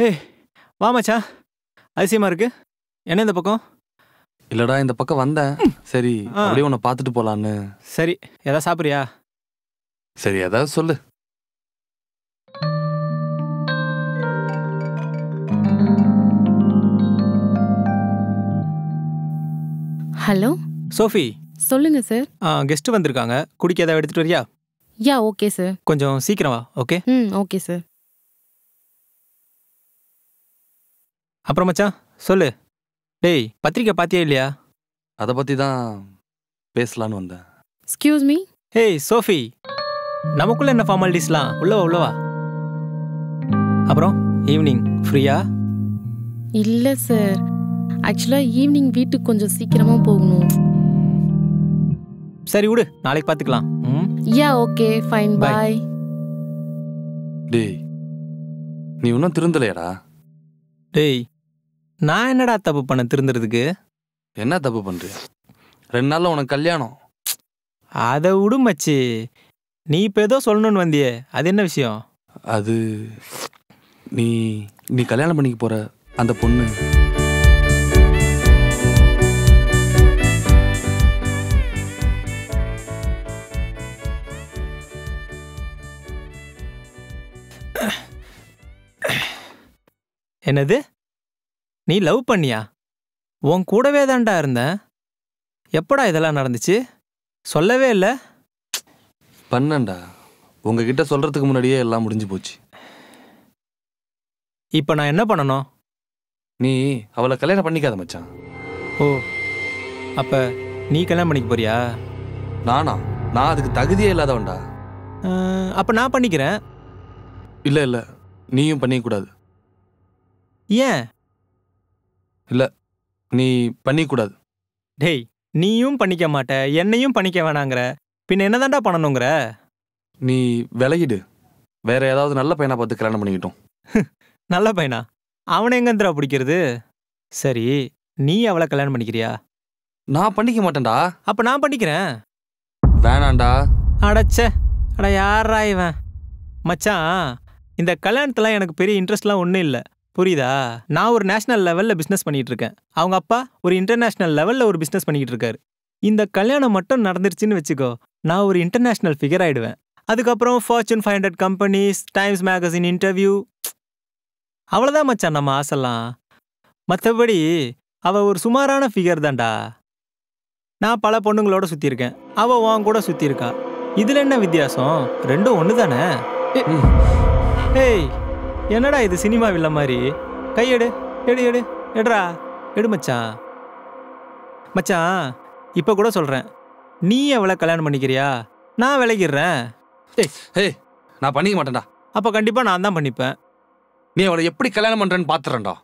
ஏய் வா மச்சான், அதிசயமா இருக்கு. என்ன இந்த பக்கம்? இல்லடா, இந்த பக்கம் வந்தேன். சரி அப்படியே உன்னை பார்த்துட்டு போலான்னு. சரி, ஏதாவது சாப்பிட்றியா? சரி, ஏதாவது சொல்லு. Hello Sophie. சொல்லுங்க சார். கெஸ்ட் வந்திருக்காங்க, குடிக்க ஏதாவது எடுத்துட்டு வரியா? Yeah okay sir. கொஞ்சம் சீக்கிரம் வா. ஓகே. Okay sir. அப்புறம் மச்சான் சொல்லு. டேய், பத்திரிக்கை பாத்தியா இல்லையா? அதை பற்றி தான் பேசலான்னு வந்தேன். Excuse me. ஹேய் சோஃபி, நமக்குள்ள என்ன ஃபார்மாலிட்டிஸ்லாம்? உள்ளவா. அப்புறம் ஈவினிங் ஃப்ரீயா? இல்லை சார், ஆக்சுவலாக ஈவினிங் வீட்டுக்கு கொஞ்சம் சீக்கிரமாக போகணும். சரி விடு, நாளைக்கு பார்த்துக்கலாம். யா ஓகே ஃபைன், பாய். டேய், நீ இன்னும் திருந்தலையாடா? டேய், நான் என்னடா தப்பு பண்ண திருந்துறதுக்கு? என்ன தப்பு பண்ணுறியா? 2 நாளில் உனக்கு கல்யாணம். அதை விடு மச்சி, நீ இப்போ ஏதோ சொல்லணும்னு வந்தியே, அது என்ன விஷயம்? அது நீ கல்யாணம் பண்ணிக்க போற அந்த பொண்ணு என்னது? நீ லவ் பண்ணியா? உன் கூடவே தான்டா இருந்தேன். எப்படா இதெல்லாம் நடந்துச்சு? சொல்லவே இல்லை. பண்ணண்டா, உங்ககிட்ட சொல்றதுக்கு முன்னாடியே எல்லாம் முடிஞ்சு போச்சு. இப்போ நான் என்ன பண்ணணும்? நீ அவளை கல்யாணம் பண்ணிக்காத மச்சான். ஓ, அப்ப நீ கல்யாணம் பண்ணிக்க போறியா? நான் அதுக்கு தகுதியே இல்லாதவன்டா. அப்ப நான் பண்ணிக்கிறேன். இல்லை இல்லை, நீயும் பண்ணிக்கூடாது. ஏன்? இல்லை, நீ பண்ணிக்கூடாது. டேய், நீயும் பண்ணிக்க மாட்ட, என்னையும் பண்ணிக்க வேணாங்கிற, பின்ன என்னதான்டா பண்ணணுங்கிற? நீ விலகிடு, வேற ஏதாவது நல்ல பையனா பார்த்து கல்யாணம் பண்ணிக்கிட்டோம். நல்ல பையனா? அவனை எங்கந்திரா பிடிக்கிறது? சரி, நீ அவளை கல்யாணம் பண்ணிக்கிறியா? நான் பண்ணிக்க மாட்டேன்டா. அப்ப நான் பண்ணிக்கிறேன். வேணாண்டா. அடச்சே, அட யாரா இவன்? மச்சான், இந்த கல்யாணத்துல எனக்கு பெரிய இன்ட்ரெஸ்ட்லாம் ஒன்றும் இல்லை, புரியுதா? நான் ஒரு நேஷனல் லெவலில் பிஸ்னஸ் பண்ணிகிட்டு இருக்கேன். அவங்க அப்பா ஒரு இன்டர்நேஷ்னல் லெவலில் ஒரு பிஸ்னஸ் பண்ணிக்கிட்டு இருக்காரு. இந்த கல்யாணம் மட்டும் நடந்துருச்சுன்னு வச்சுக்கோ, நான் ஒரு இன்டர்நேஷ்னல் ஃபிகர் ஆகிடுவேன். அதுக்கப்புறம் fortune 500 companies, Times magazine interview, அவ்வளோதான் மச்சான் நம்ம ஆசைலாம். மற்றபடி அவள் ஒரு சுமாரான ஃபிகர் தான்டா. நான் பல பொண்ணுங்களோட சுற்றியிருக்கேன், அவள் உன் கூட சுற்றியிருக்கா. இதில் என்ன வித்தியாசம்? ரெண்டும் ஒன்று தானே. ஏய் என்னடா இது சினிமா வில்ல மாதிரி? கை எடு எடு எடு எடுறா எடு மச்சான். மச்சான் இப்போ கூட சொல்கிறேன், நீ அவளை கல்யாணம் பண்ணிக்கிறியா? நான் விலகிடுறேன். ஏய் நான் பண்ணிக்க மாட்டேன்டா. அப்போ கண்டிப்பாக நான் தான் பண்ணிப்பேன். நீ அவளை எப்படி கல்யாணம் பண்ணுறேன்னு பார்த்துறேன்டா.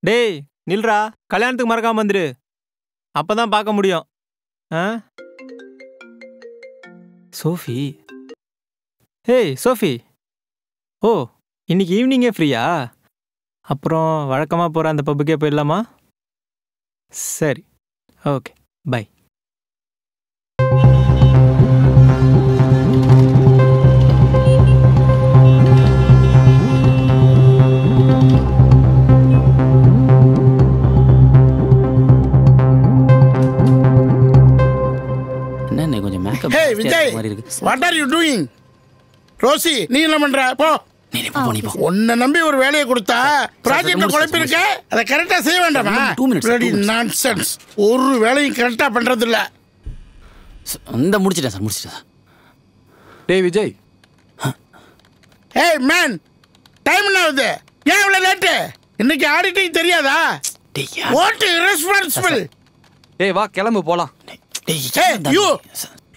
டேய் நில்றா, கல்யாணத்துக்கு மறக்காம வந்துடு, அப்போ தான் பார்க்க முடியும். சோஃபி, ஹேய் சோஃபி, ஓ இன்னைக்கு ஈவினிங்கே ஃப்ரீயா? அப்புறம் வழக்கமாக போகிற அந்த பப்புக்கே போயிடலாமா? சரி, okay, bye. Hey Vijay, what are you doing? Rosie, நீ என்ன பண்ற? போ. உன்னை நம்பி ஒரு வேலையை கொடுத்தா ப்ராஜெக்ட் குழப்பிருக்க, அதை கரெக்டா செய்ய வேண்டாமா? நான்சென்ஸ். ஒரு வேலையும் கரெக்டா பண்றது இல்ல. இந்த முடிச்சிட்டேன் சார், முடிச்சிட்டேன். டேய் விஜய். ஏய் மேன், டைம் என்ன ஆகுது? ஏன் இவ்வளவு லேட்? இன்னைக்கு ஆடிட்டிங் தெரியாதா? What irresponsible. ஏய் வா கிளம்பு போலாம். ஏய் யூ,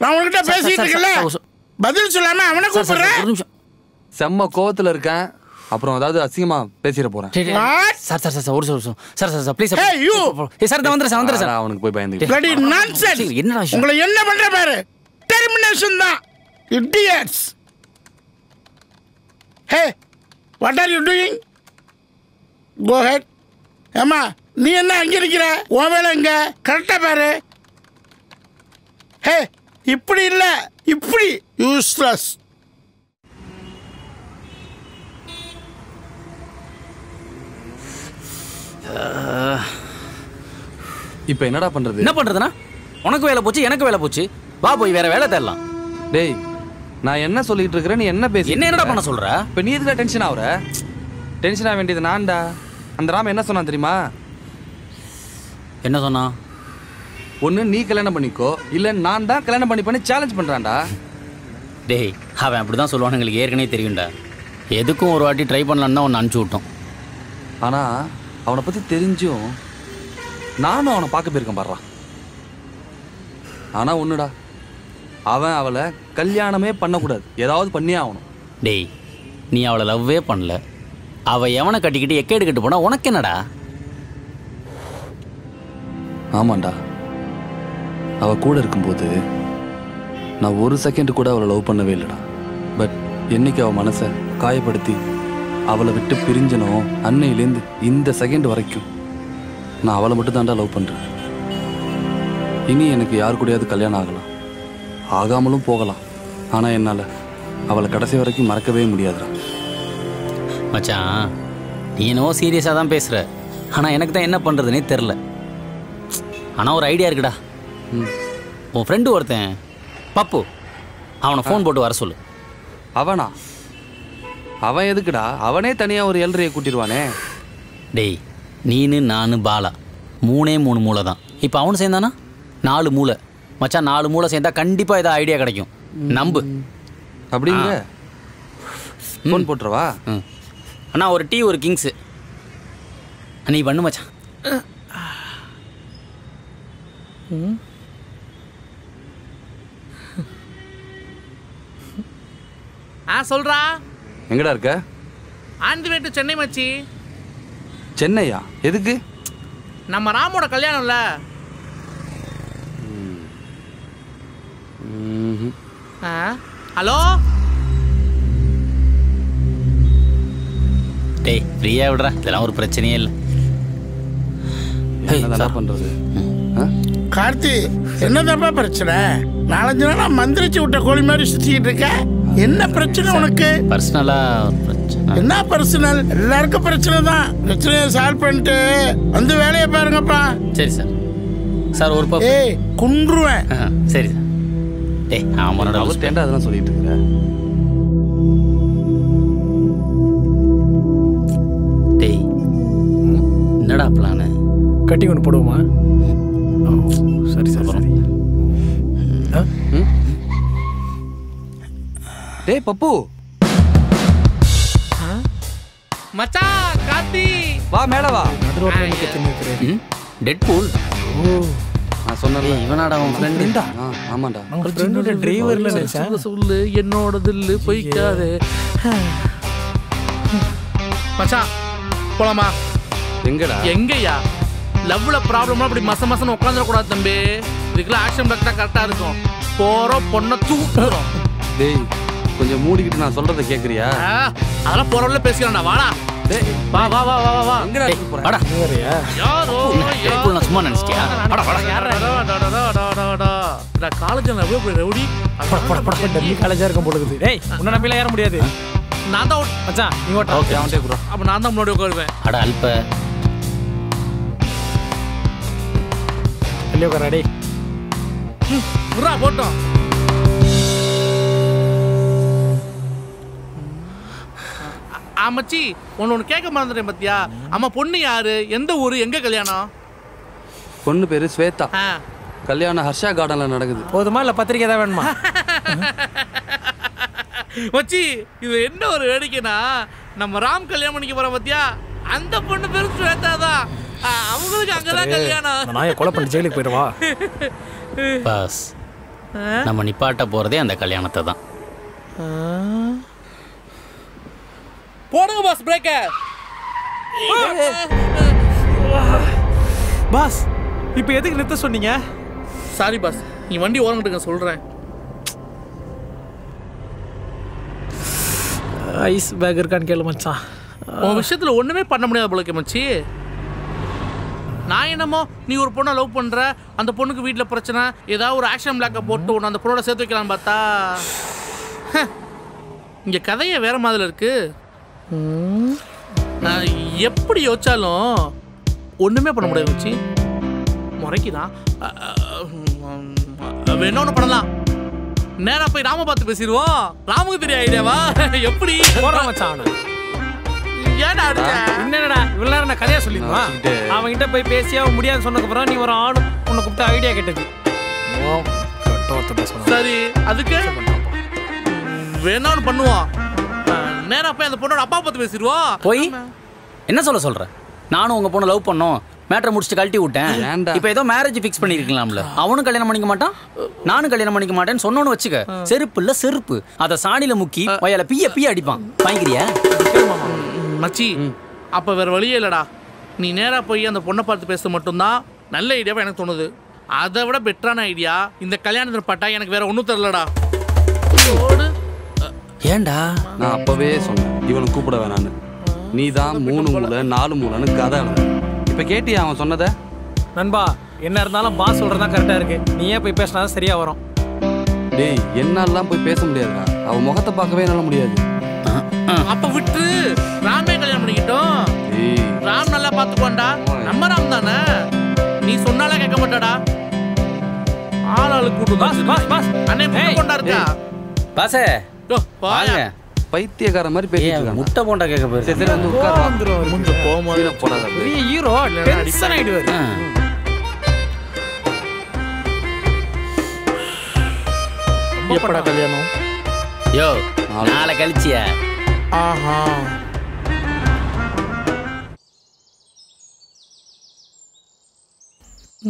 நான் உன்கிட்ட பேசிட்டு இருக்கல, பதில் சொல்லாம அவனை கூப்பிடுறேன். செம்ம கோவத்துல இருக்கேன், அப்புறம் ஏதாவது அசிங்கமா பேசிட போறேன். சார் சார் சார் ஒரு நிமிஷம் சார் சார் சார் ப்ளீஸ். ஏய் யூ, சார் நான் வந்துறேன் வந்துறேன் சார். அவனுக்கு போய் பயந்து. bloody nonsense. என்னடா உங்களை என்ன பண்ற பாரு, டெர்மினேஷன் தான். idiots. Hey, what are you doing? Go ahead. அம்மா நீ என்ன அங்க நிக்கிற? உன் வேலை எங்க? கரெக்டா பாரு. ஹே, இப்படி இல்ல, இப்படி யூஸ்லெஸ். இப்போ என்னடா பண்றது? என்ன பண்றதுனா, உனக்கு வேலை போச்சு, எனக்கு வேலை போச்சு, வா போய் வேற வேலை தேடலாம். டேய் நான் என்ன சொல்லிட்டு இருக்கேன், நீ என்ன பேசி என்னடா பண்ண சொல்ற? இப்போ நீ எதுக்கு டென்ஷன் ஆகுற? டென்ஷன் ஆக வேண்டியது நான்டா. அந்த ராம என்ன சொன்னான் தெரியுமா? என்ன சொன்னான்? ஒன்று நீ கல்யாணம் பண்ணிக்கோ, இல்லை நான் தான் கல்யாணம் பண்ணிப்பேன்னு சேலஞ்ச் பண்ணுறான்டா. டேய் அவன் அப்படி தான் சொல்லுவான், எங்களுக்கு ஏற்கனவே தெரியும்டா. எதுக்கும் ஒரு வாட்டி ட்ரை பண்ணலான்னு தான் அவனை அனுப்பிச்சி விட்டோம். ஆனால் அவனை பற்றி தெரிஞ்சும் நானும் அவனை பார்க்க போயிருக்கேன் பாடுறான். ஆனால் ஒன்றுடா, அவன் அவளை கல்யாணமே பண்ணக்கூடாது, ஏதாவது பண்ணியே ஆகணும். டேய் நீ அவளை லவ்வே பண்ணல, அவள் எவனை கட்டிக்கிட்டு எக்கேடு கட்டு போனா உனக்கு என்னடா? ஆமாண்டா, அவள் கூட இருக்கும்போது நான் ஒரு செகண்ட் கூட அவளை லவ் பண்ணவே இல்லைடா. பட் என்னைக்கு அவள் மனசை காயப்படுத்தி அவளை விட்டு பிரிஞ்சனோ அன்னையிலேருந்து இந்த செகண்ட் வரைக்கும் நான் அவளை மட்டும் தான்டா லவ் பண்ணுறேன். இனி எனக்கு யார் கூடயாவது கல்யாணம் ஆகலாம், ஆகாமலும் போகலாம், ஆனால் என்னால் அவளை கடைசி வரைக்கும் மறக்கவே முடியாதுடா. மச்சான் நீ என்னவோ சீரியஸாக தான் பேசுகிற, ஆனால் எனக்கு தான் என்ன பண்ணுறதுனே தெரில. ஆனால் ஒரு ஐடியா இருக்குடா. உன் ஃப்ரெண்டு ஒருத்தன் பப்பு, அவனை ஃபோன் போட்டு வர சொல்லு. அவனா? அவன் எதுக்குடா? அவனே தனியாக ஒரு 7:30 கூட்டிடுவானே. டேய் நீனு நான் பாலா 3 மூளை தான். இப்போ அவனு சேர்ந்தானா 4 மூளை. மச்சான் 4 மூளை சேர்ந்தா கண்டிப்பாக ஏதாவது ஐடியா கிடைக்கும், நம்பு. அப்படிங்க ஃபோன் போட்டுருவா. அண்ணா ஒரு டீ ஒரு கிங்ஸு நீ பண்ணு மச்சான். சொல்றா. எங்கடா இருக்க? On the way to Chennai மச்சி. சென்னையா? எதுக்கு? நம்ம ராமோட கல்யாணம்ல. ஹலோ டேய் ஃப்ரீயா விடுறா, இதெல்லாம் ஒரு பிரச்சனையே இல்லை. என்னதான் பண்றது? கார்த்தி என்னதாப்பா பிரச்சனை? 4-5 நாளா மந்திரிச்சு விட்ட கோழி மாதிரி சுத்திக்கிட்டு இருக்க. என்ன பிரச்சனை உனக்கு? பர்சனலா பிரச்சனை. என்ன பர்சனல்? எல்லாருக்கும் பிரச்சனை தான். பிரச்சனையை சால்வ் பண்ணிட்டு வந்து வேலையை பாருங்கப்பா. சரி சார். சார் ஒரு பப்பு. ஏய் குன்றுவேன். சரி சார். டேய் அவனோட அவஸ்தேண்டா அதெல்லாம் சொல்லிட்டு இருக்க. டேய் என்னடா பிளானு? கட்டிங் ஒன்று போடுவோமா? சரி சார் சரி. டேய் பப்பு மச்சான் கார்த்தி வா மேல வா. டெட்பூல். நான் சொன்னேன்ல இவனாடா உன் ஃப்ரெண்ட். ஆமாடா. ஃப்ரெண்டோட டிரைவர்ல நினைச்சேன். சொல்லு என்னோட தில்லு பொய்க்காதே. மச்சான் போலாமா? எங்கடா? எங்கயா? லவ்ல ப்ராப்ளம்னா அப்படி மச மசன்னு உட்காந்துடக்கூடாது தம்பி. இதுக்கெல்லாம் ஆக்ஷன் பிளாக் தான் கரெக்டாக இருக்கும். போகிறோம் பொண்ணை தூக்குறோம். டேய் கொஞ்சம் மூடிக்கிட்டு நான் சொல்றதை கேட்குறியா? அதெல்லாம் போகிறவங்கள பேசிக்கலாம்டா. வாடா வா வா வா வா வா. எங்கடா வாடா. யாரோ நான் சும்மா நினைச்சிட்டியா? வாடா வாடா. நான் காலேஜில் எப்படி ரவுடி டெல்லி காலேஜாக இருக்கும் போல இருக்குது. டேய் உன்னை நம்பிலாம் ஏற முடியாது. நான் தான் மச்சான் நீ ஓட்ட. ஓகே அவன்டே குறா. அப்போ நான் தான் முன்னாடி உட்காருவேன். அட அல்ப வெளியே உட்காரா. டேய் குறா போட்டோம். மச்சி ஒன்று கேட்க மறந்துட்டேன் பத்தியா? அம்மா பொண்ணு யாரு, எந்த ஊரு, எங்க கல்யாணம்? பொண்ணு பேரு ஸ்வேதா. கல்யாணம் ஹர்ஷா கார்டன்ல நடக்குது. போதுமா இல்ல பத்திரிக்கை தான் வேணுமா? மச்சி இது என்ன ஒரு வேடிக்கைனா, நம்ம ராம் கல்யாணம் பண்ணிக்க போற பத்தியா, அந்த பொண்ணு பேரு ஸ்வேதா தான். அவங்களுக்கு அங்கதான் கல்யாணம். நான் கொலை பண்ணி ஜெயிலுக்கு போயிடுவா. பாஸ் நம்ம நிப்பாட்ட போறதே அந்த கல்யாணத்தை தான். போடுங்க பாஸ் பிரேக்கர். பாஸ் இப்போ எதுக்கு நிறுத்த சொன்னீங்க? சாரி பாஸ், நீ வண்டி ஓரங்கிட்டுங்க சொல்றேன். ஐஸ் பேக் இருக்கான்னு கேளு மச்சான். உன் விஷயத்துல ஒண்ணுமே பண்ண முடியாது போல மச்சி. நான் என்னமோ நீ ஒரு பொண்ணை லவ் பண்ற, அந்த பொண்ணுக்கு வீட்டில் பிரச்சனை, ஏதாவது ஒரு ஆக்ஷன் பிளாக்கை போட்டு உன்னை அந்த பொண்ணோட சேர்த்து வைக்கலான்னு பார்த்தா இங்க கதையே வேற மாதிரி இருக்கு. நான் எப்படி யோசிச்சாலும் ஒண்ணுமே பண்ண முடியாது மச்சி. முறைக்குதான் வேணும் ஒன்று பண்ணலாம். நேரா போய் ராம பார்த்து பேசிடுவோம். ராமுக்கு தெரிய ஐடியாவா? எப்படி போடுற மச்சான்? ஏடா என்னடா இவ்வளவு நேரம் நான் கதையா சொல்லிடுவான். அவன்கிட்ட போய் பேசியா முடியாது சொன்னதுக்கப்புறம் நீ ஒரு ஆணு உன்னை கூப்பிட்டு ஐடியா கேட்டது. சரி அதுக்கு வேணாலும் பண்ணுவோம். நேரா போய் அந்த பொண்ணோட அப்பா பார்த்து பேசிடுவோம். போய் என்ன சொல்ற? நானும் உங்க பொண்ணை லவ் பண்ணோம், மேட்டரை முடிச்சுட்டு கழட்டி விட்டேன். இப்போ ஏதோ மேரேஜ் ஃபிக்ஸ் பண்ணிருக்கலாம்ல. அவனும் கல்யாணம் பண்ணிக்க மாட்டான், நானும் கல்யாணம் பண்ணிக்க மாட்டேன்னு சொன்னோன்னு வச்சுக்க, செருப்பு இல்ல செருப்பு அதை சாணியில முக்கி வயல பிய அடிப்பான். வாங்கிக்கிறியா மச்சி? அப்ப வேற வழியே இல்லடா. நீ நேரா போய் அந்த பொண்ணை பார்த்து பேச மட்டும்தான் நல்ல ஐடியாவா எனக்கு தோணுது. அதை விட பெட்டரான ஐடியா இந்த கல்யாணத்தில் பட்டா எனக்கு வேற ஒன்றும் தெரியலடா. ஏண்டா? நான் அப்பவே சொன்னேன் இவனை கூப்பிட வேணான்னு. நீ தான் 3 மூலை 4 மூலைன்னு கதை. இப்ப கேட்டியா அவன் சொன்னதை? நண்பா என்ன இருந்தாலும் பாஸ் சொல்றதா கரெக்டா இருக்கு. நீ ஏன் போய் பேசினா சரியா வரும். டேய் என்னாலாம் போய் பேச முடியாதுடா. அவன் முகத்தை பார்க்கவே என்னால முடியாது. அப்ப விட்டு ராமே கல்யாணம் பண்ணிக்கிட்டோம். ராம் நல்லா பாத்துக்கோண்டா. நம்ம ராம் தானே, நீ சொன்னாலே கேட்க மாட்டாடா. ஆளாளுக்கு கூட்டு பாஸ் பாஸ் பாஸ் அண்ணே முட்டை போண்டா இருக்கா? பாஸே வாங்க. பைத்தியக்கார மாதிரி பேசிட்டு முட்டை போண்டா கேட்க போய். சரி வந்து உட்கார். வந்துரும் முஞ்சு போமாவே போடாத. பெரிய ஹீரோ டென்ஷன் ஆயிடுவாரு. எப்படா கல்யாணம்? யோ நாளை கழிச்சியா? ஆஹா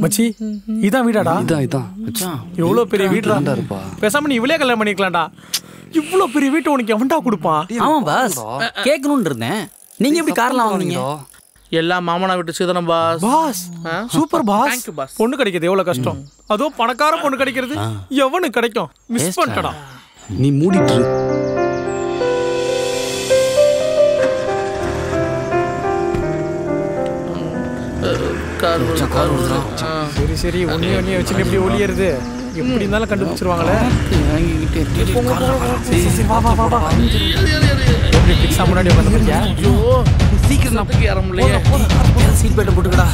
மச்சி இதான் வீடாடா? இதான் மச்சான் எவ்வளவு பெரிய வீடுடா இருப்பா. பேசாம நீ இவளே கல்யாணம் பண்ணிக்கலாம்டா. இவ்வளவு பெரிய வீட்டை உனக்கு எவன்டா கொடுப்பான்? ஆமா பாஸ் கேட்கணும்னு இருந்தேன். நீங்க எப்படி கார்லாம் வாங்குனீங்க? எல்லாம் மாமனா விட்டு சீதனம் பாஸ். Pass super pass. பொண்ணு கிடைக்கிறது எவ்வளவு கஷ்டம். அதுவும் பணக்கார பொண்ணு கிடைக்கிறது எவனுக்கு கிடைக்கும்? மிஸ் பண்ணிட்டடா. நீ மூடிட்டு சரி சரி ஒன்னிய வச்சு எப்படி ஒளியறது? எப்படி இருந்தாலும் கண்டுபிடிச்சிருவாங்களே. முன்னாடி உட்காந்துருக்கியா? சீக்கிரம் சீட் பெல்ட் போட்டுக்கடா.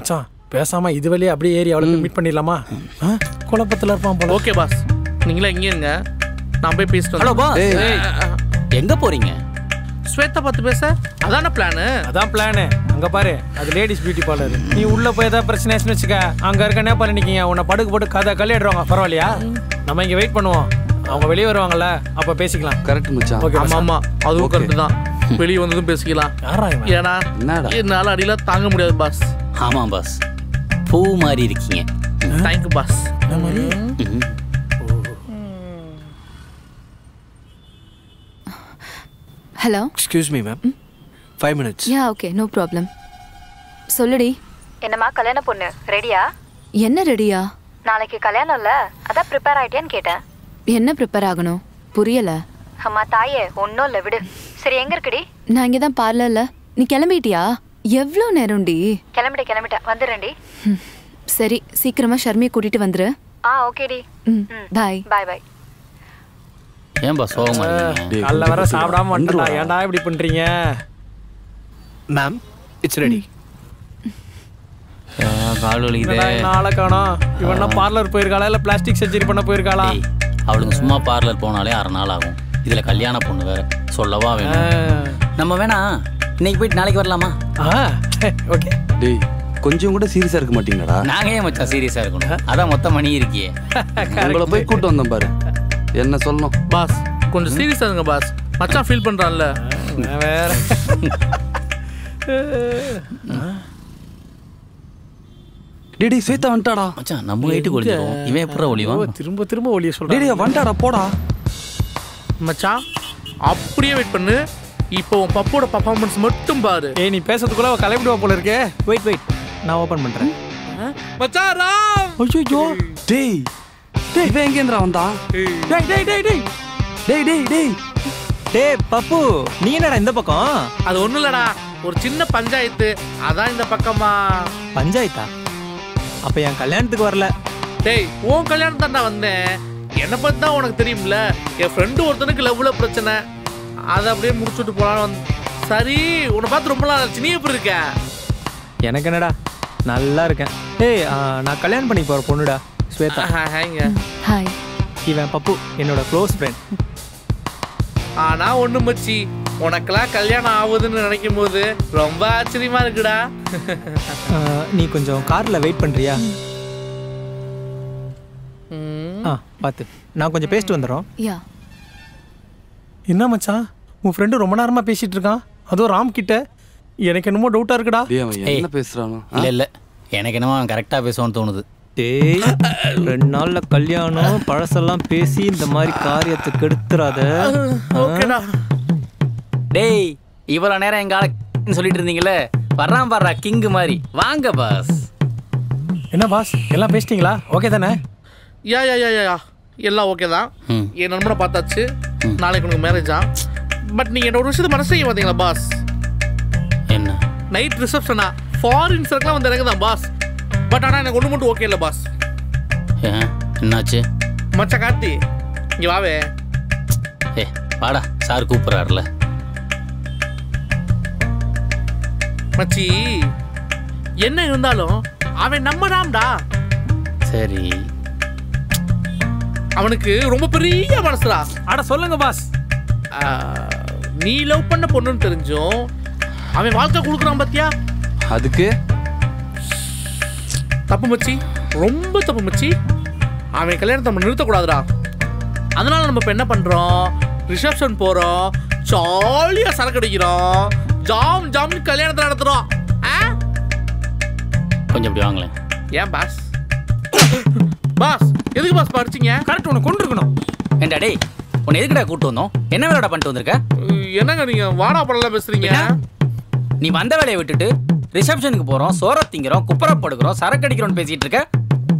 மச்சான் பேசாம இது வழியே அப்படியே ஏறி அவளுக்கு மீட் பண்ணிடலாமா? குழப்பத்தில் இருப்பான் போல. ஓகே பாஸ், நீங்களே இங்கே இருங்க, நான் போய் பேசிட்டு ஹலோ பாஸ், எங்க போறீங்க? ஸ்வேதா பார்த்து பேச. அதான பிளானு? அதான் பிளானு. அங்க பாரு, அது லேடிஸ் பியூட்டி பார்லர். நீ உள்ள போய் ஏதாவது பிரச்சனை ஆச்சுன்னு வச்சுக்க, அங்க இருக்க நேபாளி நிக்கீங்க, உன்னை படுக்கு போட்டு கதை கல்லிடுவாங்க. பரவாயில்லையா? நம்ம இங்க வெயிட் பண்ணுவோம், அவங்க வெளியே வருவாங்கல்ல, அப்ப பேசிக்கலாம். கரெக்ட் மச்சான். ஆமா ஆமா, அதுவும் கரெக்ட் தான். வெளியே வந்ததும் பேசிக்கலாம். ஏன்னா என்னால அடியில தாங்க முடியாது பாஸ். ஆமா பாஸ், பூ மாதிரி இருக்கீங்க. Thank you boss. Hello, excuse me ma'am, 5 minutes. Yeah okay, no problem. சொல்லுடி. என்னம்மா கல்யாண பொண்ணு ரெடியா? என்ன ரெடியா? நாளைக்கு கல்யாணம் இல்ல, அதான் ப்ரிப்பேர் ஆயிட்டியான்னு கேட்டேன். என்ன ப்ரிப்பேர் ஆகணும்? புரியல. அம்மா தாயே, ஒன்றும் இல்லை விடு. சரி எங்க இருக்குடி? நான் இங்கே தான் பார்லர்ல. நீ கிளம்பிட்டியா? எவ்வளோ நேரம்டி? கிளம்பிட்டேன், வந்துடுறேன்டி. சரி, சீக்கிரமா ஷர்மியை கூட்டிட்டு வந்துரு. ஓகேடி. பாய் பாய் பாய். ஏன் பாஸ் சோகமா இருக்கீங்க? காலைல வர சாப்பிடாம வந்துட்டா, ஏன்டா இப்படி பண்றீங்க? Ma'am, it's ready. கால் வலிக்குதே. நாளை காணோம். இவன்னா பார்லர் போயிருக்காளா இல்ல பிளாஸ்டிக் சர்ஜரி பண்ண போயிருக்காளா? அவளுங்க சும்மா பார்லர் போனாலே 1/2 நாள் ஆகும். இதுல கல்யாண பொண்ணு வேற, சொல்லவா வேணும். நம்ம வேணா இன்னைக்கு போயிட்டு நாளைக்கு வரலாமா? ஓகே. டேய், கொஞ்சம் கூட சீரியஸா இருக்க மாட்டீங்கடா? நாங்க ஏன் மச்சான் சீரியஸா இருக்கணும்? அதான் மொத்த மணி இருக்கியே. உங்களை போய் கூட்டு வந்தோம் பாரு, என்ன சொல்லணும் பாஸ்? கொஞ்சம் சீரியஸா இருங்க பாஸ், மச்சான் ஃபீல் பண்றான்ல. வேற டேடி ஸ்வேதா வந்துட்டாடா. மச்சான் நம்ம ஹைட்டுக்கு ஒளிஞ்சிரும், இவன் எப்பறம் ஒளிவான்? திரும்ப ஒளிய சொல்றான். டேடி வந்துட்டாடா, போடா மச்சான். அப்படியே வெயிட் பண்ணு, இப்போ உன் பப்போட பர்ஃபார்மன்ஸ் மட்டும் பாரு. நீ பேசுறதுக்குள்ள அவ கிளம்பிடுவா போல இருக்கே. வெயிட், நான் ஓபன் பண்றேன். மச்சான் ராம். ஐயோ டேய், இவன் எங்கேந்திரா வந்தான்? டேய் பப்பு, நீ என்னடா இந்த பக்கம்? அது ஒண்ணும் இல்லடா, ஒரு சின்ன பஞ்சாயத்து, அதான் இந்த பக்கமா. பஞ்சாயத்தா? அப்ப என் கல்யாணத்துக்கு வரல. டேய், உன் கல்யாணம் தான்டா வந்தேன். என்னை பத்தி தான் உனக்கு தெரியும்ல, என் ஃப்ரெண்டு ஒருத்தனுக்கு லவ்ல பிரச்சனை, அதை அப்படியே முடிச்சுட்டு போலான்னு. சரி, உன்னை பார்த்து ரொம்ப நாள் ஆச்சு, நீ எப்படி இருக்க? எனக்கு என்னடா, நல்லா இருக்கேன். ஏய், நான் கல்யாணம் பண்ணி போற பொண்ணுடா, ஸ்வேதா. ஹாய். இவன் பப்பு, என்னோட க்ளோஸ் ஃப்ரெண்ட். ஆனா ஒண்ணு மச்சி, உனக்கெல்லாம் கல்யாணம் ஆகுதுன்னு நினைக்கும் போது ரொம்ப ஆச்சரியமா இருக்குடா. நீ கொஞ்சம் கார்ல வெயிட் பண்றியா? பாத்து, நான் கொஞ்சம் பேசிட்டு வந்துடுறோம். யா. என்ன மச்சான், உன் ஃப்ரெண்டு ரொம்ப நேரமா பேசிட்டு இருக்கான், அதுவும் ராம் கிட்ட. எனக்கு என்னமோ டவுட்டா இருக்குடா. என்ன பேசுறானோ? இல்ல எனக்கு என்னமோ அவன் கரெக்டா பேசுவான்னு தோணுது. டேய், 2 நாள்ல கல்யாணம், பழசெல்லாம் பேசி இந்த மாதிரி காரியத்தை கெடுத்துறாத. ஓகேடா. டேய், இவ்வளவு நேரம் எங்க ஆளு சொல்லிட்டு இருந்தீங்களே, வர்றான் பாடுறா கிங் மாதிரி. வாங்க பாஸ். என்ன பாஸ், எல்லாம் பேசிட்டீங்களா? ஓகே தானே? யா எல்லாம் ஓகே தான். என் நண்பனை பார்த்தாச்சு, நாளைக்கு உனக்கு மேரேஜா. பட் நீங்க என்ன ஒரு விஷயத்தை மனசு பார்த்தீங்களா பாஸ்? என்ன? நைட் ரிசப்ஷனா ஃபாரின் சர்க்கிளாக வந்து இறங்குதான் பாஸ். பட் ஆனால் எனக்கு ஒன்று மட்டும் ஓகே இல்லை பாஸ். என்னாச்சு? மச்ச கார்த்தி, இங்கே வாவே. வாடா, சார் கூப்பிட்றாருல. மச்சி, என்ன இருந்தாலும் அவன் நம்ம ராம்டா. சரி, அவனுக்கு ரொம்ப பெரிய மனசுடா. அட சொல்லுங்க பாஸ். நீ லவ் பண்ண பொண்ணுன்னு தெரிஞ்சும் அவன் வாழ்க்கை கொடுக்குறான் பாத்தியா? அதுக்கு தப்பு மச்சி, ரொம்ப தப்பு மச்சி. அவன் கல்யாணத்தை நம்ம நிறுத்தக்கூடாதுடா. அதனால நம்ம இப்போ என்ன பண்றோம், ரிசப்ஷன் போறோம், ஜாலியா சரக்கு அடிக்கிறோம், ஜாம் ஜாம் கல்யாணத்தை நடத்துறோம். கொஞ்சம் இப்படி வாங்களேன். ஏன் பாஸ்? பாஸ் எதுக்கு பாஸ் படிச்சீங்க? கரெக்ட், உன்னை கொண்டு இருக்கணும். ஏண்டா டேய், உன்னை எதுக்குடா கூட்டு வந்தோம்? என்ன வேலைடா பண்ணிட்டு வந்திருக்க? என்னங்க நீங்க வாடா படலாம் பேசுறீங்க? நீ வந்த வேலையை விட்டுட்டு ரிசப்ஷனுக்கு போறோம், சோற திங்கிறோம், குப்புறப்படுக்கிறோம், சரக்கு அடிக்கிறோம் பேசிட்டு இருக்க.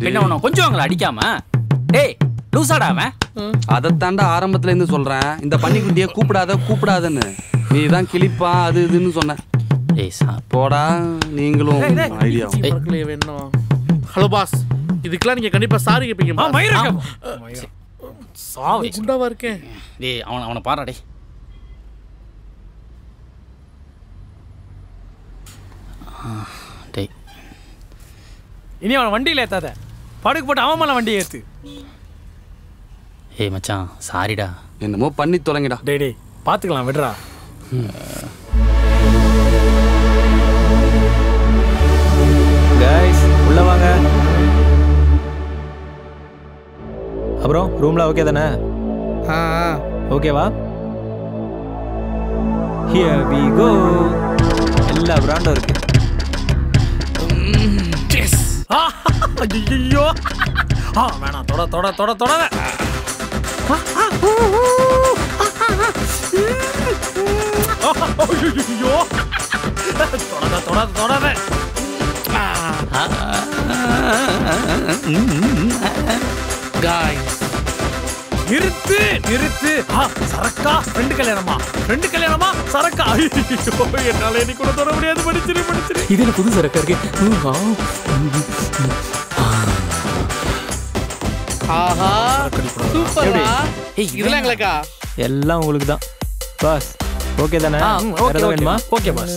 பின்ன உன்னை கொஞ்சம் அவங்கள அடிக்காம. டேய் லூசாடா அவன். அதைத்தாண்டா ஆரம்பத்துல இருந்து சொல்றேன், இந்த பன்னிக்குட்டியை கூப்பிடாதன்னு. நீ தான் கிளிப்பா அது இதுன்னு சொன்ன. போடா நீங்களும் ஐடியா. ஹலோ பாஸ், இதுக்கெல்லாம் நீங்க கண்டிப்பா சாரி கேட்பீங்க. குண்டாவா இருக்கேன். டேய் அவனை பாருடா டேய். டேய் இனி அவன் வண்டியில் ஏத்தாத. படுக்கு போட்டு அவன் மேலே வண்டியை ஏற்று. ஏய் மச்சான் சாரிடா. என்னமோ பண்ணி தொலைங்கடா. டேய் பார்த்துக்கலாம் விடுறா. கைஸ் உள்ள வாங்க. அப்புறம் ரூம்ல ஓகே தானே? ஓகேவா? Here we go. எல்லா பிராண்டும் இருக்கு. எஸ். ஐயோ. வேணாம் தொட தொட தொட தொடாத. ஐயோ. தொடாத தொடாத தொடாத. Guys. நிறுத்து நிறுத்து. சரக்கா ஃப்ரெண்டு கல்யாணமா? ஃப்ரெண்டு கல்யாணமா சரக்கா? ஐயோ என்னால இன்னைக்கு கூட தொட முடியாது. படிச்சிரு. இதுல புது சரக்கா இருக்கு. ஆஹா சூப்பர்டா. இதெல்லாம் எங்களுக்கா? எல்லாம் உங்களுக்கு தான் பாஸ். ஓகே தானே? வேற ஏதாவது வேணுமா? Okay boss.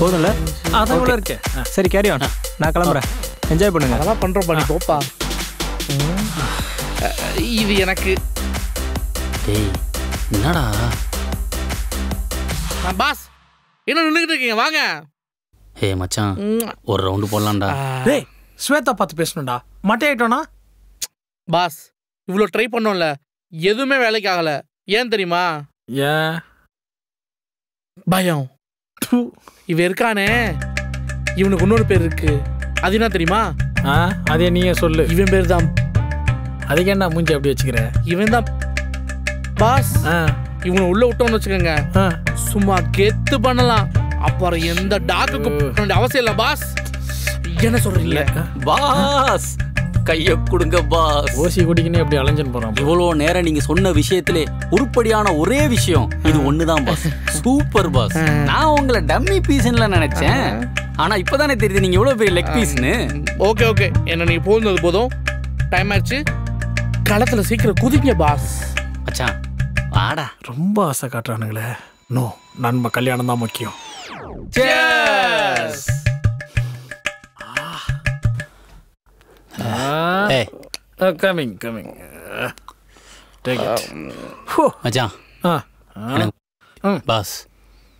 போதும்ல? அதான் உள்ள இருக்கே. சரி கேரி ஆன். நான் கிளம்புறேன். என்ஜாய் பண்ணுங்க. அதெல்லாம் பண்றோம் பண்ணி போப்பா. இது எனக்கு. டேய் என்னடா? பாஸ் என்ன நின்னுக்கிட்டு இருக்கீங்க? வாங்க. ஏய் மச்சான் ஒரு ரவுண்டு போடலாம்டா. டேய் ஸ்வேதா பார்த்து பேசணும்டா. மட்டையாயிட்டோனா? பாஸ் இவ்வளோ ட்ரை பண்ணோம்ல, எதுவுமே வேலைக்கு ஆகல. ஏன் தெரியுமா? ஏன்? பயம். இவன் இருக்கானே, இவனுக்கு இன்னொரு பேர் இருக்கு. அது என்ன தெரியுமா? அதே நீயே சொல்லு. இவன் பேர் தான். அதுக்கு என்ன மூஞ்சி அப்படி வச்சுக்கிற? இவன் தான் பாஸ். இவனை உள்ள விட்டோம்னு வச்சுக்கோங்க, சும்மா கெத்து பண்ணலாம். அப்புறம் எந்த டாக்குக்கு அவசியம் இல்லை பாஸ். என்ன சொல்றீங்க பாஸ்? கைய கொடுங்க பாஸ். ஓசி குடிக்கனே அப்படி அலைஞ்சன் போறான். இவ்வளோ நேரம் நீங்க சொன்ன விஷயத்திலே உருப்படியான ஒரே விஷயம் இது ஒண்ணுதான் பாஸ். Super pass. நான் உங்களை டம்மி பீஸ்ல நினைச்சேன். ஆனா இப்பதானே தெரியுது நீங்க எவ்வளவு பெரிய லெக் பீஸ்னு. ஓகே ஓகே, என்ன நீ போனது போதும். டைம் ஆச்சு, களத்துல சீக்கிரம் குதிங்க பாஸ். மச்சான் வாடா. ரொம்ப ஆசை காட்டுறானுங்களே. நோ, நண்ப கல்யாணம் தான் முக்கியம். கமிங் மச்சான் பாஸ்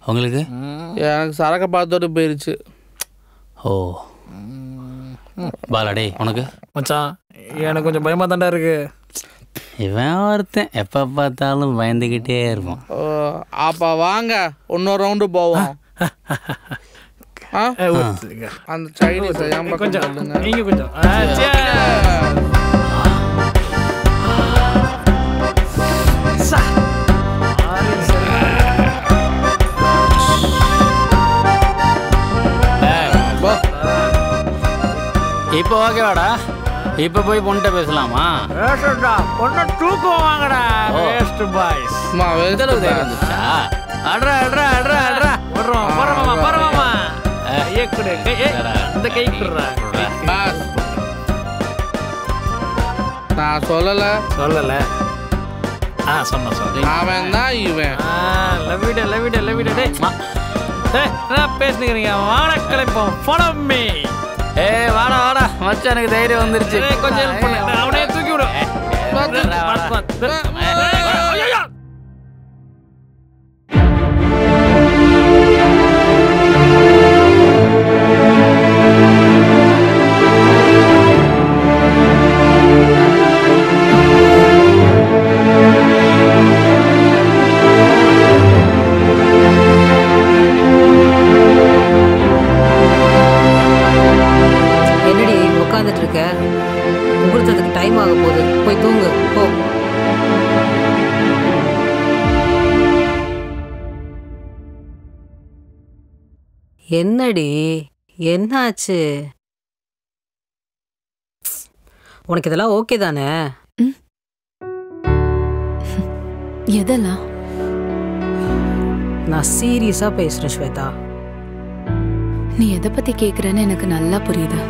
உங்களுக்கு? எனக்கு சரக்க பார்த்தோடு போயிருச்சு. ஓ பாலாடே உனக்கு? மச்சான் எனக்கு கொஞ்சம் பயமா தாண்டா இருக்கு. இவன் ஒருத்தன் எப்ப பார்த்தாலும் பயந்துகிட்டே இருப்பான். அப்ப வாங்க இன்னொரு ரவுண்டு போவோம். அந்த சைனீஸ் கொஞ்சம் நீங்க கொஞ்சம் இப்போ ஓகேவாடா? இப்போ போய் பொண்ணை பேசலாமா? பொண்ணை தூக்குவாங்கடா. Waste boys. மா வெதல வந்துச்சா? அட்ரா அட்ரா அட்ரா அட்ரா வரோம் வரமாமா வரமாமா. ஏக்குடே இந்த கை குடுறா பாஸ். நான் சொல்லல சொன்ன அவன் தான் இவன். லவ்விட டேய் நான் பேசுறீங்க. வாட கிளப்போம். Follow me. வாடா வாடா மச்சான், எனக்கு தைரியம் வந்துருச்சு. கொஞ்சம் ஹெல்ப் பண்ணு. அவனே தூக்கி விடு. முகூர்த்தத்துக்கு டைம் ஆக போகுது. போய் தூங்கு போ. என்னடி என்னாச்சு? உனக்கு இதெல்லாம் ஓகே தானே? எதெல்லாம்? நான் சீரியஸா பேசுறேன் ஸ்வேதா. நீ எதை பத்தி கேக்குறன்னு எனக்கு நல்லா புரியுது.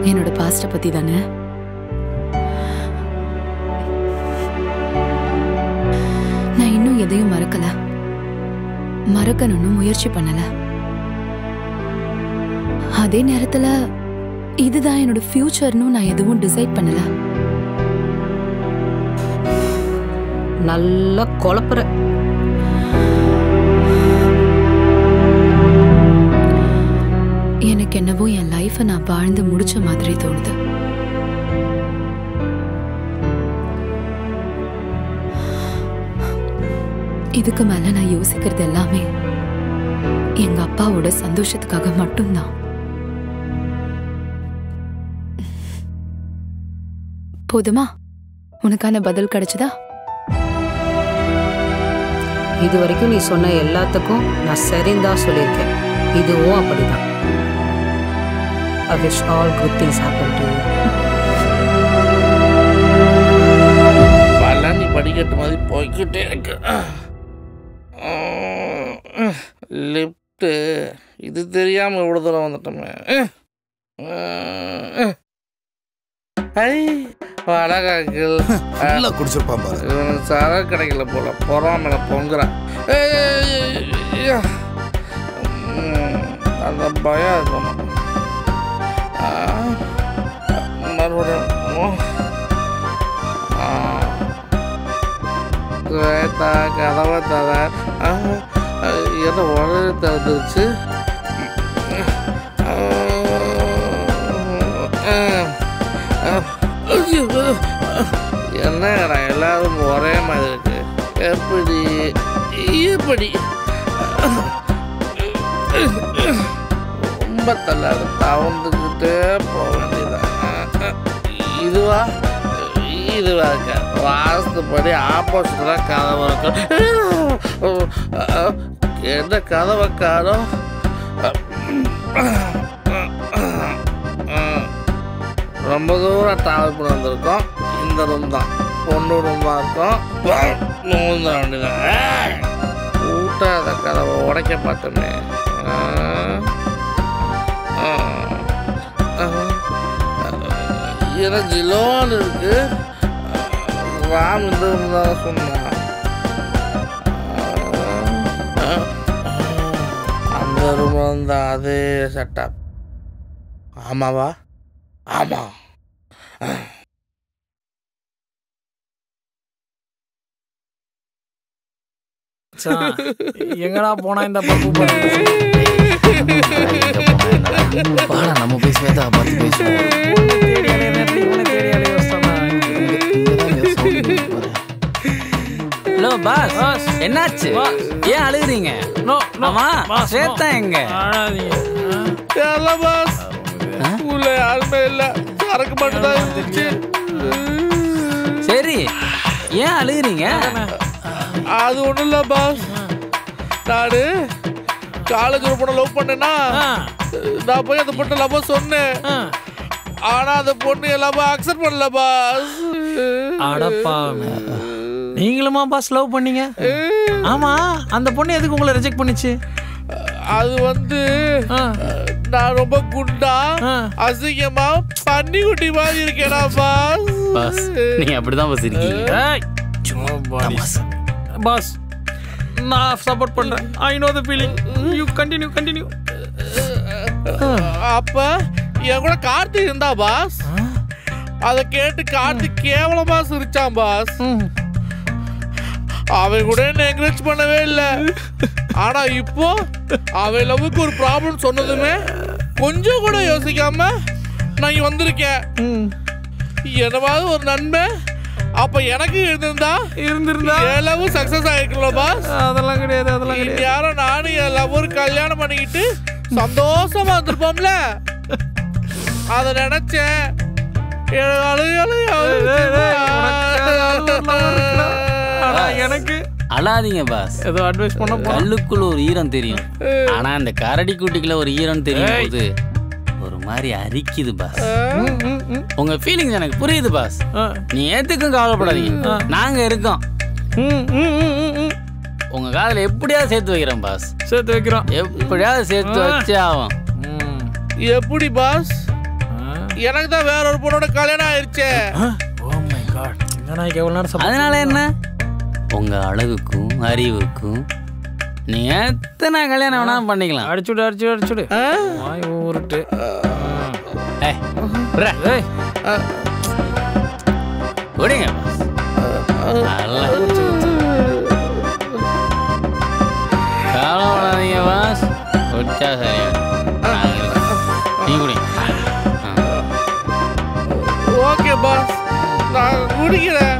என்னோட பாஸ்ட பத்தி தானே? நான் இன்னும் எதையும் மறக்கல, மறக்கணும்னு முயற்சி பண்ணல. அதே நேரத்துல இதுதான் என்னோட ஃபியூச்சர்னு நான் எதுவும் டிசைட் பண்ணல. நல்லா குழப்புற. எனக்கு என்னவோ என் லைஃபை நான் வாழ்ந்து முடிச்ச மாதிரி தோணுது. இதுக்கு மேல நான் யோசிக்கிறது எல்லாமே எங்க அப்பாவோட சந்தோஷத்துக்காக மட்டும்தான். போதுமா? உனக்கான பதில் கிடைச்சதா? இது வரைக்கும் நீ சொன்ன எல்லாத்துக்கும் நான் சரிந்தான் சொல்லியிருக்கேன். இதுவும் அப்படிதான். I wish all good things happen to you. Palani படிக்கட்டு மாதிரி போய்கிட்டே இருக்கு. லிஃப்ட்டு இது தெரியாமல் இவ்வளோ தூரம் வந்துட்டோமே. அழகாக்கள் குடிச்சிருப்பான் பாரு. இவனுக்கு சரக்கு கிடைக்கல போல பொறாமல பொங்குறான். அந்த பயம் இருக்கணும். மறுபடியும் கதவை தர ஏதோ உடனே திறந்துருச்சு. என்னடா எல்லாரும் ஒரே மாதிரி இருக்கு. எப்படி எப்படி ரொம்ப தள்ளாது தவந்துக்கிட்டே போக வேண்டியதான். இதுவா இதுவா இருக்க வாஸ்துப்படி ஆப்போசிட் தான் கதவை இருக்கும். என்ன கதவை காணும். ரொம்ப தூரம் ட்ராவல் பண்ணி வந்திருக்கோம். இந்த ரூம் தான் பொண்ணு ரூமாக இருக்கும். மூந்த வேண்டியதான். கூட்டாத கதவை உடைக்க பார்த்தோமே. ஏன்னா ஜிலோன்னு இருக்கு. ராம் இந்த ரூம் தான் சொன்னான். அந்த ரூம் வந்து அதே செட்டப். ஆமாவா? ஆமா. எங்கடா போனா இந்த பப்பு? நம்ம பேசுவேதா பார்த்து பேசுவோம். ஹலோ பாஸ், என்னாச்சு? ஏன் அழுகுறீங்க? ஸ்வேதா எங்க? பாஸ் ஊர்ல யாருமே இல்ல, சரக்கு மட்டும் தான் இருந்துச்சு. சரி, ஏன் அழுகுறீங்க? அது ஒண்ணும் இல்ல பாஸ். நானு காலேஜ் ஒரு பொண்ணை லவ் பண்ணேன்னா நான் போய் அந்த பொண்ணை லவ் சொன்னேன். ஆனா அந்த பொண்ணு எல்லாமே அக்செப்ட் பண்ணல பாஸ். அடப்பா, நீங்களுமா பாஸ் லவ் பண்ணீங்க? ஆமா, அந்த பொண்ணு எதுக்கு உங்களை ரிஜெக்ட் பண்ணிச்சு? அது வந்து நான் ரொம்ப குண்டா அசிங்கமா பன்னி குட்டி மாதிரி இருக்கேனா பாஸ். பாஸ் நீங்க அப்படிதான் பாஸ் இருக்கீங்க. பாஸ் நான் சப்போர்ட் பண்றேன். I know the feeling. You continue. அப்ப என் கூட கார்த்திக் இருந்தா பாஸ். அதை கேட்டு கார்த்திக் கேவலமா சிரிச்சான் பாஸ். அவன் கூட என்ன என்கரேஜ் பண்ணவே இல்லை. ஆனா இப்போ அவன் லவ்வுக்கு ஒரு ப்ராப்ளம் சொன்னதுமே கொஞ்சம் கூட யோசிக்காம நான் இங்க வந்திருக்கேன். என்னவாவது ஒரு நன்மை அப்ப எனக்கு இருந்திருந்தா என் லவ் சக்சஸ் ஆயிருக்கல பாஸ். அதெல்லாம் கிடையாது. யாரும் நானும் என் லவ் ஒரு கல்யாணம் பண்ணிக்கிட்டு சந்தோஷமா இருந்திருப்போம்ல. அத நினைச்சேன். எனக்கு அழாதீங்க பாஸ். ஏதோ அட்வைஸ் பண்ண கல்லுக்குள்ள ஒரு ஈரம் தெரியும். ஆனா அந்த கரடி குட்டிக்குள்ள ஒரு ஈரம் தெரியும் போது ஒரு மாதிரி அரிக்குது பாஸ். உங்க ஃபீலிங்ஸ் எனக்கு புரியுது பாஸ். நீ ஏத்துக்கும் கவலைப்படாதீங்க, நாங்க இருக்கோம். உங்க காதல எப்படியாவது சேர்த்து வைக்கிறோம் பாஸ். சேர்த்து வைக்கிறோம். எப்படியாவது சேர்த்து வச்சே ஆகும். எப்படி பாஸ்? எனக்கு தான் வேற ஒரு பொண்ணோட கல்யாணம் ஆயிருச்சே. Oh my God. அதனால என்ன? உங்க அழகுக்கும் அறிவுக்கும் நீ எத்தனை கல்யாணம் வேணாலும் பண்ணிக்கலாம். அடிச்சுடு. ஓடிங்க கவலைப்படாதீங்க பாஸ். குடிச்சா சரியா நீ குடிங்க. ஓகே பாஸ், நான் குடிக்கிறேன்.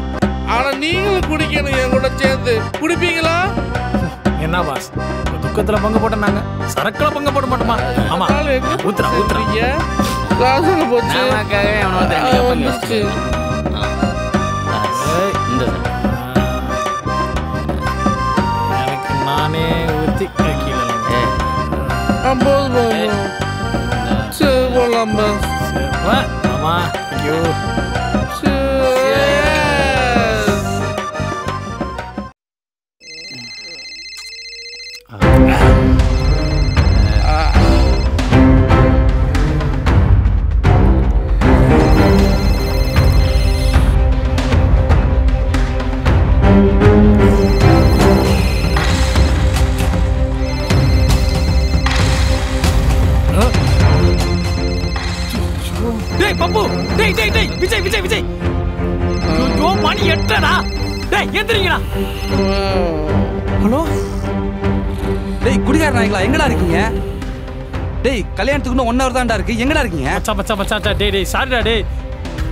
ஆனா நீங்களும் குடிக்கணும் என் கூட சேர்ந்து. குடிப்பீங்களா? என்ன பாஸ், துக்கத்துல பங்கு போட்டோம், சரக்குல பங்கு போட மாட்டோமா? ஆமா, ஊத்துறா ஊத்துறீங்க. காசுல போச்சு. எனக்கு நானே ஊத்தி கீழே சரி போலாம் பாஸ். ஆமா, ஐயோ பப்பு. டேய் டேய் டேய் விஜய் விஜய் விஜய். ஐயோ மணி 8டா. டேய் எந்திரீங்கடா. ஹலோ. டேய் குடிகார நாய்களா எங்கடா இருக்கீங்க? டேய் கல்யாணத்துக்கு இன்னும் 1 hour தான்டா இருக்கு. எங்கடா இருக்கீங்க? மச்சான் மச்சான் மச்சான் டேய் டேய் சாரிடா டேய்.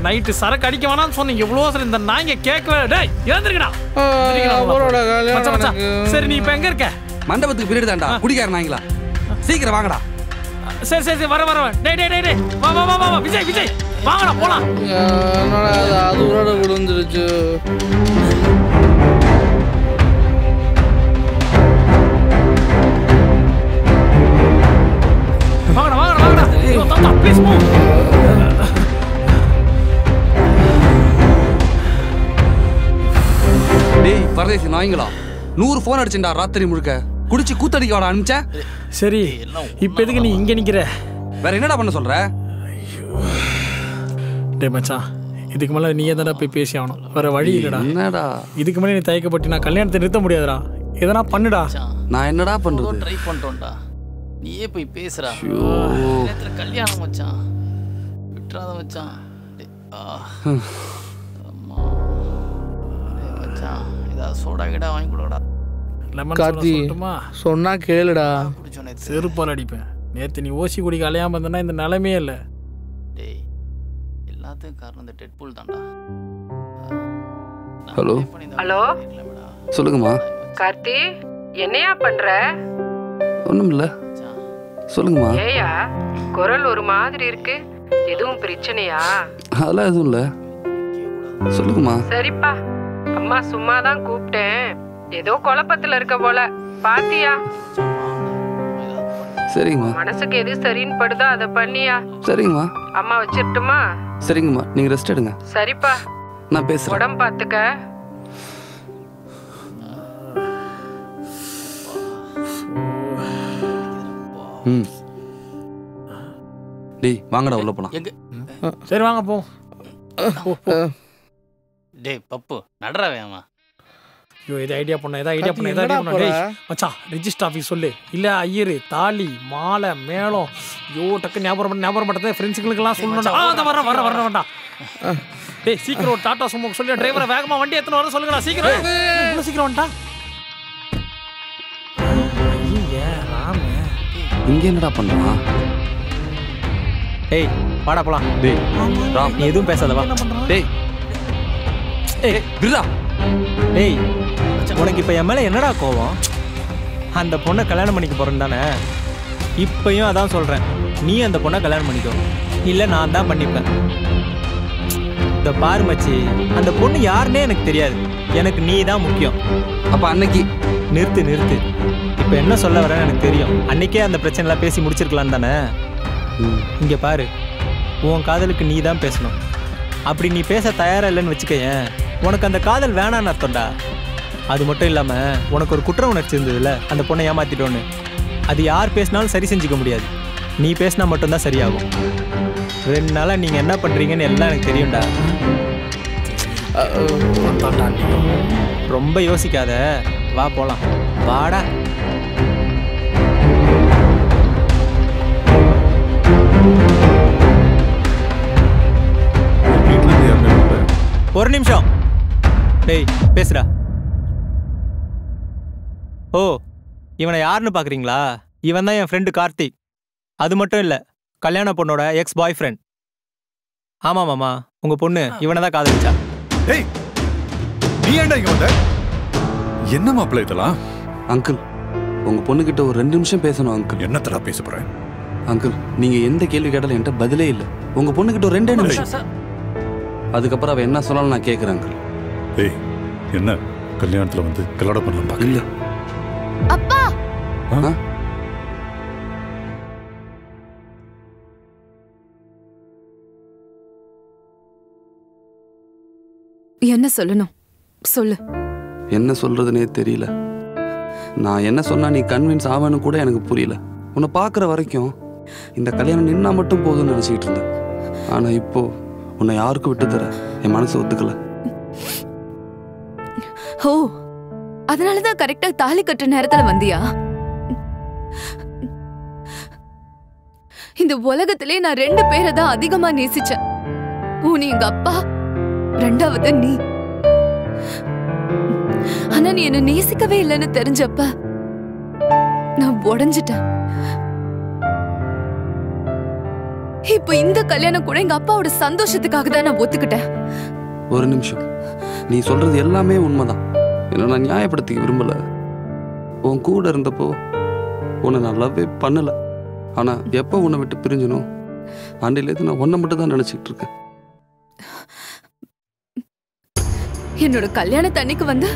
நைட்டு சரக்கு அடிக்க வேணாம்னு சொன்னீங்க. எவ்வளோ சரி இந்த நாய்ங்க கேட்கவே. டேய் எழுந்திருங்கடா. மச்சான் மச்சான் சரி நீ இப்போ எங்க இருக்க? மண்டபத்துக்கு பீரியட் தான்டா. குடிகார நாய்களா சீக்கிரம் வாங்கடா. சரி சரி வர வர. டேய் டேய் டேய் வா வா வா வா விஜய் விஜய் வாங்கடா போலாம். அது உரோட விழுந்துருச்சு. வாங்கடா வாங்கடா வாங்கடா. ஐயோ தாத்தா ப்ளீஸ் மூவ். டேய் பரதேசி நாய்களா 100 ஃபோன் அடிச்சேன்டா ராத்திரி முழுக்க. குடிச்சு கூத்தடிக்க வாடா அனுப்பிச்ச. சரி இப்போ எதுக்கு நீ இங்க நிக்கிற? வேற என்னடா பண்ண சொல்ற? டேய் மச்சான் இதுக்கு மேல நீயே தானே போய் பேசி ஆகணும். வேற வழி இல்லடா. என்னடா இதுக்கு மேல நீ தயக்கப்பட்டு நான் கல்யாணத்தை நிறுத்த முடியாதுடா. எதனா பண்ணுடா. நான் என்னடா பண்றது? ட்ரை பண்ணிட்டோம்டா. நீயே போய் பேசுறா. நேத்துல கல்யாணம் மச்சான். விட்றாத மச்சான். அம்மா மச்சான் ஏதாவது சோடா கிடா வாங்கி கொடுடா. கார்த்தி சொன்னா கேளுடா. செருப்பால் அடிப்பேன். நேற்று நீ ஓசி குடிக்க அலையாம இருந்தனா இந்த நிலைமையே இல்லை. டேய் எல்லாத்துக்கும் காரணம் இந்த டெட்பூல் தான்டா. ஹலோ ஹலோ சொல்லுங்கம்மா. கார்த்தி என்னையா பண்ற? ஒண்ணும் இல்ல சொல்லுங்கம்மா. ஏயா குரல் ஒரு மாதிரி இருக்கு, எதுவும் பிரச்சனையா? அதெல்லாம் எதுவும் இல்ல சொல்லுங்கம்மா. சரிப்பா, அம்மா சும்மா தான் கூப்பிட்டேன். ஏதோ குழப்பத்துல இருக்க போல, பாத்தியா? சரிங்கம்மா. மனசுக்கு எது சரின்னு படுதோ அதை பண்ணியா? சரிங்கம்மா. அம்மா வச்சிரட்டுமா? சரிங்கம்மா நீங்க ரெஸ்ட் எடுங்க. சரிப்பா நான் பேசுறேன். உடம்பு பாத்துக்க. டேய் வாங்கடா உள்ள போலாம். சரி வாங்க போ. டேய் பப்பு நடறாவேமா. ஐயோ இது ஐடியா பண்ண ஏதா ஐடியா பண்ண ஏதா ஐடியா பண்ண. டேய் மச்சான் ரெஜிஸ்டர் ஆஃபீஸ் சொல்லு. இல்ல ஐயரு தாலி மாலை மேளம். ஐயோ டக்கு ஞாபகம் பண்றது ஃப்ரெண்ட்ஸுங்களுக்கெல்லாம் சொல்லணும்டா. அத வர வர வர வேண்டாம். டேய் சீக்கிரம் ஒரு டாடா சுமோக்கு சொல்லி டிரைவரை வேகமா வண்டி எடுத்துன்னு வர சொல்லுங்கடா. சீக்கிரம் இவ்வளவு சீக்கிரம் வந்துட்டா. ஐயே ராம் இங்க என்னடா பண்றான்? டேய் வாடா போலாம். டேய் ராம் நீ எதுவும் பேசாத வா. டேய் ஏய் விர்ரா. டேய் உனக்கு இப்போ என் மேலே என்னடா கோவம்? அந்த பொண்ணை கல்யாணம் பண்ணிக்க போகிறேன்னு தானே? இப்பயும் அதான் சொல்கிறேன், நீ அந்த பொண்ணை கல்யாணம் பண்ணிக்கோ, இல்லை நான் தான் பண்ணிப்பேன். இந்த பாரு மச்சி, அந்த பொண்ணு யாருன்னே எனக்கு தெரியாது, எனக்கு நீ தான் முக்கியம். அப்போ அன்னைக்கு நிறுத்து. இப்போ என்ன சொல்ல வரேன்னு எனக்கு தெரியும். அன்னைக்கே அந்த பிரச்சனைலாம் பேசி முடிச்சிருக்கலாம் தானே? இங்கே பாரு, உன் காதலுக்கு நீ தான் பேசணும். அப்படி நீ பேச தயாராக இல்லைன்னு வச்சுக்கேன், உனக்கு அந்த காதல் வேணான்னு அர்த்தம்டா. அது மட்டும் இல்லாமல் உனக்கு ஒரு குற்ற உணர்ச்சி இருந்ததுல, அந்த பொண்ணை ஏமாத்திட்டோன்னு. அது யார் பேசினாலும் சரி செஞ்சுக்க முடியாது, நீ பேசினா மட்டும்தான் சரியாகும். 2 நாளாக நீங்கள் என்ன பண்ணுறீங்கன்னு எல்லாம் எனக்கு தெரியும்டா. ரொம்ப யோசிக்காத, வா போகலாம். வாடா. ஒரு நிமிஷம். டேய் பேசுடா. ஓ, இவனை யாருன்னு பார்க்குறீங்களா? இவன் தான் என் ஃப்ரெண்டு கார்த்திக். அது மட்டும் இல்லை, கல்யாண பொண்ணோட எக்ஸ் பாய் ஃப்ரெண்ட். ஆமாம் மாமா, உங்கள் பொண்ணு இவனை தான் காதலிச்சா. ஏய், நீ ஏன்டா இங்க வந்த? என்ன மாப்பிள்ளை இதெல்லாம்? அங்கிள், உங்க பொண்ணுகிட்ட ஒரு 2 நிமிஷம் பேசணும் அங்கிள். என்னத்தடா பேச போறேன்? அங்கிள், நீங்க எந்த கேள்வி கேட்டாலும் என்கிட்ட பதிலே இல்லை. உங்க பொண்ணுகிட்ட ஒரு 2 நிமிஷம். அதுக்கப்புறம் அவ என்ன சொன்னாலும் நான் கேட்கிறேன் அங்கிள். ஏய், என்ன கல்யாணத்துல வந்து கல்யாணம் பண்ணலாம் பாக்க? இல்ல அப்பா. என்ன சொல்லணும் சொல்லு. என்ன சொல்றதுனே தெரியல. நான் என்ன சொன்னா நீ கன்வின்ஸ் ஆவேன்னு கூட எனக்கு புரியல. உன்னை பார்க்குற வரைக்கும் இந்த கல்யாணம் நின்னா மட்டும் போதும்னு நினச்சிக்கிட்டு இருந்தேன். ஆனா இப்போ உன்னை யாருக்கும் விட்டு தர என் மனசு ஒத்துக்கல. ஓ, அதனாலதான் கரெக்டா தாலி கட்டுற நேரத்துல வந்தியா? இந்த உலகத்திலே நான் 2 பேரை தான் அதிகமா நேசிச்சேன். நீ எங்க அப்பா, 2வது நீ. ஆனா நீ என்ன நேசிக்கவே இல்லைன்னு தெரிஞ்சப்ப நான் உடைஞ்சிட்டேன். இப்ப இந்த கல்யாணம் கூட எங்க அப்பாவோட சந்தோஷத்துக்காக தான் நான் ஒத்துக்கிட்டேன். ஒரு நிமிஷம், நீ சொல்றது எல்லாமே உண்மைதான். என்ன நான் நியாயப்படுத்திக்க விரும்பல. உன் கூட இருந்தப்போ உன்னை நான் லவ்வே பண்ணல. ஆனா எப்போ உன்னை விட்டு பிரிஞ்சனோ அன்றையிலேருந்து நான் உன்னை மட்டும் தான் நினைச்சிட்டு இருக்கேன். என்னோட கல்யாணத்தன்னைக்கு வந்து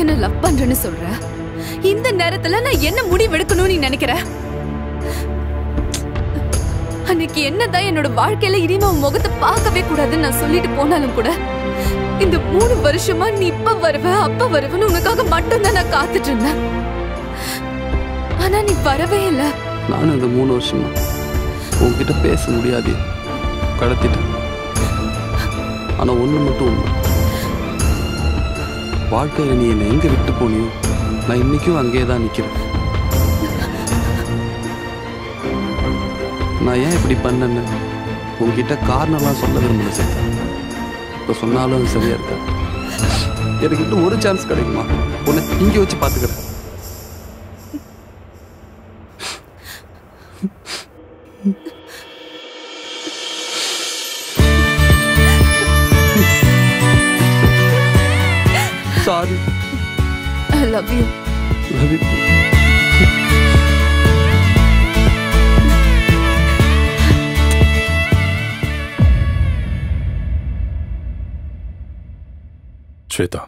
என்ன லவ் பண்றேன்னு சொல்ற. இந்த நேரத்துல நான் என்ன முடிவு எடுக்கணும்னு நீ நினைக்கிற? அன்னைக்கு என்னதான் என்னோட வாழ்க்கையில இனிமே உன் முகத்தை பார்க்கவே கூடாதுன்னு நான் சொல்லிட்டு போனாலும் கூட இந்த 3 வருஷமா நீ இப்ப வருவ அப்ப வருவன்னு உனக்காக மட்டும்தான் நான் காத்துட்டு இருந்தேன். ஆனா நீ வரவே இல்ல. நானும் இந்த 3 வருஷமா உன்கிட்ட பேச முடியாது கடத்திட்டேன். ஆனா ஒண்ணு மட்டும் உண்மை, வாழ்க்கையில நீ என்னை எங்க விட்டு போனியோ நான் இன்னைக்கும் அங்கேயே தான் நிக்கிறேன். நான் ஏன் இப்படி பண்ணேன்னு உங்ககிட்ட காரணம்லாம் சொல்ல விரும்பல சேர்த்தேன். இப்ப சொன்னாலும் அது சரியா இருக்கா? எனக்கு இன்னும் ஒரு சான்ஸ் கிடைக்குமா? உன்னை இங்க வச்சு பாத்துக்கிறேன். Sorry. I love you. Love you. Shweta,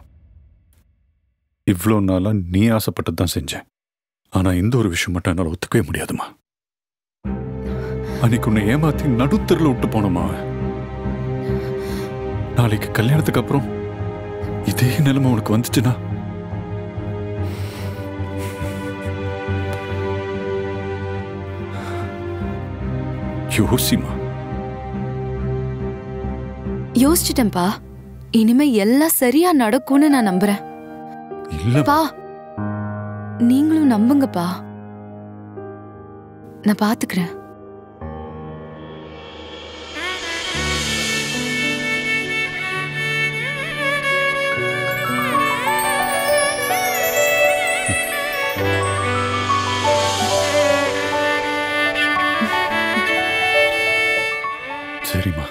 இவ்வளோ நாளா நீ ஆசைப்பட்டது தான் செஞ்சேன். ஆனா இந்த ஒரு விஷயம் மட்டும் என்னால் ஒத்துக்கவே முடியாதுமா. அன்னைக்கு உன்னை ஏமாத்தி நடுத்தரில் விட்டு போனோமா. நாளைக்கு கல்யாணத்துக்கு அப்புறம் இதே நிலைமை உனக்கு வந்துச்சுன்னா யோசிமா. யோசிச்சிட்டேன்பா. இனிமே எல்லாம் சரியா நடக்கும்னு நான் நம்புறேன். இல்லப்பா, நீங்களும் நம்புங்கப்பா. நான் பாத்துக்கிறேன். சரிம்மா.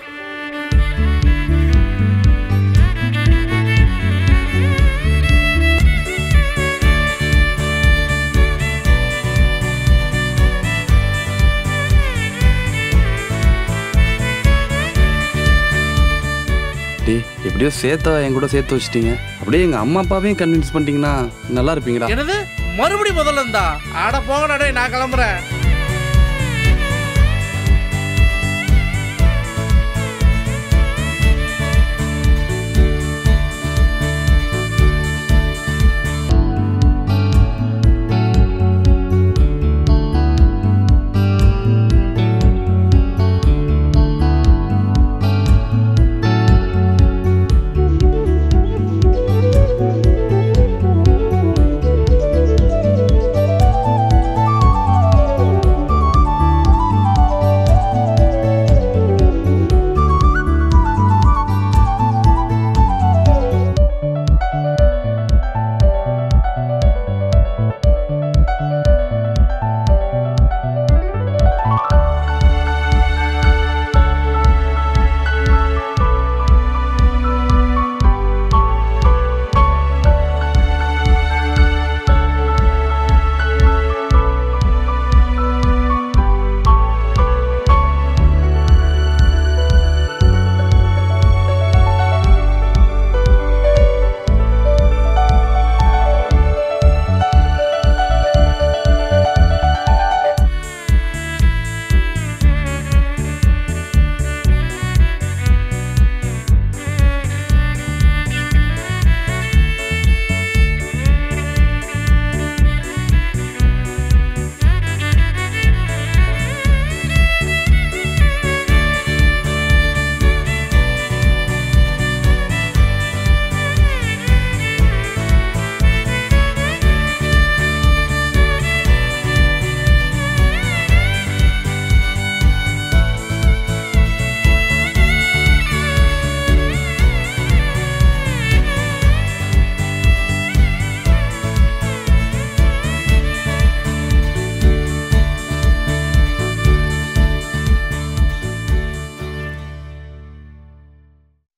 எப்படியோ சேர்த்தா என் கூட சேர்த்து வச்சிட்டீங்க. அப்படியே எங்க அம்மா அப்பாவையும் கன்வின்ஸ் பண்ணிட்டீங்கன்னா நல்லா இருப்பீங்களா? என்னது மறுபடியும் முதல்ல இருந்தா? ஆட போகடா, நான் கிளம்புறேன்.